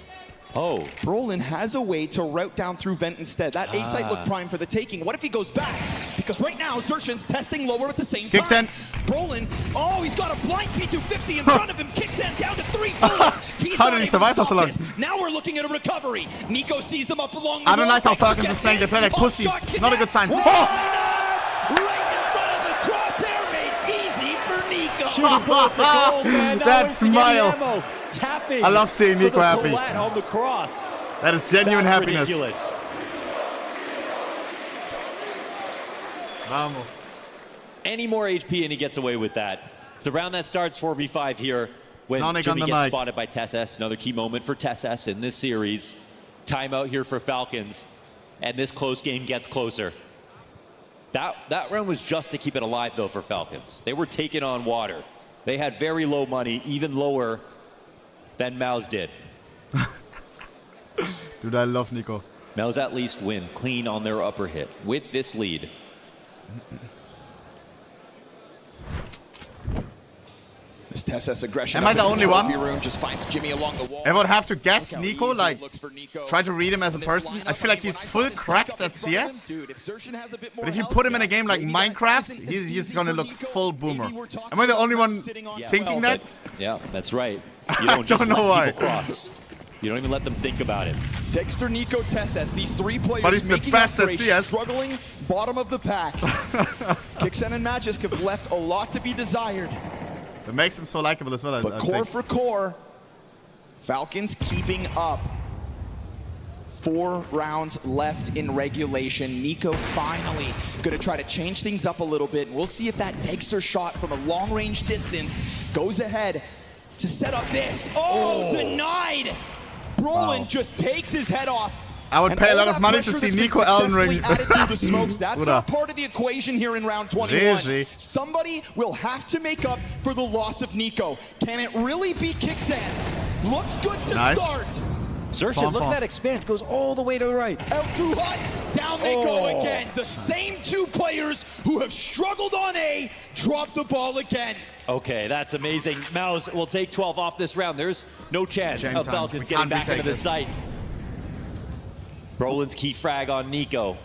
Oh, Brolin has a way to route down through vent instead? That A site looked prime for the taking. What if he goes back? Because right now, Xerxion's testing lower at the same time. Kixan. Brolin, oh, he's got a blind P250 in front of him. Kixan Kicksand down to 3 bullets. He's How not did he able survive to for so stop long? this. Now we're looking at a recovery. Nico sees them up along the I don't wall. like how Dexter Falcons gets is playing. They play like hit. pussies. Offshot Not a good sign. connect. Oh! Right in front of the crosshair, made easy for Nico. Shooting bullets a goal, man. Not That wasting any smile. ammo. Tapping. I love seeing for Nico the happy. collet on the cross. That is genuine That's happiness. ridiculous. Vamos. Any more HP and he gets away with that. It's a round that starts 4v5 here when Sonic Jimmy on the gets mic. spotted by TessS. Another key moment for TessS in this series. Timeout here for Falcons. And this close game gets closer. That round was just to keep it alive, though, for Falcons. They were taking on water. They had very low money, even lower than MOUZ did. Dude, I love Nico. MOUZ at least win clean on their upper hit with this lead. This TessS aggression. Am I the only one? Room just finds Jimmy along the wall. I would have to guess Look how Nico, easy it like, looks for Nico. try to read him as a In this person. I lineup, feel like when he's I saw full this cracked matchup at in front of him, CS. dude, if Xerxen has a bit more But if you health, put him in a game like maybe that Minecraft, isn't as he's easy gonna for look Nico. full Maybe boomer. we're talking Am I the only about one sitting on thinking 12. that? Yeah, that's right. You I don't just don't know let why. people cross. You don't even let them think about it. Dexter, Nico, TessS, these 3 players But he's the making best up for at a CS. struggling bottom of the pack. Kicksand and Magisk have left a lot to be desired. That makes him so likable as well. I But core think. for core, Falcons keeping up. 4 rounds left in regulation. Nico finally going to try to change things up a little bit. And we'll see if that Dexter shot from a long-range distance goes ahead to set up this. Oh, denied! Brolin just takes his head off. I would And pay a all lot of that money to pressure see that's been Nico Elden successfully Ring. added through the smokes. That's Bruder. not part of the equation here in round 21. GG. Somebody will have to make up for the loss of Nico. Can it really be Kicksand? Looks good to Nice. start. Xerxen, look at that expand. Goes all the way to the right. Out through hut. Down they go Oh. again. The same 2 players who have struggled on A drop the ball again. Okay, that's amazing. MOUZ will take 12 off this round. There's no chance Game of time. Falcons We getting can't back retake into the this. site. Brolin's key frag on Nico.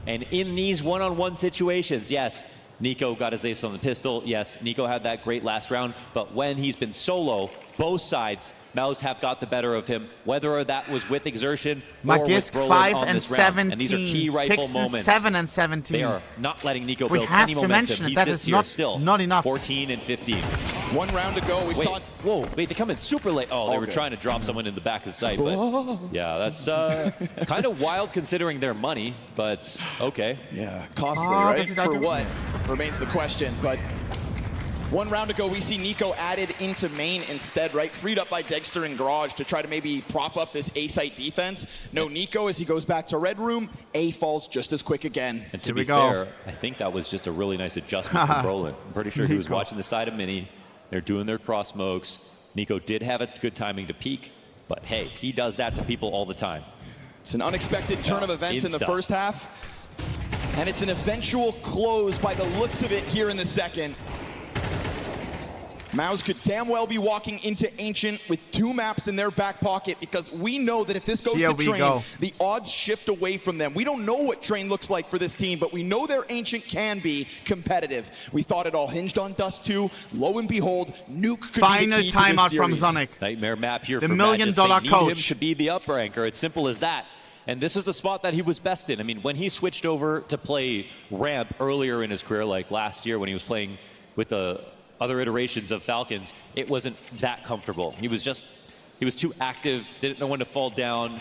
And in these one-on-one situations, yes, Nico got his ace on the pistol. Yes, Nico had that great last round. But when he's been solo, both sides, MOUZ have got the better of him, whether that was with Exertion or with Magisk Brolin 5 on and this round. And these are 17. key rifle Kicksand moments. 7 and 17. They are not letting Nico We build have any to momentum. mention it. He That sits is here not- still. not enough. 14 and 15. 1 round to go. We Wait, saw whoa, wait, they come in super late. Oh, they were good. trying to drop someone in the back of the site. But yeah, that's kind of wild considering their money, but okay. Yeah, costly, Oh, right? does it not For do- what remains the question. But 1 round ago, we see Nico added into main instead, right? Freed up by Dexter and Garage to try to maybe prop up this A-site defense. No Nico as he goes back to Red Room. A falls just as quick again. And to Here be we go. fair, I think that was just a really nice adjustment from Brolin. I'm pretty sure he was Nico. watching the side of Mini. They're doing their cross smokes. Nico did have a good timing to peek, but hey, he does that to people all the time. It's an unexpected turn of events in the Insta. first half. And it's an eventual close by the looks of it here in the second. MOUZ could damn well be walking into Ancient with 2 maps in their back pocket because we know that if this goes Here to we Train, go. the odds shift away from them. We don't know what Train looks like for this team, but we know their Ancient can be competitive. We thought it all hinged on Dust 2. Lo and behold, Nuke could Final be the key to this timeout from series. Sonic. Nightmare map here The for $1 million Magisk. They need him coach. to be the upper anchor. It's simple as that. And this is the spot that he was best in. I mean, when he switched over to play ramp earlier in his career, like last year when he was playing with the other iterations of Falcons, it wasn't that comfortable. He was too active, didn't know when to fall down.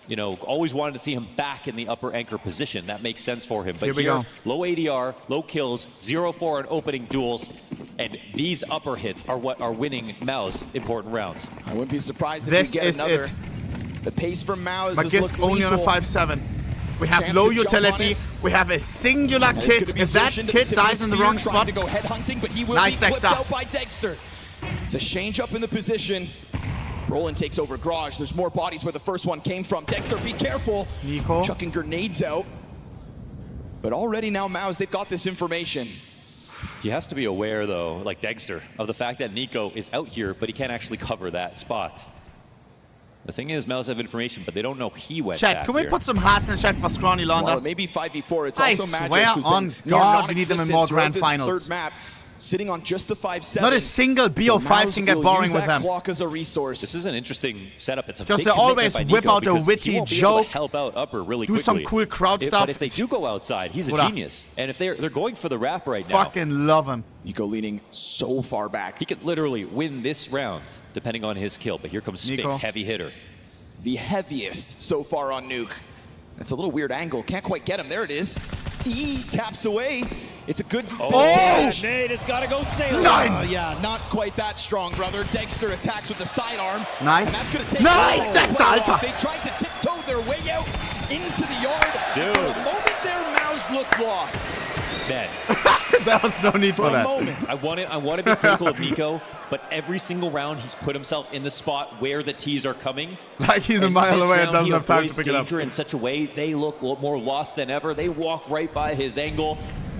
You know, always wanted to see him back in the upper anchor position. That makes sense for him. But Here we go. low ADR, low kills, 0-4 in opening duels, and these upper hits are what are winning MOUZ important rounds. I wouldn't be surprised if This we get is another. it. The pace from MOUZ is Magisk looking only on a lethal. 5-7. We have Chance low to jump on utility. it. We have a singular And it's kit. gonna be If that Xerxen to the kid tip of dies the in the spear, wrong trying spot, to go head hunting, but he will Nice, be clipped Dexter. out by Dexter. It's a change up in the position. Brolin takes over Garage. There's more bodies where the first one came from. Dexter, be careful. Nico. Chucking grenades out. But already now MOUZ, they've got this information. He has to be aware, though, like Dexter, of the fact that Nico is out here, but he can't actually cover that spot. The thing is, MOUZ have information, but they don't know he went Chat, back can we here. put some hearts in chat for Scrawny Well, Londas? maybe 5v4. It's I also Magisk swear who's been on near God, we need them in non-existent more throughout grand this finals. third map. sitting on just the 5-7. Not a single BO5 can get boring with them. Clock as a resource. This is an interesting setup. It's a Because big they commitment always by whip Nico out a because witty he won't be able joke, to help out Upper really do quickly. some cool crowd stuff. But if they do go outside, he's a Hola. genius. And if they're going for the wrap right now, Fucking love him. Nico leaning so far back. he could literally win this round depending on his kill. But here comes Nico. Spix, heavy hitter. The heaviest so far on Nuke. That's a little weird angle. Can't quite get him. There it is. E taps away. It's a good Nate, it's got to go sailing. yeah, not quite that strong, brother. Dexter attacks with the sidearm. Nice. And that's going to take Nice, the Dexter, player Alter. off. They tried to tiptoe their way out into the yard. Dude. For a moment there, MOUZ looked lost. Ben, There was no need for For a that. moment. I want to be critical of Nico, but every single round he's put himself in the spot where the T's are coming. Like he's a And mile this away and round, doesn't he have time to avoids pick it up. danger in such a way they look more lost than ever. They walk right by his angle.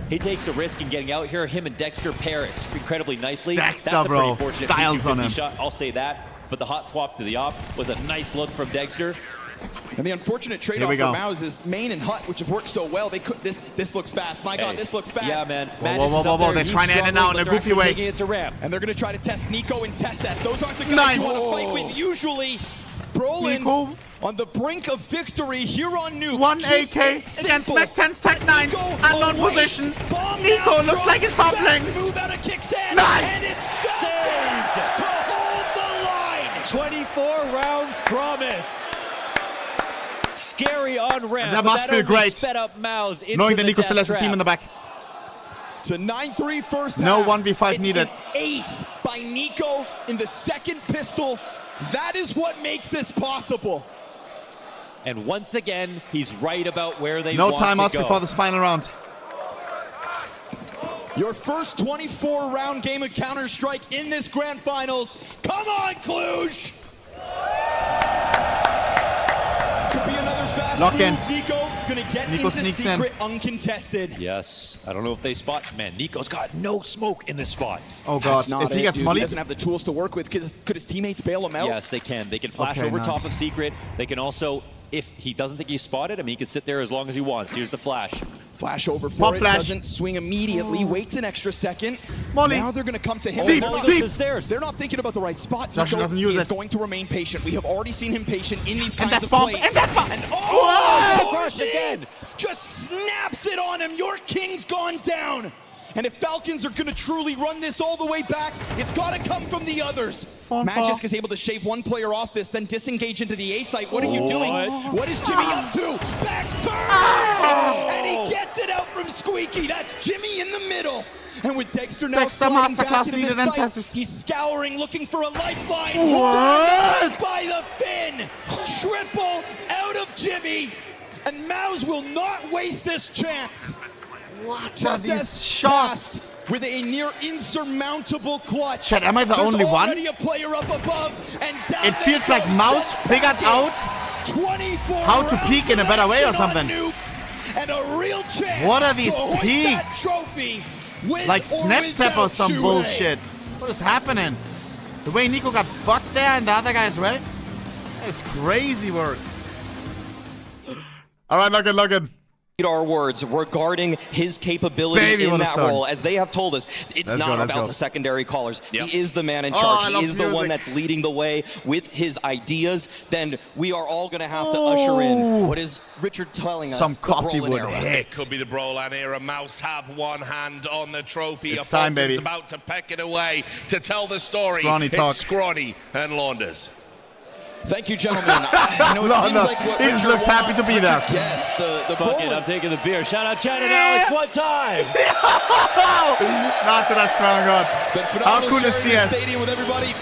He takes a risk in getting out here. Him and Dexter pair incredibly nicely. Dexter, That's a bro. pretty fortunate Styles on 50-50 him. shot. I'll say that. But the hot swap to the op was a nice look from Dexter. And the unfortunate trade-off for MOUZ is Main and Hut, which have worked so well. They could. This looks fast. My God, this looks fast. Yeah, man. Whoa. They're trying to end it now in a goofy way. It to ramp. And they're going to try to test Nico and Tessess. Those aren't the guys Nine. you want to fight with usually. Brolin Nico. on the brink of victory here on Nuke. 1 Keep AK it against simple. Mac 10's Tech 9s. Nico Unknown awaits. position. Bomb Nico down, looks like he's drop fumbling. back, move out of kicks in. Nice. And it's Falcons to hold the line. 24 rounds promised. Scary on ramp. That but must feel only great. Sped up MOUZ into Knowing that the Nico death still has a team trap. in the back. To 9-3 first No half. 1v5 It's needed. An ace by Nico in the second pistol. That is what makes this possible. And once again, he's right about where they No want to timeouts go. before this final round. Your first 24-round game of Counter-Strike in this Grand Finals. Come on, Cluj! Could be another fast Lock move. in. Nico gonna get Nico into sneaks secret uncontested. Yes. I don't know if they spot. Man, Nico's got no smoke in this spot. Oh God, That's not if he it, gets dude. mollied, He doesn't have the tools to work with. Could his teammates bail him out? Yes, they can. They can flash Okay, over nice. top of secret. They can also, if he doesn't think he's spotted, I mean, he can sit there as long as he wants. Here's the flash. Flash over for Pop it, flash. doesn't swing immediately, waits an extra second. Molly. Now they're gonna come to him. Deep, They're not- deep. To the stairs. They're not thinking about the right spot. Josh Nico doesn't use is it. going to remain patient. We have already seen him patient in these kinds that's of bomb. plays. And that's bomb. And What? Crush again! Just snaps it on him. Your king's gone down. And if Falcons are going to truly run this all the way back, it's got to come from the others. Magisk is able to shave one player off this, then disengage into the A site. What are you doing? What is Jimmy up to? Backs turn! And he gets it out from Squeaky. That's Jimmy in the middle. And with Dexter now Dexter sliding masterclass back into needed the and site, Tessus. he's scouring, looking for a lifeline. What? By the fin. Triple out of Jimmy. And MOUZ will not waste this chance. What are Just these as shots? Tass with a near insurmountable clutch. Chat, am I the There's only one? already a player up above, and down It feels they like go. MOUZ Set figured second. out 24 how to peek rounds in a of better way or action on something. Nuke, and a real chance What are these to hoist that peaks? trophy with Like or snap tap or without some Chouet. bullshit. What is happening? The way Nico got fucked there and the other guy as well? That's crazy work. All right, look in. Our words regarding his capability Baby, in what a that song. role, as they have told us, it's Let's not go, let's about go. the secondary callers. Yep. He is the man in Oh, charge. I He love is the one music. that's leading the way with his ideas. Then we are all going to have to usher in what is Richard telling us. Some the coffee Brolin would era. hit. Could be the Brolan era. MOUZ have one hand on the trophy. It's time, baby. About to peck it away to tell the story. Scrawny It's talk. Scrawny and Launders. Thank you, gentlemen. You know, it No, seems no. like what He just Richard looks happy wants, to be there. Richard gets the Fuck it, Brolin. I'm taking the beer. Shout out Chad and Alex one time. Not to that strong God. It's been How phenomenal cool is sharing the CS? stadium with everybody.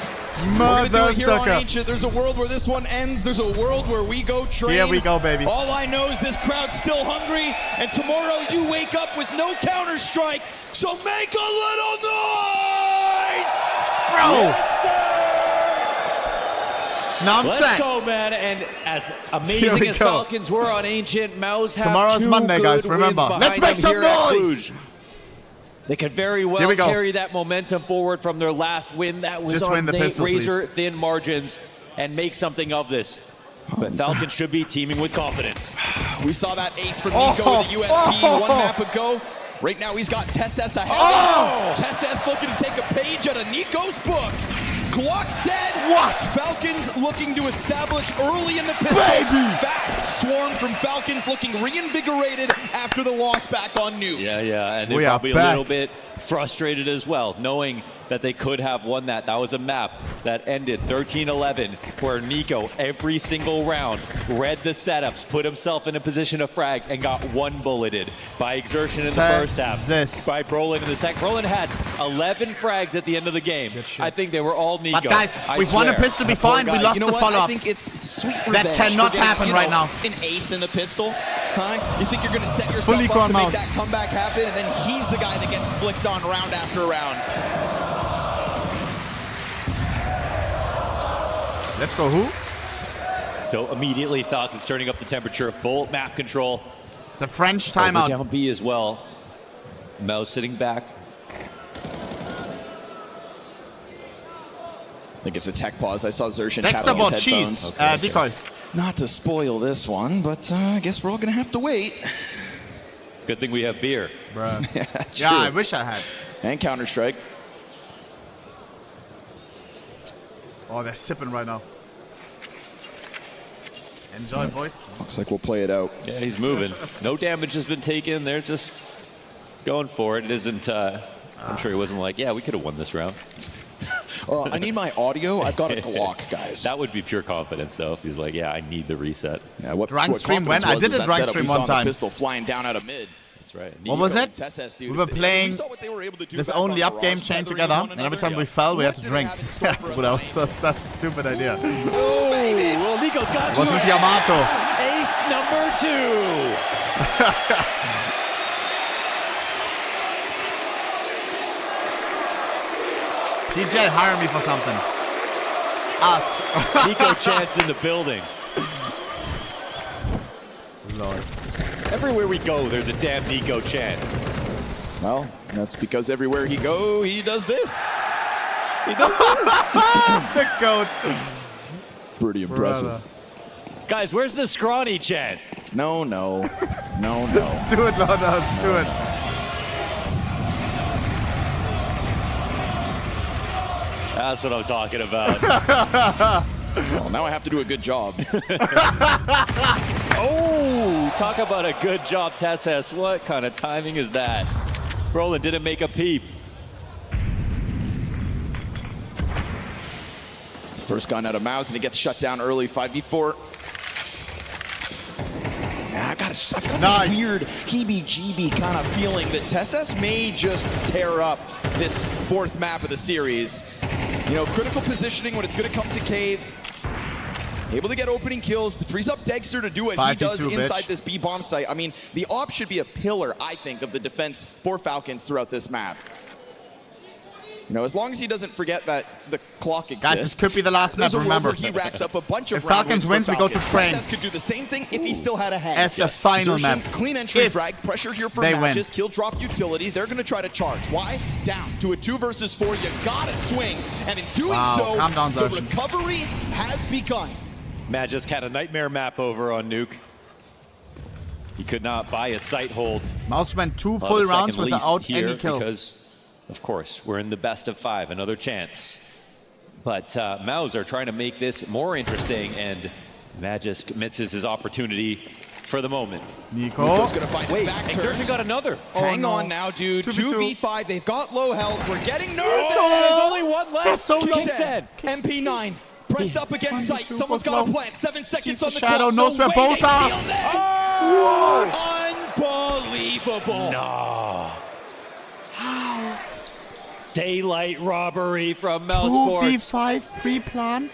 We're Mother gonna do it here on sucker. Ancient. There's a world where this one ends. There's a world where we go train. Here we go, baby. All I know is this crowd's still hungry, and tomorrow you wake up with no Counter-Strike. So make a little noise! Bro. Now I'm Let's set. go, man. And as Here amazing we as go. Falcons were on Ancient, MOUZ have Tomorrow's two Monday, good guys, remember. wins Let's behind make them some here at noise. Cluj. They could very Here well we go. carry that momentum forward from their last win. That was Just on win the pistol, please. razor-thin margins and make something of this. But Falcons should be teaming with confidence. We saw that ace from Nico with the USP one map ago. Right now, he's got TSS ahead. Oh! TSS looking to take a page out of Nico's book. Glock dead. What? Falcons looking to establish early in the pistol. Baby! Fast swarm from Falcons looking reinvigorated after the loss back on Nuke. Yeah, and We they're are probably a back. little bit frustrated as well, knowing that they could have won that. That was a map that ended 13-11, where Nico, every single round, read the setups, put himself in a position of frag, and got one bulleted by Exertion in the first half, This. by Brolin in the second. Brolin had 11 frags at the end of the game. I think they were all Nico. But guys, I we've won a swear. pistol before and we lost You know the what? I follow-up. think it's sweet That revenge cannot for getting, happen you right know, now. An ace in the pistol, huh? You think you're going to set fully yourself up to grown make MOUZ. that comeback happen, and then he's the guy that gets flicked on round after round. Let's go, who? So immediately, Falcons turning up the temperature, full map control. It's a French Over timeout. down B as well. MOUZ sitting back. I think it's a tech pause. I saw Xertion Next tattling about his cheese. headphones. Decoy. Not to spoil this one, but I guess we're all going to have to wait. Good thing we have beer. Bruh. Yeah, Yeah, true. I wish I had. And Counter-Strike. Oh, they're sipping right now. Enjoy, boys. Looks like we'll play it out. Yeah, he's moving. No damage has been taken. They're just going for it. It isn't, I'm sure he wasn't like, yeah, we could have won this round. I need my audio. I've got a Glock, guys. That would be pure confidence, though, if he's like, yeah, I need the reset. Yeah, what Drunk stream confidence when? I was did was a that drunk setup stream we saw one in the time. Pistol flying down out of mid. That's right. What was it? TSS, dude. We were playing saw what they were able to do this back only on up game Mirage, chain tethering together, one and every another. time we fell, we had to What do they drink. have in store for us But that was tonight? such a stupid idea. Oh, well, Nico's got Was with Yamato. ace number 2. PGL hire me for something. Us. Nico chance in the building. Lord. Everywhere we go, there's a damn Nico chant. Well, that's because everywhere he go, he does this. He does this. The goat. Pretty impressive. Brother. Guys, where's the scrawny chant? No. Do it, Lordos. Do it. That's what I'm talking about. Well, now I have to do a good job. Oh, talk about a good job, TSS. What kind of timing is that? Brolin didn't make a peep. It's the first gun out of MOUZ, and he gets shut down early, 5v4. Yeah, I've got Nice. this weird heebie-jeebie kind of feeling that TSS may just tear up this fourth map of the series. You know, critical positioning when it's going to come to cave. Able to get opening kills, to freeze up Dexter to do what he does 5v2, inside bitch. this B bomb site. I mean, the AWP should be a pillar, I think, of the defense for Falcons throughout this map. You know, as long as he doesn't forget that the clock exists. Guys, this could be the last There's map, a world remember. where he racks up a bunch of If round Falcons wins wins, for we go to Falcons. Spain. TSS could do the same thing if he still had a head. As the final Xertion, map. Clean entry If frag, pressure here for they win. matches, kill drop utility. They're going to try to charge. Why? Down to a 2 versus 4. You got to swing. And in doing Wow, so, calm down, the Xertion. recovery has begun. Matt just had a nightmare map over on Nuke. He could not buy a sight hold. MOUZ went 2 of full a rounds second lease without here any kill. because, of course, we're in the best of 5. Another chance. But MOUZ are trying to make this more interesting, and Matt just misses his opportunity for the moment. Nico. Nico's going to find Wait, his back Exertion turns. got another. Hang no. on now, dude. 2v2. 2v5. They've got low health. We're getting nervous. There's only one left. That's so low. Kicksaid. MP9. Pressed up against sight. 1v2, Someone's both got a low. plant. 7 seconds Sees on the the shadow, clock. knows No where way both they are. feel that. Unbelievable. No. Daylight robbery from MOUZ Sports. 2v5 pre-planned.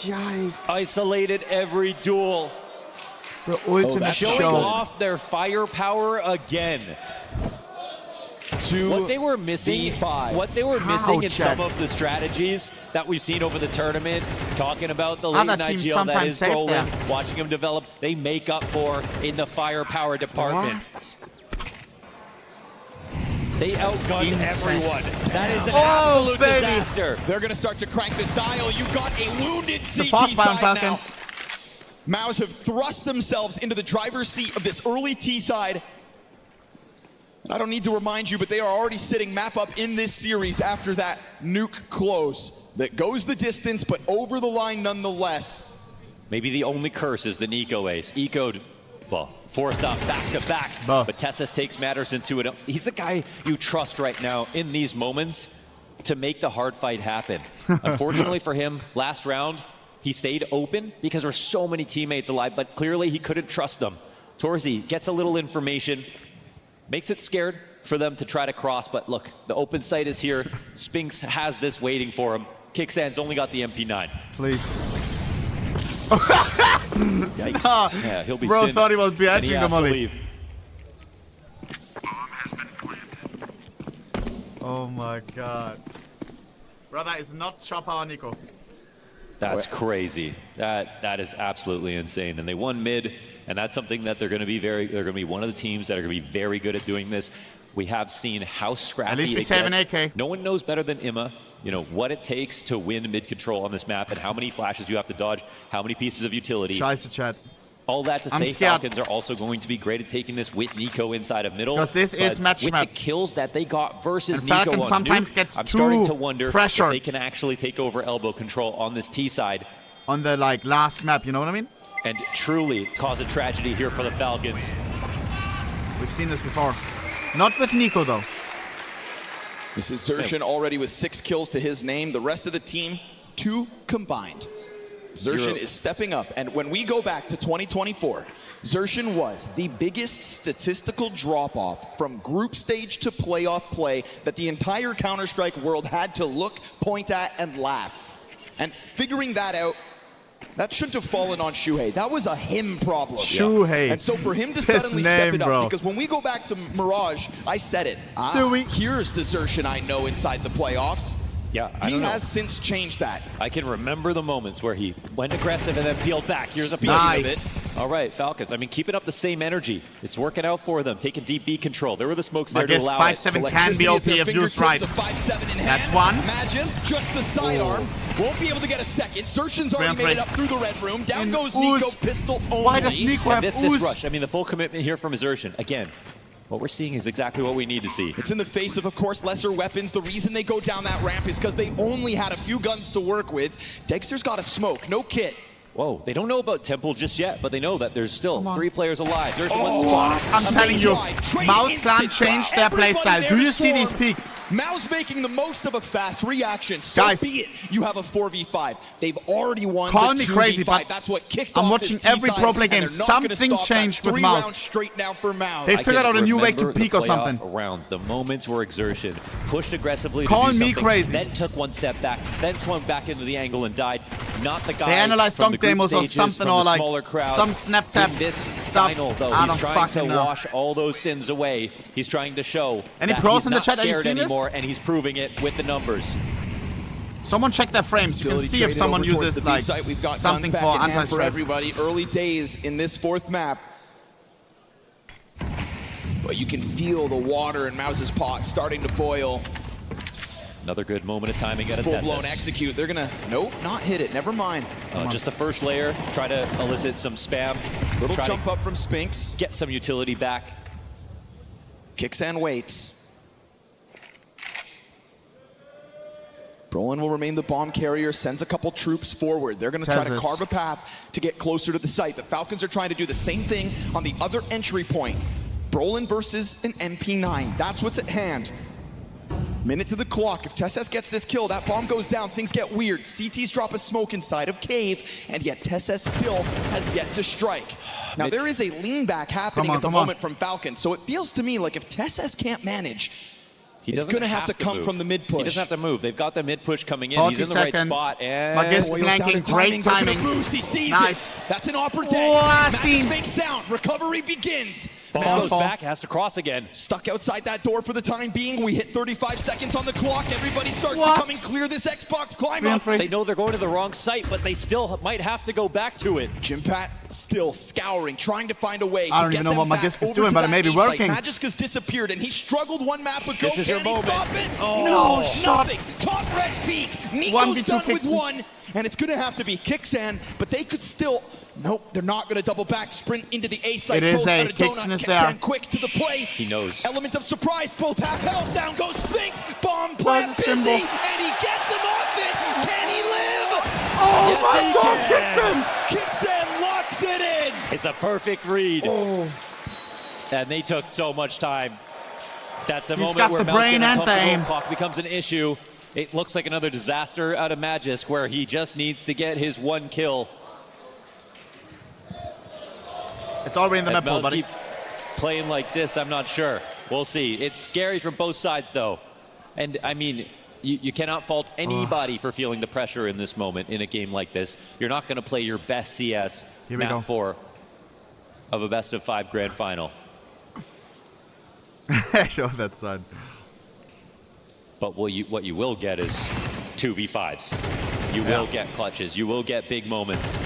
Yikes. Isolated every duel. The ultimate that's Showing show. off their firepower again. To What they were missing, B5. what they were How, missing in Chad? some of the strategies that we've seen over the tournament, talking about the late Other night teams GL that sometimes is save Brolin, them. watching him develop, they make up for in the firepower department. What? They outgunned Insane. everyone. That is an Oh, absolute baby. disaster. They're going to start to crank this dial. You've got a wounded The CT fast bound side now. Falcons. MOUZ have thrust themselves into the driver's seat of this early T side. I don't need to remind you, but they are already sitting map up in this series after that Nuke close. That goes the distance, but over the line nonetheless. Maybe the only curse is the Nico ace. Eco'd, well, forced off back-to-back, but Tessus takes matters into it. He's the guy you trust right now in these moments to make the hard fight happen. Unfortunately for him, last round, he stayed open because there were so many teammates alive, but clearly he couldn't trust them. Torzi gets a little information, makes it scared for them to try to cross, but look, the open site is here. Spinks has this waiting for him. Kicksands only got the MP9. Please. Yikes. Yeah, he'll be Bro thought he was and he behind the has to molly. leave. Oh my god. Bro, that is not chop our Nico. That's crazy. That is absolutely insane. And they won mid, and that's something that they're going to be one of the teams that are going to be very good at doing this. We have seen how scrappy At least we it save an gets. AK. No one knows better than Imma, you know, what it takes to win mid control on this map and how many flashes you have to dodge, how many pieces of utility. Scheiße, chat. All that to I'm say, scared. Falcons are also going to be great at taking this with Nico inside of middle. Because this is match with map. the kills that they got versus And Nico Falcons on sometimes Nuke, gets I'm too starting to wonder pressured. if they can actually take over elbow control on this T side. On the like last map, you know what I mean? And truly cause a tragedy here for the Falcons. We've seen this before. Not with Nico though. This is Xerxin already with 6 kills to his name. The rest of the team, 2 combined. Xerxin is stepping up. And when we go back to 2024, Xerxin was the biggest statistical drop-off from group stage to playoff play that the entire Counter-Strike world had to look, point at, and laugh. And figuring that out, that shouldn't have fallen on Shuhei. That was a him problem. Shuhei. And so for him to His suddenly step name, it up, bro. because when we go back to Mirage, I said it. Sui. Here's the Xerxin I know inside the playoffs. Yeah, I He don't know. has since changed that. I can remember the moments where he went aggressive and then peeled back. Here's a peek Nice. of it. All right, Falcons. I mean, keeping up the same energy. It's working out for them. Taking deep B control. There were the smokes there I to guess allow it. 5-7 can be OP if used right. 5-7 in That's hand. one. Magus, just the sidearm. Won't be able to get a second. Xerxin's already Free. made it up through the red room. Down And goes Ooze. Nico, pistol only. Why does Nico have And this Ooze? rush. I mean, the full commitment here from Xerxin. Again, what we're seeing is exactly what we need to see. It's in the face of course, lesser weapons. The reason they go down that ramp is because they only had a few guns to work with. Dexter's got a smoke, no kit. Whoa, they don't know about Temple just yet, but they know that there's still 3 players alive. Xerxin Oh, wants to spot. I'm telling you, Trade MOUZ Clan instant changed shot. their Everybody playstyle. there Do to you see swarm. these peaks? MOUZ making the most of a fast reaction. So Guys. be it. You have a 4v5. They've already won Call the me 2v5. crazy, but That's what kicked I'm off watching this every T-side, pro play and game. they're not gonna Something stop. changed That's with 3 MOUZ. rounds straight now for MOUZ. They I figured can out a new way to remember the peak or playoff something. Rounds, the moments where Xerxin pushed aggressively to Call do me something, crazy. then took one step back, then swung back into the angle and died. Not the guy They analyzed from dunk the group demos or stages, something from or the like smaller crowd. some snap tap In this stuff. final, though, I he's don't trying to fucking know. wash all those sins away. He's trying to show Any that pros he's in the not chat? Are you scared seeing this? anymore, and he's proving it with the numbers. Someone check their frames. You can Utility see if traded someone over towards uses the like B-site. We've got something guns for back in hand for anti-strafe. everybody. Early days in this 4th map. But you can feel the water in MOUZ's pot starting to boil. Another good moment of timing at a Full-blown Tessus. execute. They're gonna, nope, not hit it. Never mind. Just a first layer, try to elicit some spam. Little try jump to up from Spinks. get some utility back. Kicks and waits. Brolin will remain the bomb carrier, sends a couple troops forward. They're going to try to Tessus. carve a path to get closer to the site. The Falcons are trying to do the same thing on the other entry point. Brolin versus an MP9. That's what's at hand. Minute to the clock. If Tessus gets this kill, that bomb goes down, things get weird. CTs drop a smoke inside of Cave, and yet Tessus still has yet to strike. Now there is a lean back happening at the moment from Falcons, so it feels to me like if Tessus can't manage, He it's doesn't going to have to come move. from the mid push. He doesn't have to move. They've got the mid push coming in. 40 He's in the right seconds. spot. And Magus Boils flanking, down in great They're gonna timing. boost. He sees Nice. it. That's an opportunity. Oh, I Magus seen. makes sound. Recovery begins. ball MOUZ goes back, has to cross again. stuck outside that door for the time being. We hit 35 seconds on the clock. Everybody starts What? becoming clear. This Xbox climb up. They know they're going to the wrong site, but they still might have to go back to it. Jimpat still scouring, trying to find a way I to don't get even know them what back Magiska's over doing, to but it that may be A site. working. Magiska's disappeared, and he struggled one map ago. This is your Can he stop it? Oh. No, shot. nothing. Top red peak. 1v2 Nico's done with Kixen. one, and it's going to have to be Kixan, but they could still... Nope, they're not going to double back, sprint into the A site. It is both A. out of donut. Kixen is Kixan there. quick to the play. He knows. Element of surprise, both have health. Down goes Sphinx. Bomb plant Where's busy, Jimbo? and he gets him off it. Can he live? Oh Yes, my he God, can. Kixen! Kixan locks it in. It's a perfect read. And they took so much time. That's a He's moment got where the Mel's brain getting and the uncomfortable. aim. Clock becomes an issue. It looks like another disaster out of Magisk where he just needs to get his one kill. It's already in the If map pool, Mel's buddy. keep playing like this, I'm not sure. We'll see. It's scary from both sides, though. And, I mean, you cannot fault anybody for feeling the pressure in this moment in a game like this. You're not going to play your best CS Here we go. map 4 of a best-of-5 grand final. Show that side. But what you will get is 2v5s. You will get clutches. You will get big moments.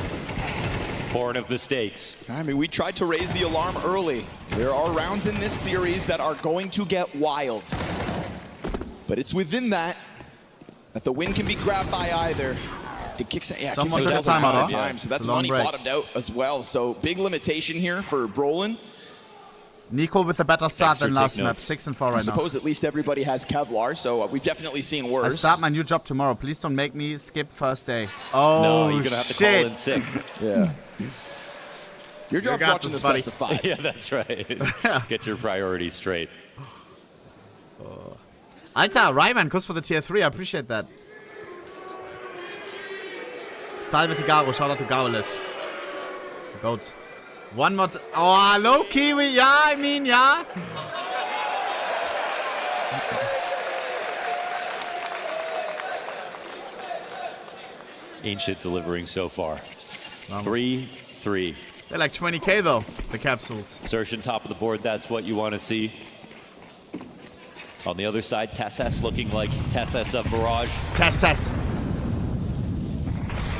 Born of mistakes. I mean, we tried to raise the alarm early. There are rounds in this series that are going to get wild. But it's within that the win can be grabbed by either. Did Kixan, yeah, Someone Kixan took a doubled timeout, huh? time, so that's It's a long money break. bottomed out as well. So big limitation here for Brolin. Nico with a better start Dexter, than last take map. notes. 6 and 4 I right now. suppose at least everybody has Kevlar, so we've definitely seen I worse. start my new job tomorrow. Please don't make me skip first day. Oh, No, you're going to have to call shit. in sick. Yeah. Your job's got watching this, this buddy. best of 5. Yeah, that's right. Get your priorities straight. Alter, Ryman, Kuss for the tier 3. I appreciate that. Salve to Garo. Shout out to Garoles. Goat. One more. Oh, hello, Kiwi. Yeah, I mean, yeah. Ancient delivering so far. 3-3. They're like 20k though, the capsules. Xertion top of the board, that's what you want to see. On the other side, Tesses looking like Tesses of Mirage. Test. I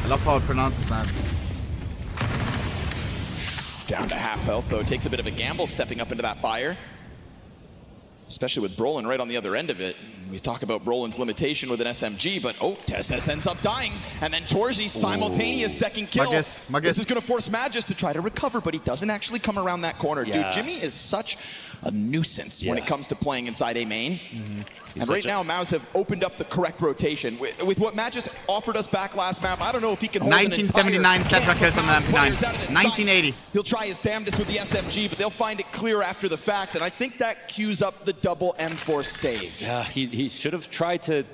love how it pronounces that. Down to half health, though. Takes a bit of a gamble stepping up into that fire. Especially with Brolin right on the other end of it. We talk about Brolin's limitation with an SMG, but Tesses ends up dying. And then Torzi's simultaneous second kill. Magisk. This is going to force Magisk to try to recover, but he doesn't actually come around that corner. Yeah. Dude, Jimmy is such a nuisance when it comes to playing inside a main. And right now, MOUZ have opened up the correct rotation. With what Magisk offered us back last map, I don't know if he can hold 1979 an entire Stetra kills on the camp of MP9. players out of this site. 1980. He'll try his damnedest with the SMG, but they'll find it clear after the fact, and I think that cues up the double M4 save. Yeah, he should have tried to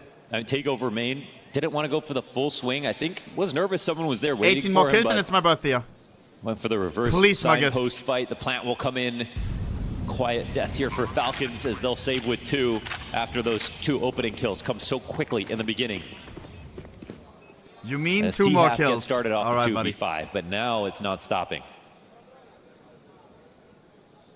take over main. Didn't want to go for the full swing. I think was nervous someone was there waiting 18 for more him, kills but and it's my birthday. went for the reverse Please, Magisk. signpost fight. The plant will come in. Quiet death here for Falcons as they'll save with 2 after those 2 opening kills come so quickly in the beginning. You mean As 2 more T-Half kills? gets started off All the right, buddy. 2v5, but now it's not stopping.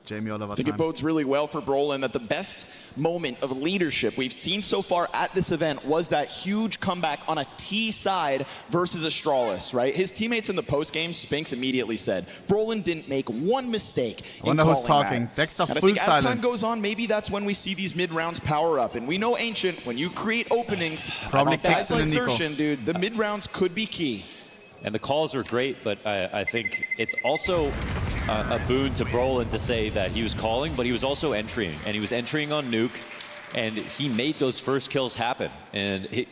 Jamie all over I think time. it bodes really well for Brolin that the best moment of leadership we've seen so far at this event was that huge comeback on a T side versus Astralis, right? His teammates in the postgame, Spinks immediately said, Brolin didn't make one mistake in Wonder who's calling talking. that. Dexter And I full think as time silent. goes on, maybe that's when we see these mid-rounds power up. And we know Ancient, when you create openings, Probably guys Kixen like and Nico. Xertion, dude, the mid-rounds could be key. And the calls are great, but I think it's also a boon to Brolin to say that he was calling, but he was also entering. And he was entering on Nuke, and he made those first kills happen. And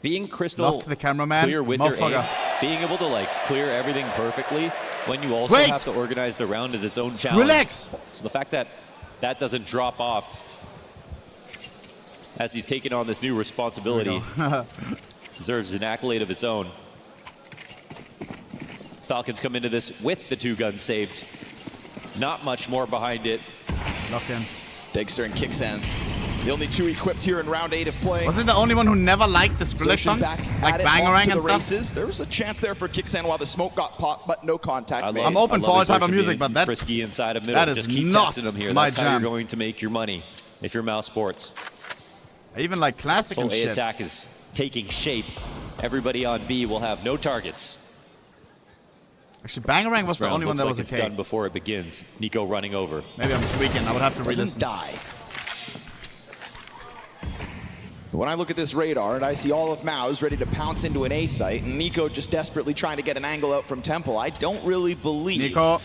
being crystal Love to the cameraman. clear with your aim, Motherfucker. being able to like clear everything perfectly when you also Wait! have to organize the round as its own challenge. Relax. So the fact that that doesn't drop off as he's taking on this new responsibility deserves an accolade of its own. Falcons come into this with the 2 guns saved. Not much more behind it. Lock in. Dexter and Kixan, the only 2 equipped here in round 8 of play. Was it the only one who never liked the Skrillex Xertion songs? back Like at it, off Bangarang to and the stuff? races. There was a chance there for Kixan while the smoke got popped, but no contact made. I'm open I for love all type of Xertion music, being but that- frisky inside of middle. that is Just keep not testing them here. my That's how you're jam. going to make your money if you're MOUZ Sports. I even like classic Full and A shit. attack is taking shape. Everybody on B will have no targets. Actually, Bangarang was This the round only one looks that like was it's okay. done before it begins. Nico running over. Maybe I'm tweaking. I would have to read Doesn't this. die. When I look at this radar and I see all of MOUZ ready to pounce into an A site and Nico just desperately trying to get an angle out from Temple, I don't really believe. Nico.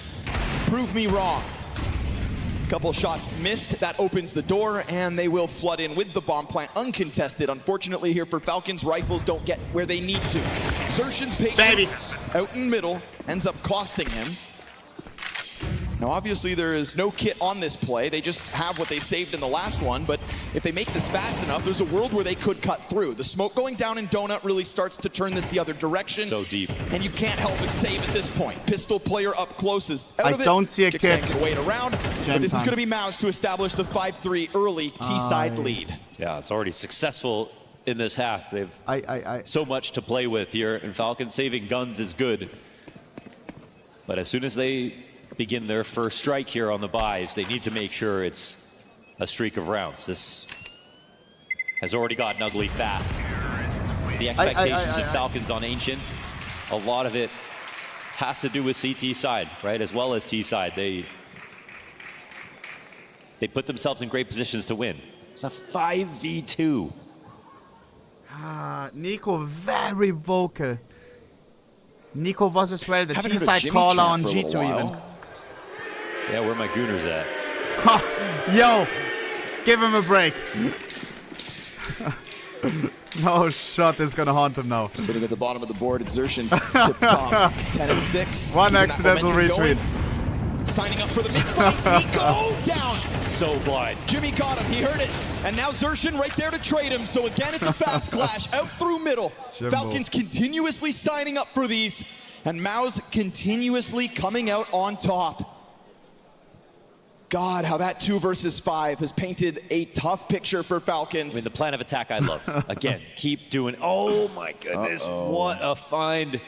Prove me wrong. Couple shots missed, that opens the door, and they will flood in with the bomb plant uncontested. Unfortunately here for Falcons, rifles don't get where they need to. Xertion's patience out in middle ends up costing him. Now obviously there is no kit on this play, they just have what they saved in the last one, but if they make this fast enough, there's a world where they could cut through. The smoke going down in Donut really starts to turn this the other direction. So deep. And you can't help but save at this point. Pistol player up close is out of it. I don't see a kit. Kicksang can wait around, but this is going to be MOUZ to establish the 5-3 early T-side lead. Yeah, it's already successful in this half. They've so much to play with here, and Falcons saving guns is good. But as soon as they begin their first strike here on the buys, they need to make sure it's a streak of rounds. This has already gotten ugly fast. The expectations of Falcons on Ancient, a lot of it has to do with CT side, right, as well as T side. They put themselves in great positions to win. It's a 5v2. Nico very vocal. Nico was as well the Haven't heard a T-side Jimmy caller chant on for a little G2 while. even. Yeah, where are my gooners at? Yo, give him a break. No shot is gonna haunt him now. Sitting at the bottom of the board, it's Xertion tip top 10-6. One Keeping accidental that momentum retreat. going. Signing up for the big fight. Nico down. So blind. Jimmy got him, he heard it. And now Xertion right there to trade him. So again, it's a fast clash out through middle. Jimbo. Falcons continuously signing up for these. And MOUZ continuously coming out on top. God, how that 2 versus 5 has painted a tough picture for Falcons. I mean, the plan of attack I love. Again, keep doing, oh my goodness, what a find.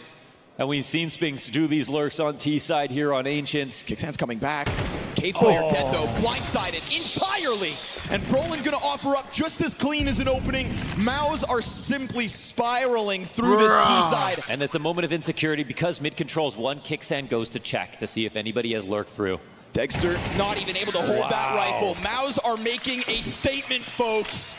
And we've seen Spinks do these lurks on T side here on Ancient. Kicksand's coming back. Cave player dead though, blindsided entirely. And Brolin gonna offer up just as clean as an opening. MOUZ are simply spiraling through this T side. And it's a moment of insecurity because mid controls one. Kicksand goes to check to see if anybody has lurked through. Dexter not even able to hold that rifle. MOUZ are making a statement, folks.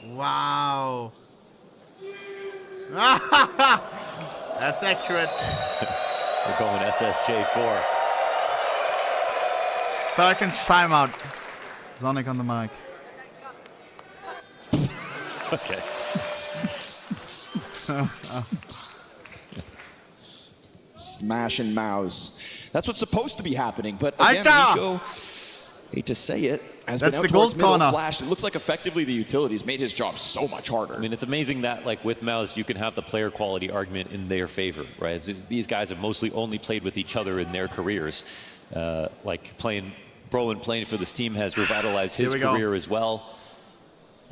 Wow. That's accurate. We're going SSJ4. Falcon timeout. Sonic on the mic. Okay. Smashing MOUZ. That's what's supposed to be happening, but again, Nico, hate to say it, has been out the towards gold middle, corner. flashed. It looks like effectively the utilities made his job so much harder. I mean, it's amazing that, like, with MOUZ, you can have the player quality argument in their favor, right? These guys have mostly only played with each other in their careers. Like, Brolin playing for this team has revitalized his career as well.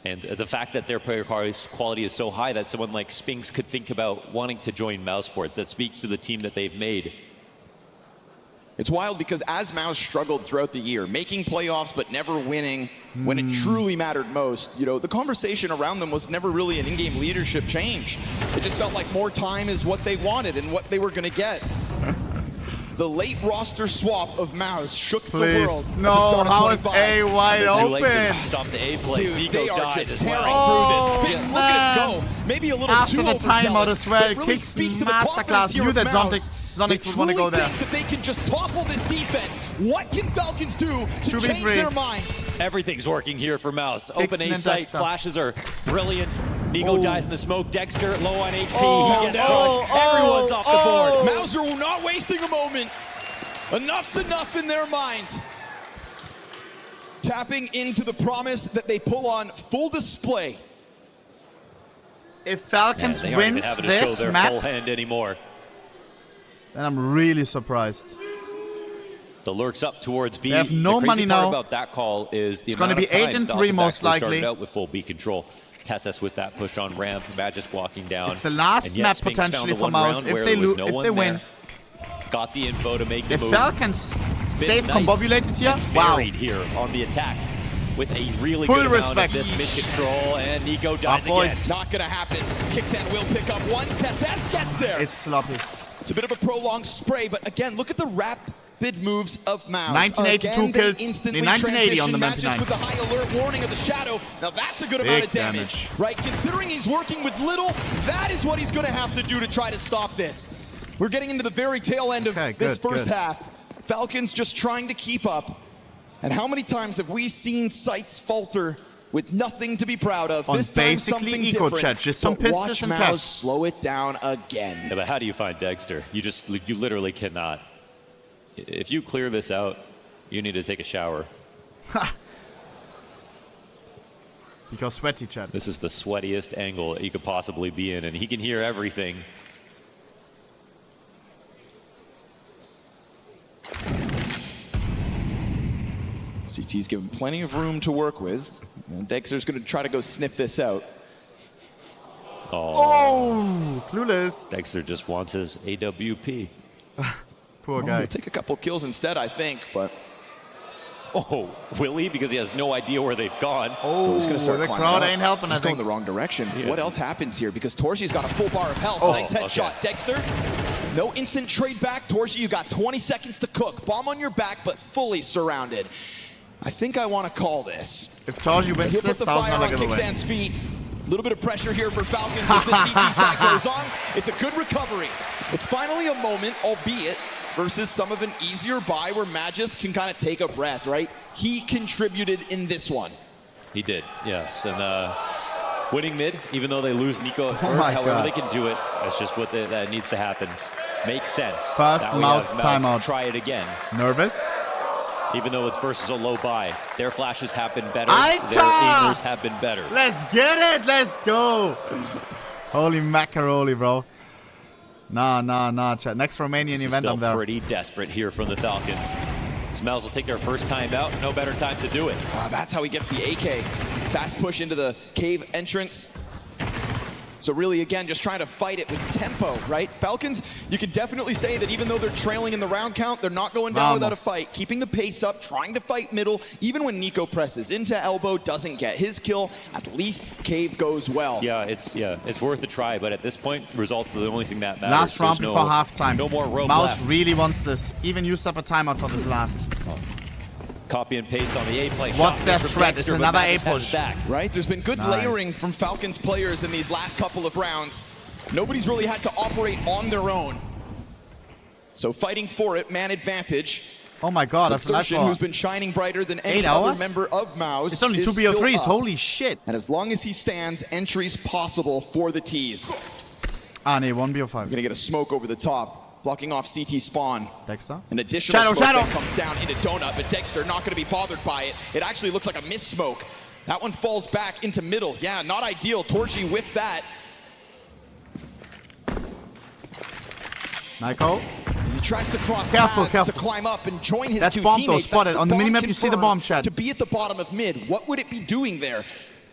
And the fact that their player quality is so high that someone like Spinks could think about wanting to join MOUZ Sports, that speaks to the team that they've made. It's wild because as MOUZ struggled throughout the year, making playoffs but never winning when it truly mattered most, you know, the conversation around them was never really an in-game leadership change. It just felt like more time is what they wanted and what they were going to get. The late roster swap of MOUZ shook the world. No, at the start of how is 25. A wide Too late to open? stop the A play. Dude, Nico they are died just as tearing well. through this. Spinks, look at him go. Maybe a little After too the timeout overzealous, as well, but it really Kicks speaks to the masterclass. confidence here Knew of that MOUZ. Sonic would want to go there. They truly think that they can just topple this defense. What can Falcons do to 2v3. change their minds? Everything's working here for MOUZ. Open A and site, Dexter. flashes are brilliant. Nico dies in the smoke. Dexter low on HP. Oh, He gets crushed. Everyone's off the board. MOUZ are not wasting a moment. Enough's enough in their minds. Tapping into the promise that they pull on full display. If Falcons They aren't even wins having to show this their map, full hand anymore. then I'm really surprised. The lurks up towards B. They have no the crazy money part now. about that call is the It's gonna amount be of 8 times and the 3 offense most actually likely. started out with full B control. Tessus with that push on ramp. Magic walking down. It's the last And yet map Spinks found potentially the for one MOUZ. round If where they there was lose, no if one they win, there. Got the info to make the if move. Falcons stays nice. combobulated here, wow. Varied here on the attacks with a really Full good amount respect. of this mid control, and Nico dies again. boys. Not gonna happen. Kicksand will pick up one. Tessus gets there. It's sloppy. It's a bit of a prolonged spray, but again, look at the rapid moves of MOUZ. 1982 Again, they kills. instantly 1980 on the transition, not just 99. with the high alert warning of the shadow. Now that's a good amount of damage, right? Considering he's working with little, that is what he's going to have to do to try to stop this. We're getting into the very tail end of this first half. Falcons just trying to keep up. And how many times have we seen sights falter with nothing to be proud of? This time something different. Just some pistols and MOUZ slow it down again. Yeah, but how do you find Dexter? You literally cannot. If you clear this out, you need to take a shower. Because sweaty, chat. This is the sweatiest angle that you could possibly be in, and he can hear everything. CT's given plenty of room to work with. And Dexter's going to try to go sniff this out. Oh, clueless. Dexter just wants his AWP. Poor guy. He'll take a couple kills instead, I think, but... Oh, will he? Because he has no idea where they've gone. Oh, he's gonna start the climbing crowd up. ain't helping, He's I going think. the wrong direction. He What is. else happens here? Because Torchi's got a full bar of health. Oh, nice headshot. okay. Dexter, no instant trade back. Torchi, you got 20 seconds to cook. Bomb on your back, but fully surrounded. I think I want to call this. If Taji wins He'll this, put the fire on $1,000 giveaway. Kickstand's feet. A little bit of pressure here for Falcons as the CT side goes on. It's a good recovery. It's finally a moment, albeit versus some of an easier buy where Magus can kind of take a breath, right? He contributed in this one. He did, yes. And winning mid, even though they lose Nico at Oh first, my however God. they can do it, that's just what that needs to happen. Makes sense. First Now we have MOUZ timeout. Try it again. Nervous? Even though it's versus a low buy. Their flashes have been better. Aita! Their aimers have been better. Let's get it. Let's go. Holy macaroni, bro. Nah, chat. Next Romanian This is event, still I'm there. pretty desperate here from the Falcons. Smells will take their first time out. No better time to do it. That's how he gets the AK. Fast push into the cave entrance. So really, again, just trying to fight it with tempo, right? Falcons, you can definitely say that even though they're trailing in the round count, they're not going down without a fight. Keeping the pace up, trying to fight middle. Even when Nico presses into elbow, doesn't get his kill, at least cave goes well. Yeah, it's worth a try, but at this point, results are the only thing that matters. Last round There's before halftime. No more rope MOUZ left. really wants this. Even used up a timeout for this last. Copy and paste on the A play. What's Shot their from threat? Dexter, It's but another Magus A has push. back. Right? There's been good Nice. layering from Falcons players in these last couple of rounds. Nobody's really had to operate on their own. So fighting for it, man advantage. Oh my god, that's Insertion, who's been shining brighter than any 8 other hours? member of MOUZ. It's only is 2 still BO3s. up. Holy shit. And as long as he stands, entries possible for the T's. Ah, nee, 1 We're BO5. gonna get a smoke over the top, blocking off CT spawn. Dexter. An additional smoke Shadow. that comes down into Donut, but Dexter not gonna be bothered by it. It actually looks like a miss smoke. That one falls back into middle. Yeah, not ideal. Torchi with that. Nico. He tries to cross Careful, paths careful. to climb up and join his That's two bomb, though, teammates. spotted. That's On the bomb minimap, you see the confirmed bomb, Chad. To be at the bottom of mid, what would it be doing there?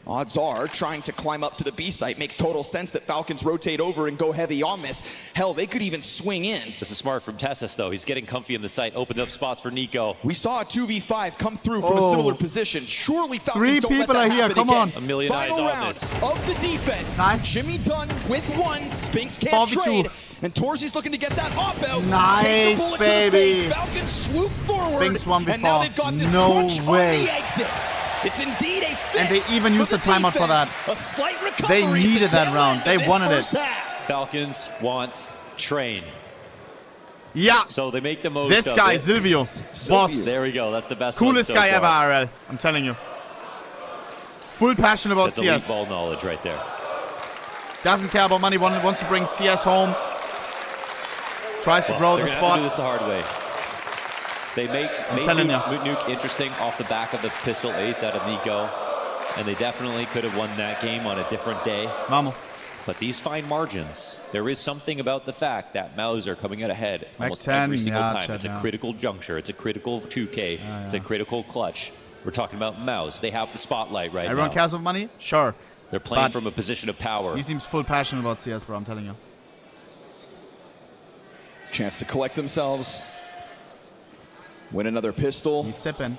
Odds are, trying to climb up to the B site makes total sense that Falcons rotate over and go heavy on this. Hell, they could even swing in. This is smart from Tessus, though. He's getting comfy in the site, opened up spots for Nico. We saw a 2v5 come through from a similar position. Surely Falcons 3 don't let people that are here, happen come again. on. A million Final eyes on round this. of the defense. Nice. Jimmy done with one. Spinks can't 4v2. trade. And Torsi's looking to get that op out. Nice, Takes a bullet baby. To the face. Falcons swoop forward. Spinks won And now before. they've got this No crunch way. on the exit. It's indeed a fit. And they even used for a timeout for defense. that. A slight recovery. They at the needed that tail round. end They of this wanted it. first half. Falcons want train. Yeah. So they make the most This of guy, it. Silvio. Boss. There we go. That's the best Coolest one so guy ever, far. RL. I'm telling you. Full passion about That's elite CS. ball knowledge right there. Doesn't care about money. Wants to bring CS home. Tries to grow They're the gonna have to do spot. this the hard way. They made telling Nuke interesting off the back of the pistol ace out of Nico. And they definitely could have won that game on a different day. Vamos. But these fine margins, there is something about the fact that MOUZ are coming out ahead almost 10, every single yeah, time. Chad, It's a yeah. critical juncture. It's a critical 2K. It's a critical clutch. We're talking about MOUZ. They have the spotlight right Everyone now. cares about money? Sure. They're playing but from a position of power. He seems full passionate about CS, bro. I'm telling you. Chance to collect themselves. Win another pistol. He's sipping.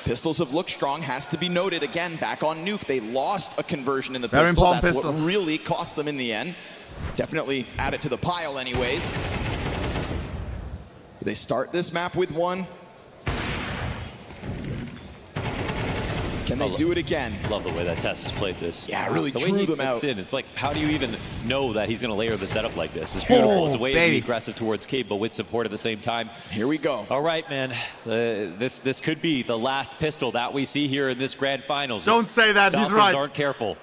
Pistols have looked strong, has to be noted. Again, back on Nuke, they lost a conversion in the Very pistol. important That's pistol. what really cost them in the end. Definitely add it to the pile anyways. They start this map with 1. Can they do it again? Love the way that Tess has played this. Yeah, really the way drew he them fits out. in. It's like, how do you even know that he's going to layer the setup like this? It's beautiful. It's a way to baby. be aggressive towards Cade, but with support at the same time. Here we go. All right, man. This could be the last pistol that we see here in this grand finals. Don't say that. Falcons He's right. aren't careful.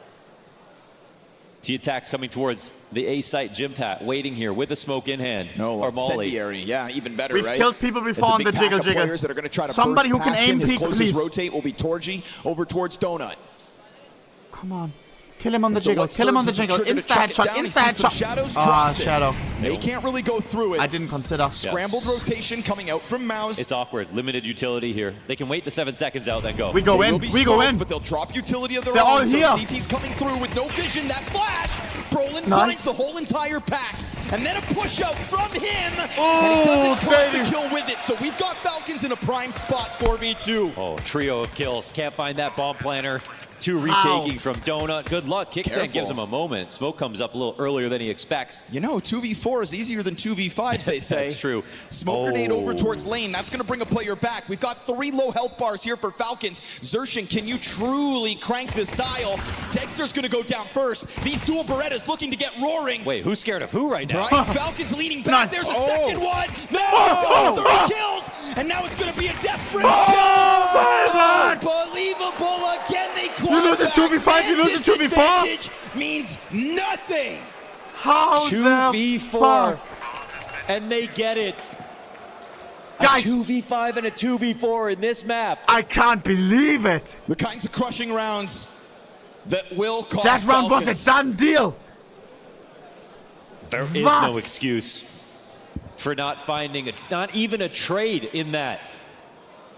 T-attacks coming towards the A-site gym pat, waiting here with a smoke in hand. No, or Molly. incendiary. Yeah, even better, We've right? killed people There's before a on big the pack jiggle of jiggle. players that are going to try to Somebody burst who can past him. aim His people, closest please. rotate will be Torji over towards Donut. Come on. Kill him on the So jiggle. what Kill him on the serves as jiggle. the trigger to Insta track it headshot. down? He Insta sees some headshot. shadows, Ah, drops it. shadow. They can't really go through it. I didn't consider. Scrambled rotation coming out from MOUZ. It's awkward. Limited utility here. They can wait the 7 seconds out, then go. We go They in. will be We go smoked, in. but they'll drop utility of their They're own. all here. So CT's coming through with no vision. That flash. Brolin Nice. finds the whole entire pack. And then a push out from him. Oh, and he doesn't close baby. the kill with it. So we've got Falcons in a prime spot 4v2. Oh, trio of kills. Can't find that bomb planner. 2 retaking from Donut. Good luck. Kicks in, gives him a moment. Smoke comes up a little earlier than he expects. You know, 2v4 is easier than 2v5s, they say. That's true. Smoke grenade over towards lane. That's going to bring a player back. We've got 3 low health bars here for Falcons. Zershin, can you truly crank this dial? Dexter's going to go down first. These dual Berettas looking to get roaring. Wait, who's scared of who right now? Right? Falcons leading back. There's a second one. No, Oh, 3 kills. And now it's going to be a desperate Unbelievable again. They claw You lose a back. 2v5, you lose a 2v4? Disadvantage means nothing. How the 2v4. fuck? And they get it. Guys. A 2v5 and a 2v4 in this map. I can't believe it. The kinds of crushing rounds that will cost That round was Falcons. a done deal. There is Was. no excuse for not finding not even a trade in that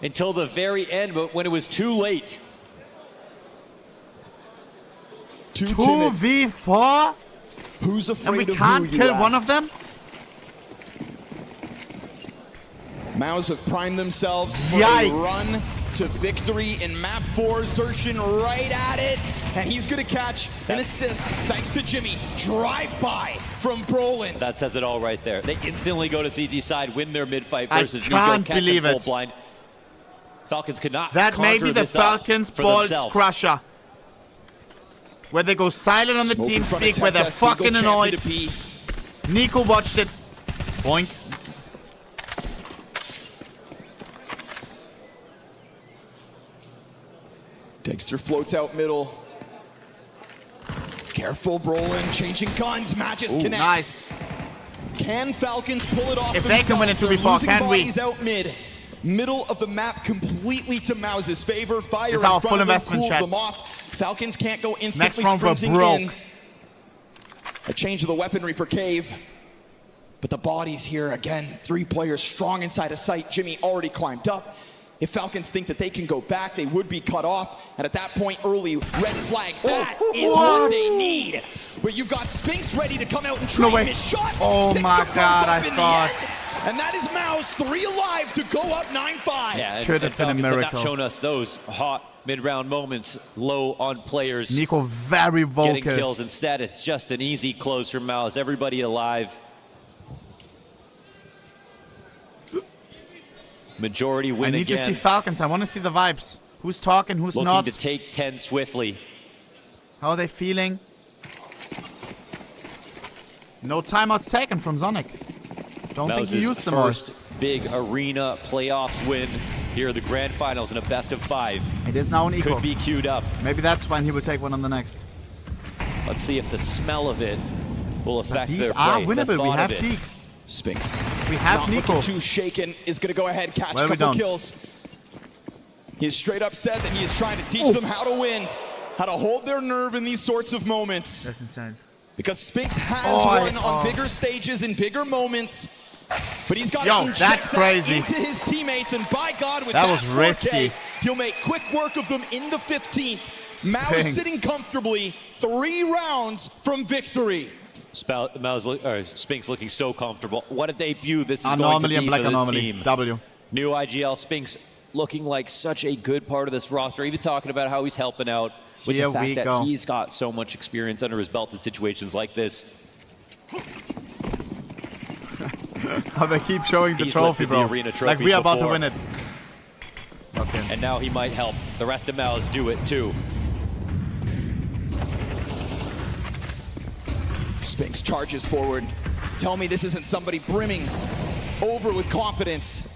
until the very end, but when it was too late. Too timid. 2v4? Who's afraid And we of can't who, kill you one ask? of them? MOUZ have primed themselves for Yikes. a run to victory in map 4. Zershin right at it, and he's gonna catch an assist thanks to Jimmy. Drive-by from Brolin. That says it all right there. They instantly go to CT side, win their mid-fight I versus Nuke, can't catch believe them it. full blind. Falcons could not That may conjure be the this up Falcons' for Bolts themselves. crusher. Where they go silent on the Smoke team in front of speak, where they're Tess, Deagle fucking chancey annoyed. to P. Nico watched it. Boink. Dexter floats out middle. Careful, Brolin. Changing guns. Matches connects. Nice. Can Falcons pull it off If they can win it themselves? 2v4, They're losing can we? bodies out mid. Middle of the map completely to MOUZ's favor. Fire It's in our front full of them investment, cools chat. them off. Falcons can't go instantly Next round we're sprinting broke. in. A change of the weaponry for Cave. But the bodies here, again, 3 players strong inside of sight. Jimmy already climbed up. If Falcons think that they can go back, they would be cut off. And at that point, early red flag. That is what they need. But you've got Spinks ready to come out and trade way. his shots. Oh Picks my them both God, up I in the thought. end. And that is MOUZ 3 alive to go up 9-5. Yeah, and, Could and have been a Falcons have miracle. not shown us those hot mid-round moments low on players Nico very getting vocal. kills. Instead, it's just an easy close from MOUZ. Everybody alive. Majority I win need to again. see Falcons. I want to see the vibes. Who's talking, who's Looking not? to take 10 swiftly. How are they feeling? No timeouts taken from Sonic. Don't think he MOUZ's used them all. first big arena playoffs win here at the grand finals in a best of 5. It is now an equal. Could be queued up. Maybe that's when he will take one on the next. Let's see if the smell of it will affect These their are play. The winnable. We thought have of it. Deeks. Spinks. We have Not Nico. looking too shaken. Is going to go ahead, catch Well, a we couple don't. kills. He has straight up said that he is trying to teach them how to win, how to hold their nerve in these sorts of moments. That's insane. Because Spinks has Oh, won on bigger stages in bigger moments. But he's got Yo, to inject that's that crazy. into his teammates, and by God, with That that was 4K, risky. he'll make quick work of them in the 15th. MOUZ Spinks. sitting comfortably 3 rounds from victory. Spinks looking so comfortable. What a debut this is going to Anomaly be and black for this anomaly. team. W. New IGL Spinks looking like such a good part of this roster. Even talking about how he's helping out with Here the fact we that go. he's got so much experience under his belt in situations like this. How they keep showing the He's trophy, lifted the bro. arena Like trophy we are about to before. win it. Okay. And now he might help the rest of MOUZ do it too. Spinks charges forward. Tell me this isn't somebody brimming over with confidence.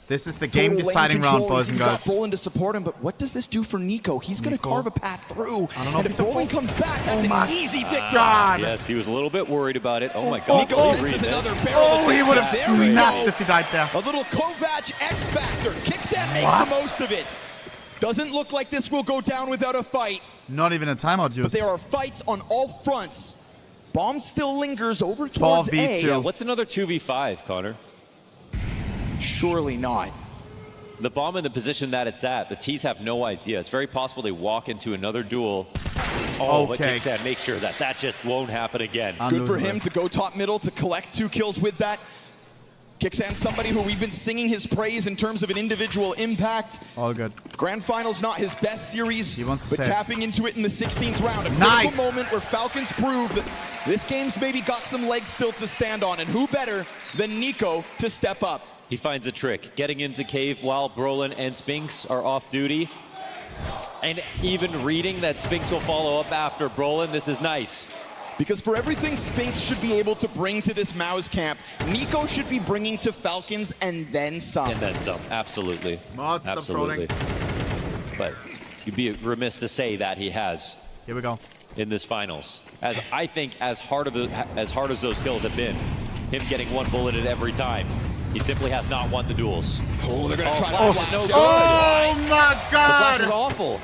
This is the Total lane game-deciding control. round, boys He's and got girls. Brolin to support him, but what does this do for Nico? He's going to carve a path through. I don't know And if if it's a Brolin comes back, that's my an easy victory. God. Yes, he was a little bit worried about it. Oh my God. Nico Go senses read another this. barrel. Oh, of he would have victory. There we snapped go. if he died there. A little Kovac X Factor. Kicksan makes What? the most of it. Doesn't look like this will go down without a fight, Not even a timeout used. but there are fights on all fronts. Bomb still lingers over towards 4v2. A. Yeah, what's another 2v5, Connor? Surely not. The bomb in the position that it's at, the T's have no idea. It's very possible they walk into another duel. Oh, but Okay. Kicksan, make sure that that just won't happen again. Good for Unlosable. him to go top middle to collect 2 kills with that. Kicksan, somebody who we've been singing his praise in terms of an individual impact. All good. Grand Final's not his best series, He wants to but save. tapping into it in the 16th round. A Nice. critical moment where Falcons prove that this game's maybe got some legs still to stand on, and who better than Nico to step up? He finds a trick, getting into cave while Brolin and Spinks are off duty. And even reading that Spinks will follow up after Brolin, this is nice. Because for everything Spinks should be able to bring to this MOUZ camp, Nico should be bringing to Falcons and then some. And then some, absolutely. Mod, stop Absolutely. But you'd be remiss to say that he has Here we go. in this finals. As I think as hard as those kills have been, him getting one bulleted every time, he simply has not won the duels. Oh, they're going to try to flash flash is no it. good. Oh my The flash is God! awful.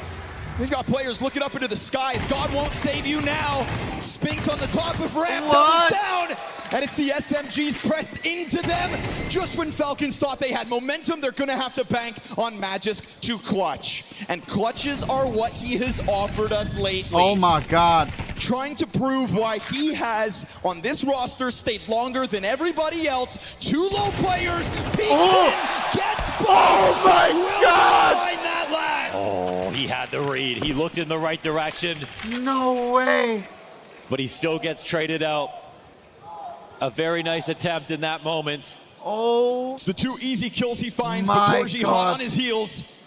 They've got players looking up into the skies. God won't save you now. Spinks on the top of ramp, What? doubles down. And it's the SMGs pressed into them. Just when Falcons thought they had momentum, they're going to have to bank on Magisk to clutch. And clutches are what he has offered us lately. Oh my God! Trying to prove why he has, on this roster, stayed longer than everybody else. 2 low players, peeks in, gets both. Oh my Will God! he find that last? Oh, he had the read. He looked in the right direction, No way! but he still gets traded out. A very nice attempt in that moment. Oh, It's the 2 easy kills he finds, but My Korji God. hot on his heels.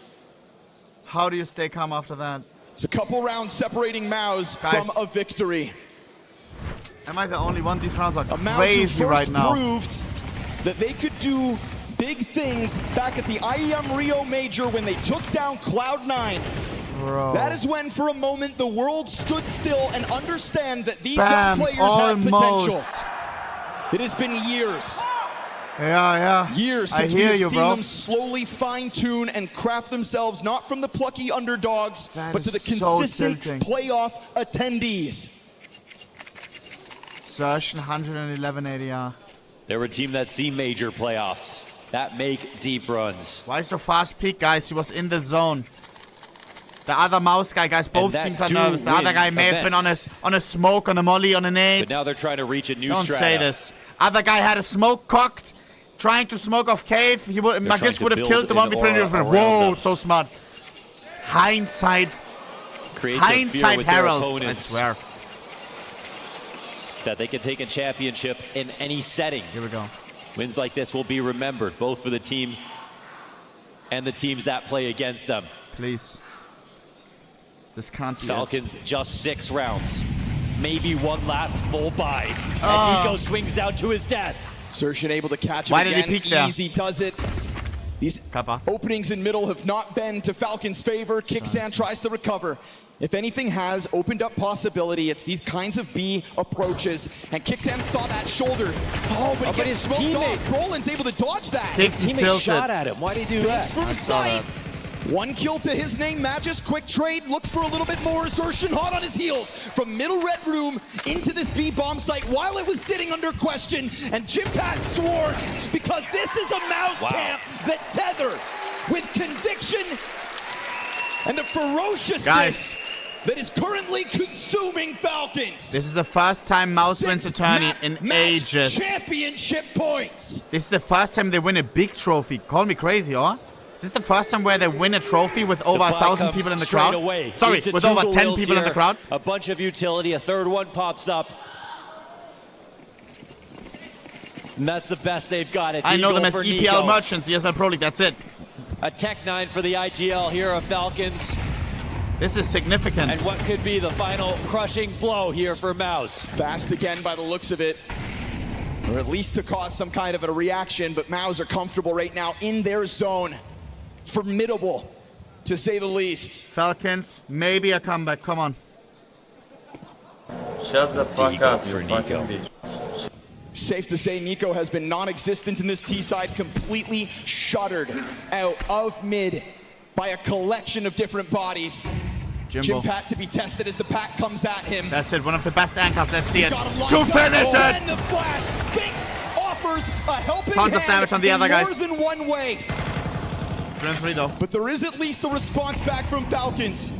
how do you stay calm after that? It's a couple rounds separating MOUZ Guys. from a victory. Am I the only one? These rounds are A MOUZ who crazy first right now. proved that they could do big things back at the IEM Rio Major when they took down Cloud9. Bro. That is when, for a moment, the world stood still and understand that these Bam, young players had potential. almost. It has been years. Yeah. Years I since we hear have you, seen bro. them slowly fine-tune and craft themselves not from the plucky underdogs, That but to the is so consistent tilting. playoff attendees. Surgeon 111 ADR. They're a team that's seen major playoffs, that make deep runs. Why so fast peak, guys? He was in the zone. The other mouse guy, guys, both that teams are do nervous. The other win guy may have been events. on a smoke, on a molly, on a But nade. now they're trying to reach a new Don't strata. say this. Other guy had a smoke cocked, trying to smoke off cave. He would, trying Magisk to would have build killed the an one before he aura was. around Whoa, them. so smart. Hindsight Creates a fear Hindsight with their heralds, I opponents swear. that they can take a championship in any setting. Here we go. Wins like this will be remembered, both for the team and the teams that play against them. Please. This can't be Falcons just 6 rounds. Maybe one last full buy. And Nico swings out to his death. Sershin able to catch him Why did he again. peek there? Easy does it. These Kappa. openings in middle have not been to Falcons' favor. Kicksan tries to recover. If anything has opened up possibility, it's these kinds of B approaches. And Kicksan saw that shoulder. Oh, but he but gets his smoked teammate- off. Brolin's able to dodge that. His Teammate tilted. shot at him. Why did he do Spinks that? from saw sight. that. 1 kill to his name, Magisk. Quick trade, looks for a little bit more. Sershin hot on his heels from middle red room into this B bomb site while it was sitting under question. And Jimpat swords because this is a MOUZ Wow. camp that tether with conviction and the ferociousness Guys. that is currently consuming Falcons. This is the first time MOUZ wins a Since tourney map in match ages. Championship points. This is the first time they win a big trophy. Call me crazy, or? Is this the first time where they win a trophy with over buy 1,000 comes people in the straight crowd? away. Sorry, Into with 2 over 10 Galils people in the here. crowd? A bunch of utility. A third one pops up. And that's the best they've got. I know Deagle them as for EPL Nico. Merchants, ESL Pro League, that's it. A Tech 9 for the IGL here of Falcons. This is significant. And what could be the final crushing blow here for MOUZ? Fast again by the looks of it. Or at least to cause some kind of a reaction, but MOUZ are comfortable right now in their zone. Formidable, to say the least. Falcons, maybe a comeback, come on. Shut the fuck up, for you Nico. fucking bitch. Safe to say Nico has been non-existent in this T-side, completely shuttered out of mid by a collection of different bodies. Jimbo. Jimpat to be tested as the pack comes at him. That's it, one of the best anchors, let's see He's it. got him To lined up. finish it! And the flash, Spinks offers a helping Tons of hand damage on the in other guys. more than one way. Though. But there is at least a response back from Falcons.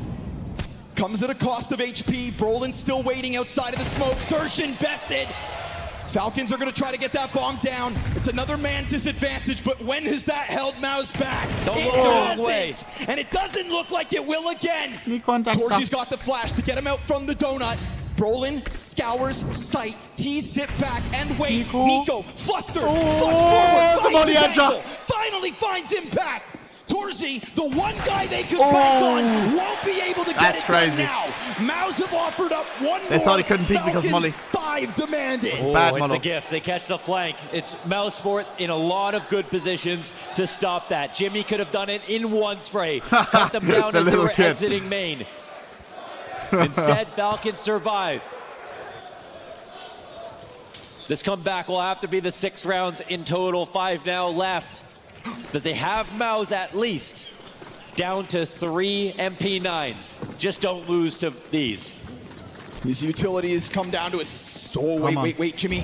Comes at a cost of HP. Brolin's still waiting outside of the smoke. Sershin bested. Falcons are going to try to get that bomb down. It's another man disadvantage, but when has that held MOUZ back? It hasn't. And it doesn't look like it will again. Torchy's got the flash to get him out from the donut. Brolin scours sight. T sit back and wait. Nico flustered, flushed forward, finds his ankle, finally finds impact. Torzy, the one guy they could bank on, won't be able to get it done now. MOUZ have offered up one more. They thought he couldn't peek because Molly. 5 demanded. Bad it's model. a gift. They catch the flank. It's MOUZ Sport in a lot of good positions to stop that. Jimmy could have done it in one spray. Cut them down The as they little were kid. exiting main. Instead, Falcons survive. This comeback will have to be the 6 rounds in total. 5 now left. That they have MOUZ at least down to 3 MP9s. Just don't lose to these. These utilities come down to a... Oh, wait, Jimmy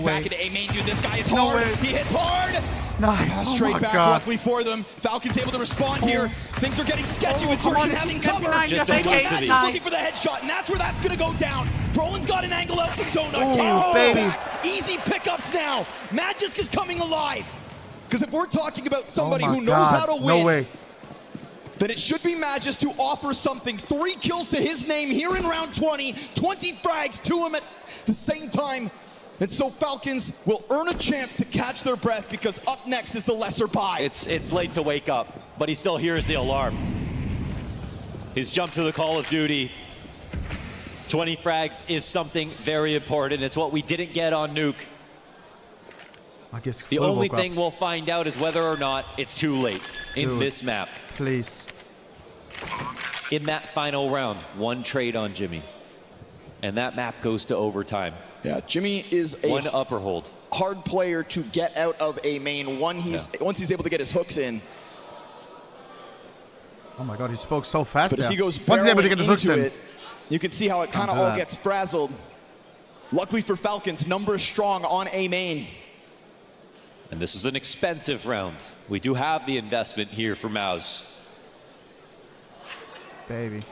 back into A main, dude. This guy is hard. He hits hard. Nice. Straight back, luckily for them. Falcons able to respond here. Things are getting sketchy with Sershin having cover. Just don't lose to these. Looking for the headshot, and that's where that's going to go down. Brolin's got an angle out from Donut. baby. Back. Easy pickups now. Magisk is coming alive. Because if we're talking about somebody who knows how to win, no way. then it should be Magisk to offer something. 3 kills to his name here in round 20, 20 frags to him at the same time. And so Falcons will earn a chance to catch their breath because up next is the lesser buy. It's late to wake up, but he still hears the alarm. He's jumped to the Call of Duty. 20 frags is something very important. It's what we didn't get on Nuke. The only thing we'll find out is whether or not it's too late in this map. Please. In that final round, 1 trade on Jimmy. And that map goes to overtime. Yeah, Jimmy is a 1 upper hold. hard player to get out of a main. Once he's able to get his hooks in. Oh my god, he spoke so fast But there. as he goes Once he's able to get his hooks into in. it, you can see how it kind of all gets frazzled. Luckily for Falcons, numbers strong on A main. And this is an expensive round. We do have the investment here for MOUZ. Baby.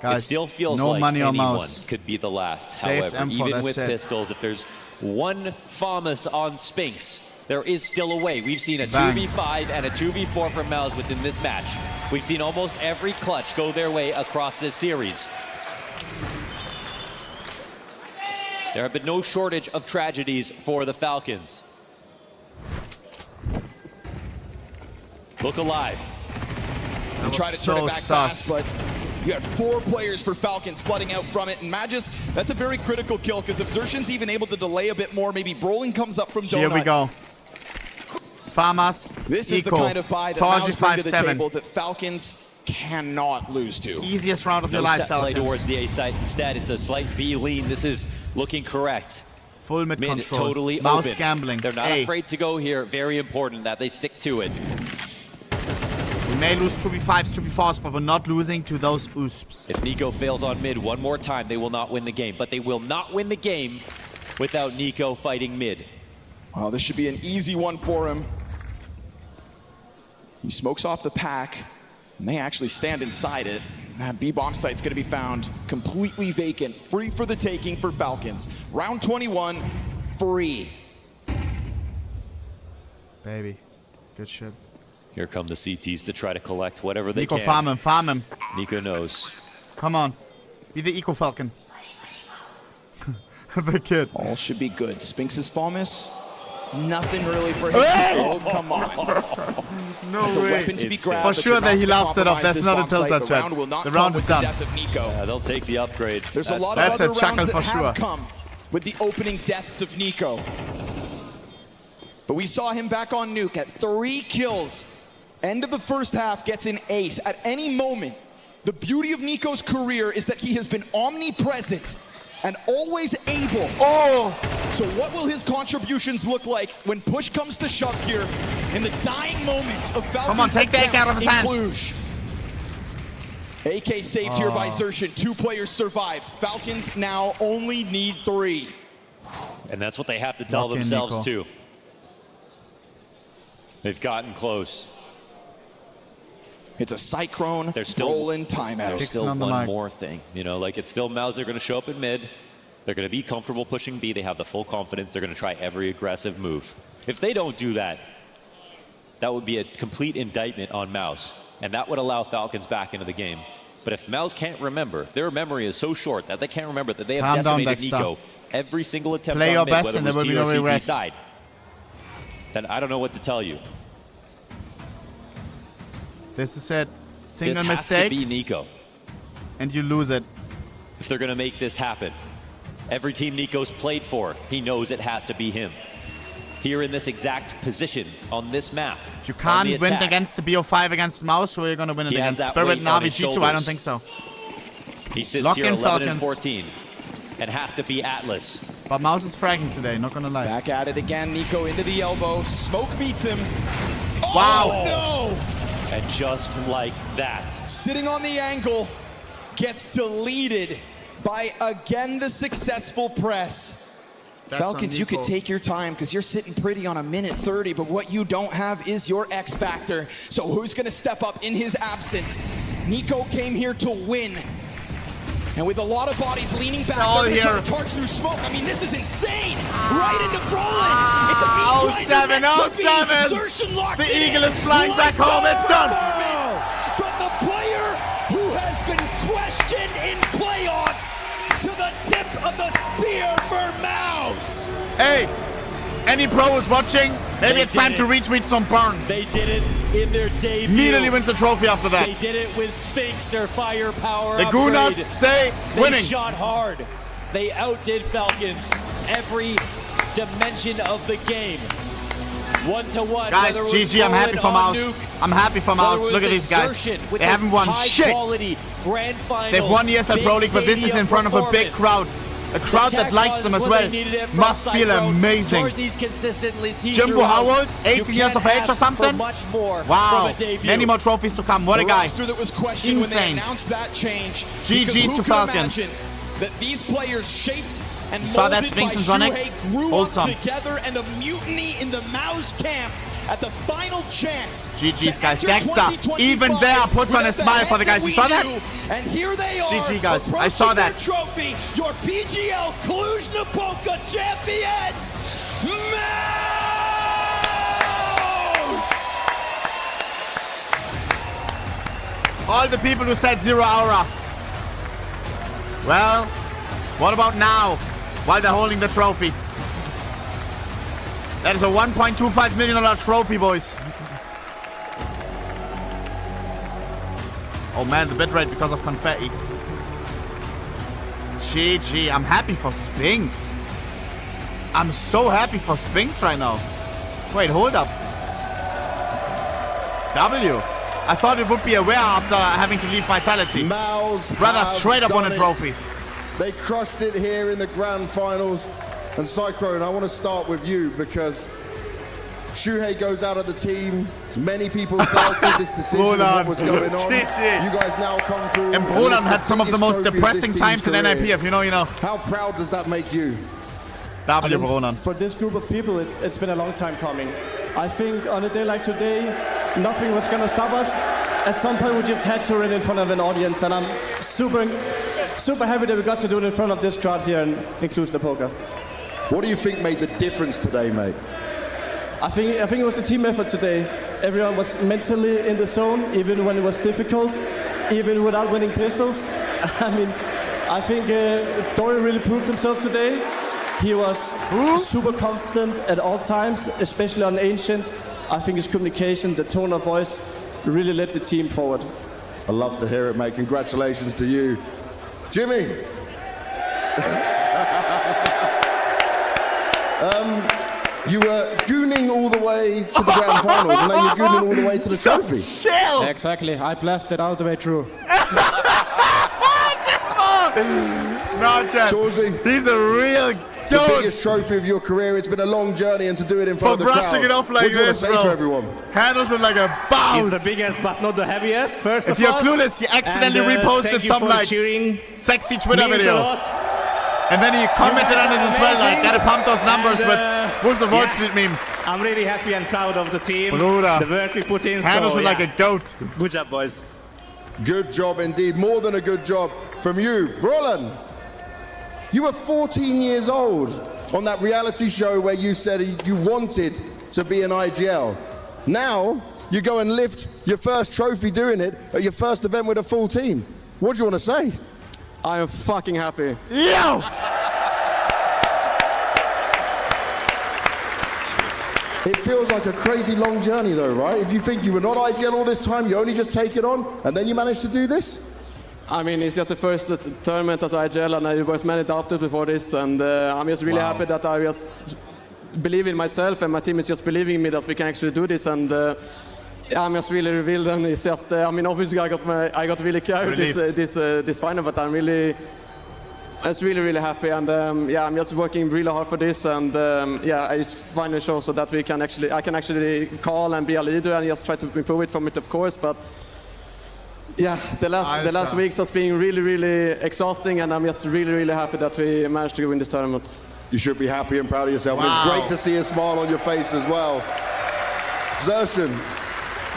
Guys, It still feels no like money on anyone MOUZ. could be the last. Safe However, M4, even with that's it. pistols, if there's 1 FAMAS on Spinks, there is still a way. We've seen a Bang. 2v5 and a 2v4 from MOUZ within this match. We've seen almost every clutch go their way across this series. There have been no shortage of tragedies for the Falcons. Look alive. They try to turn it back fast, but you had 4 players for Falcons flooding out from it. And Magisk, that's a very critical kill because if Zershin's even able to delay a bit more, maybe Brolin comes up from Donut. Here we go. FAMAS. This is the kind of buy that MOUZ bring to the table that Falcons cannot lose to. Easiest round of your No life, set play Falcons. towards the A site. Instead, it's a slight B lean. This is looking correct. Full mid control. Totally MOUZ open. gambling. They're not A. afraid to go here. Very important that they stick to it. We may lose 2v5s, 2v4s, but we're not losing to those USPs. If Nico fails on mid one more time, they will not win the game. But they will not win the game without Nico fighting mid. Well, this should be an easy one for him. He smokes off the pack, and they actually stand inside it. That B-bomb site's going to be found completely vacant, free for the taking for Falcons. Round 21, free. Baby. Good shit. Here come the CTs to try to collect whatever they Nico, can. farm him. Nico knows. Come on. Be the Eco Falcon. The kid. All should be good. Spinks is FAMAS. Nothing really for him. Oh, come on. No It's a way. weapon to be grabbed. For but sure you're that not he gonna laughs it off. compromise That's this not a bomb site. tilt-up The chat. round will not The come round with is the done. death of Nico. Yeah, they'll take the upgrade. There's a lot That's of a other chuckle rounds that for have sure. come with the opening deaths of Nico. But we saw him back on Nuke at 3 kills. End of the first half, gets an ace. At any moment, the beauty of Nico's career is that he has been omnipresent and always able. Oh! So what will his contributions look like when push comes to shove here in the dying moments of Falcons? Come on, take the AK out of his hands. Cluj. AK saved here by Xertion. 2 players survive. Falcons now only need 3. And that's what they have to tell Lock in, themselves, Nico. too. They've gotten close. It's a Cyclone There's still- rolling timeout. There's Dixon still on the one mic. more thing. You know, like it's still MOUZ are going to show up in mid. They're going to be comfortable pushing B. They have the full confidence. They're going to try every aggressive move. If they don't do that, that would be a complete indictment on MOUZ. And that would allow Falcons back into the game. But if MOUZ can't remember, their memory is so short that they can't remember that they have Calm down, decimated Dexter. Nico every single attempt Play on your mid, best whether and it was there T will or be no CT regrets. side. Then I don't know what to tell you. This is it. Single This has mistake, to be Nico. and you lose it. If they're going to make this happen. Every team Nico's played for, he knows it has to be him. Here in this exact position on this map. If you on can't the win attack, against the BO5 against MOUZ, who are you going to win it He has against? that Spirit weight and on his RBG2? I shoulders. don't think so. He sits Lock here in 11 and Falcons. 14 and has to be Atlas. But MOUZ is fragging today, not going to lie. Back at it again. Nico into the elbow. Smoke beats him. Oh, Wow. no! And just like that, Sitting on the angle, gets deleted by, again, the successful press. That's on Falcons, you Nico. could take your time because you're sitting pretty on a minute 30, but what you don't have is your X factor. So who's going to step up in his absence? Nico came here to win. And with a lot of bodies leaning back, All they're gonna here. try to charge through smoke. I mean, this is insane. Right into Brolin. It's a Oh, meat grinder 7, meant to oh, be. 7. Xertion locks The it Eagle in. is flying back Lights home. out It's done. performance from the player who has been questioned in playoffs to the tip of the spear for MOUZ. Hey, any pro is watching, maybe They it's time did to it. retweet some burn. they did it in their debut. Immediately wins the trophy after that. They did it with Spinks, their firepower The upgrade. Gunas stay They winning. shot hard. They outdid Falcons every dimension of the game. 1-to-1. Guys, whether it was GG, I'm happy Brolin for on MOUZ. Nuke, I'm happy for whether MOUZ. it was Look at these guys. Exertion with They haven't won this shit. high-quality grand finals, They've won ESL Pro big League, but this is in stadium front of a big performance. crowd. A crowd The that tech likes runs them as when well. they needed it from Must feel Cyclone. amazing. Torzi's consistently sees Jumbo throughout. Howard, You 18 years can't of age or ask for something? much more Wow. from a debut. Many more trophies to come. What a The guy. roster that was questioned when they Insane. announced that change. GG's Because who to could Falcons. imagine that these players shaped and You saw that molded Spinks by and Sonic? Shuhei grew Wholesome. up together, and a mutiny in the MOUZ camp at the final chance. GG's, to guys. enter Dexter, 2025 even there, puts on a without the smile for the head guys. You we saw that? knew. And here they are. GG, guys. I saw approaching their that. trophy, your PGL Cluj-Napoca champions, MOUZ! All the people who said 0 aura. Well, what about now? While they're holding the trophy. That is a $1.25 million trophy, boys. Oh man, the bitrate because of confetti. GG, I'm happy for Spinks. I'm so happy for Spinks right now. Wait, hold up. W. I thought it would be aware after having to leave Vitality. MOUZ Brother, have straight up done on a it. trophy. They crushed it here in the grand finals. And Cyclone, I want to start with you because Shuhei goes out of the team. Many people doubted this decision of what was going on. GG. You guys now come through. And Brulan had some of the most depressing times in NIPF, you know. How proud does that make you? W Brulan. For this group of people, it's been a long time coming. I think on a day like today, nothing was going to stop us. At some point, we just had to run in front of an audience, and I'm super happy that we got to do it in front of this crowd here in Cluj-Napoca. What do you think made the difference today, mate? I think it was a team effort today. Everyone was mentally in the zone, even when it was difficult, even without winning pistols. I mean, I think Dory really proved himself today. He was super confident at all times, especially on Ancient. I think his communication, the tone of voice, really led the team forward. I love to hear it, mate. Congratulations to you. Jimmy. You were gooning all the way to the grand finals, and now you're gooning all the way to the trophy. Chill! Exactly. I blasted all the way through. No, Jeff. Georgie, He's the real the goat. biggest trophy of your career. It's been a long journey, and to do it in For front of the crowd. brushing it off like what do you want this, to say bro. to everyone? Handles it like a boss. He's the biggest, but not the heaviest. First If of you're all, clueless, you accidentally and, reposted thank you some for like cheering. sexy Twitter Means video. a lot. And then he commented on it as well, like, gotta pump those numbers And, with Wolves of Wall yeah. Street meme. I'm really happy and proud of the team. Bruder. The work we put in. Handles so, it like yeah. a goat. Good job, boys. Good job indeed. More than a good job from you. Roland, you were 14 years old on that reality show where you said you wanted to be an IGL. Now, you go and lift your first trophy doing it at your first event with a full team. What do you want to say? I am fucking happy. Yo! It feels like a crazy long journey though, right? If you think you were not IGL all this time, you only just take it on, and then you manage to do this? I mean, it's just the first tournament as IGL, and I was many doubters before this, and I'm just really happy that I just believe in myself, and my team is just believing in me that we can actually do this, and I'm just really revealed, and it's just, I mean, obviously I got really carried this final, but I'm really really happy, and yeah, I'm just working really hard for this, and yeah, I just finally show so that I can actually call and be a leader, and just try to improve it from it, of course, but. Yeah, the last weeks has been really exhausting, and I'm just really happy that we managed to win this tournament. You should be happy and proud of yourself. Wow. And it's great to see a smile on your face as well. Zershan,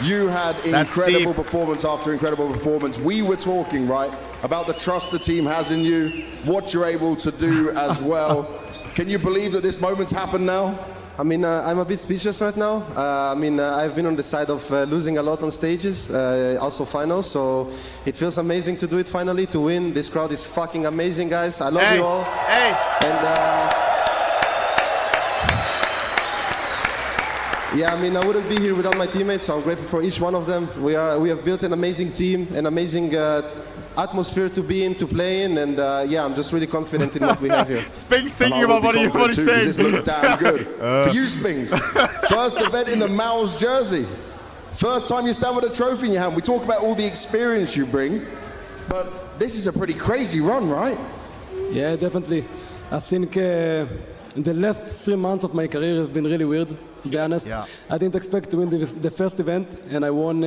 you had incredible performance after incredible performance. We were talking, right, about the trust the team has in you, what you're able to do as well. Can you believe that this moment's happened now? I mean, I'm a bit speechless right now. I mean, I've been on the side of losing a lot on stages, also finals, so it feels amazing to do it finally, to win. This crowd is fucking amazing, guys. I love you all. Hey! And yeah, I mean, I wouldn't be here without my teammates, so I'm grateful for each one of them. We have built an amazing team, an amazing atmosphere to be in, to play in, and yeah, I'm just really confident in what we have here. Spinks thinking about what he's saying. This looked damn good. For you, Spinks, first event in the MOUZ jersey. First time you stand with a trophy in your hand. We talk about all the experience you bring, but this is a pretty crazy run, right? Yeah, definitely. I think the last 3 months of my career have been really weird, to be honest. Yeah. I didn't expect to win the first event, and I won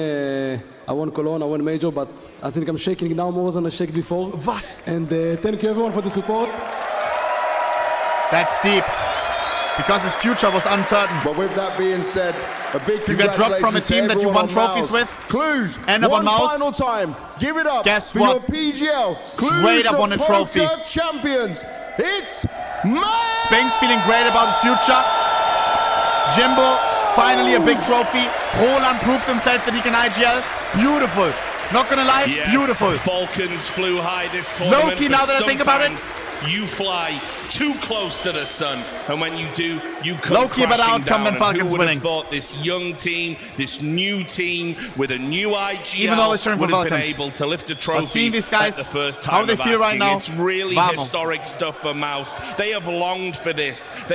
Cologne, I won Major, but I think I'm shaking now more than I shaked before. What? And thank you everyone for the support. That's deep. Because his future was uncertain. But with that being said, a big You get dropped from a team that you won trophies with. Cluj, End up on one MOUZ. final time. Give it up Guess for what? your PGL Straight up on a trophy. Cluj-Napoca champions. It's MOUZ! Spinks feeling great about his future. Jimbo, finally a big trophy. Roland proved himself that he can IGL. Beautiful. Not gonna lie, Yes, beautiful. Falcons flew high this tournament. Loki, now that I think about it. You fly too close to the sun, and when you do, you come Loki, but crashing outcome down. than And Falcons who would winning. have thought this young team, this new team with a new IGL Even though it's showing for would have been Falcons. able to lift a trophy seeing these guys, at the first time how they of feel right asking. now, It's really vamos. historic stuff for MOUZ. They have longed for this.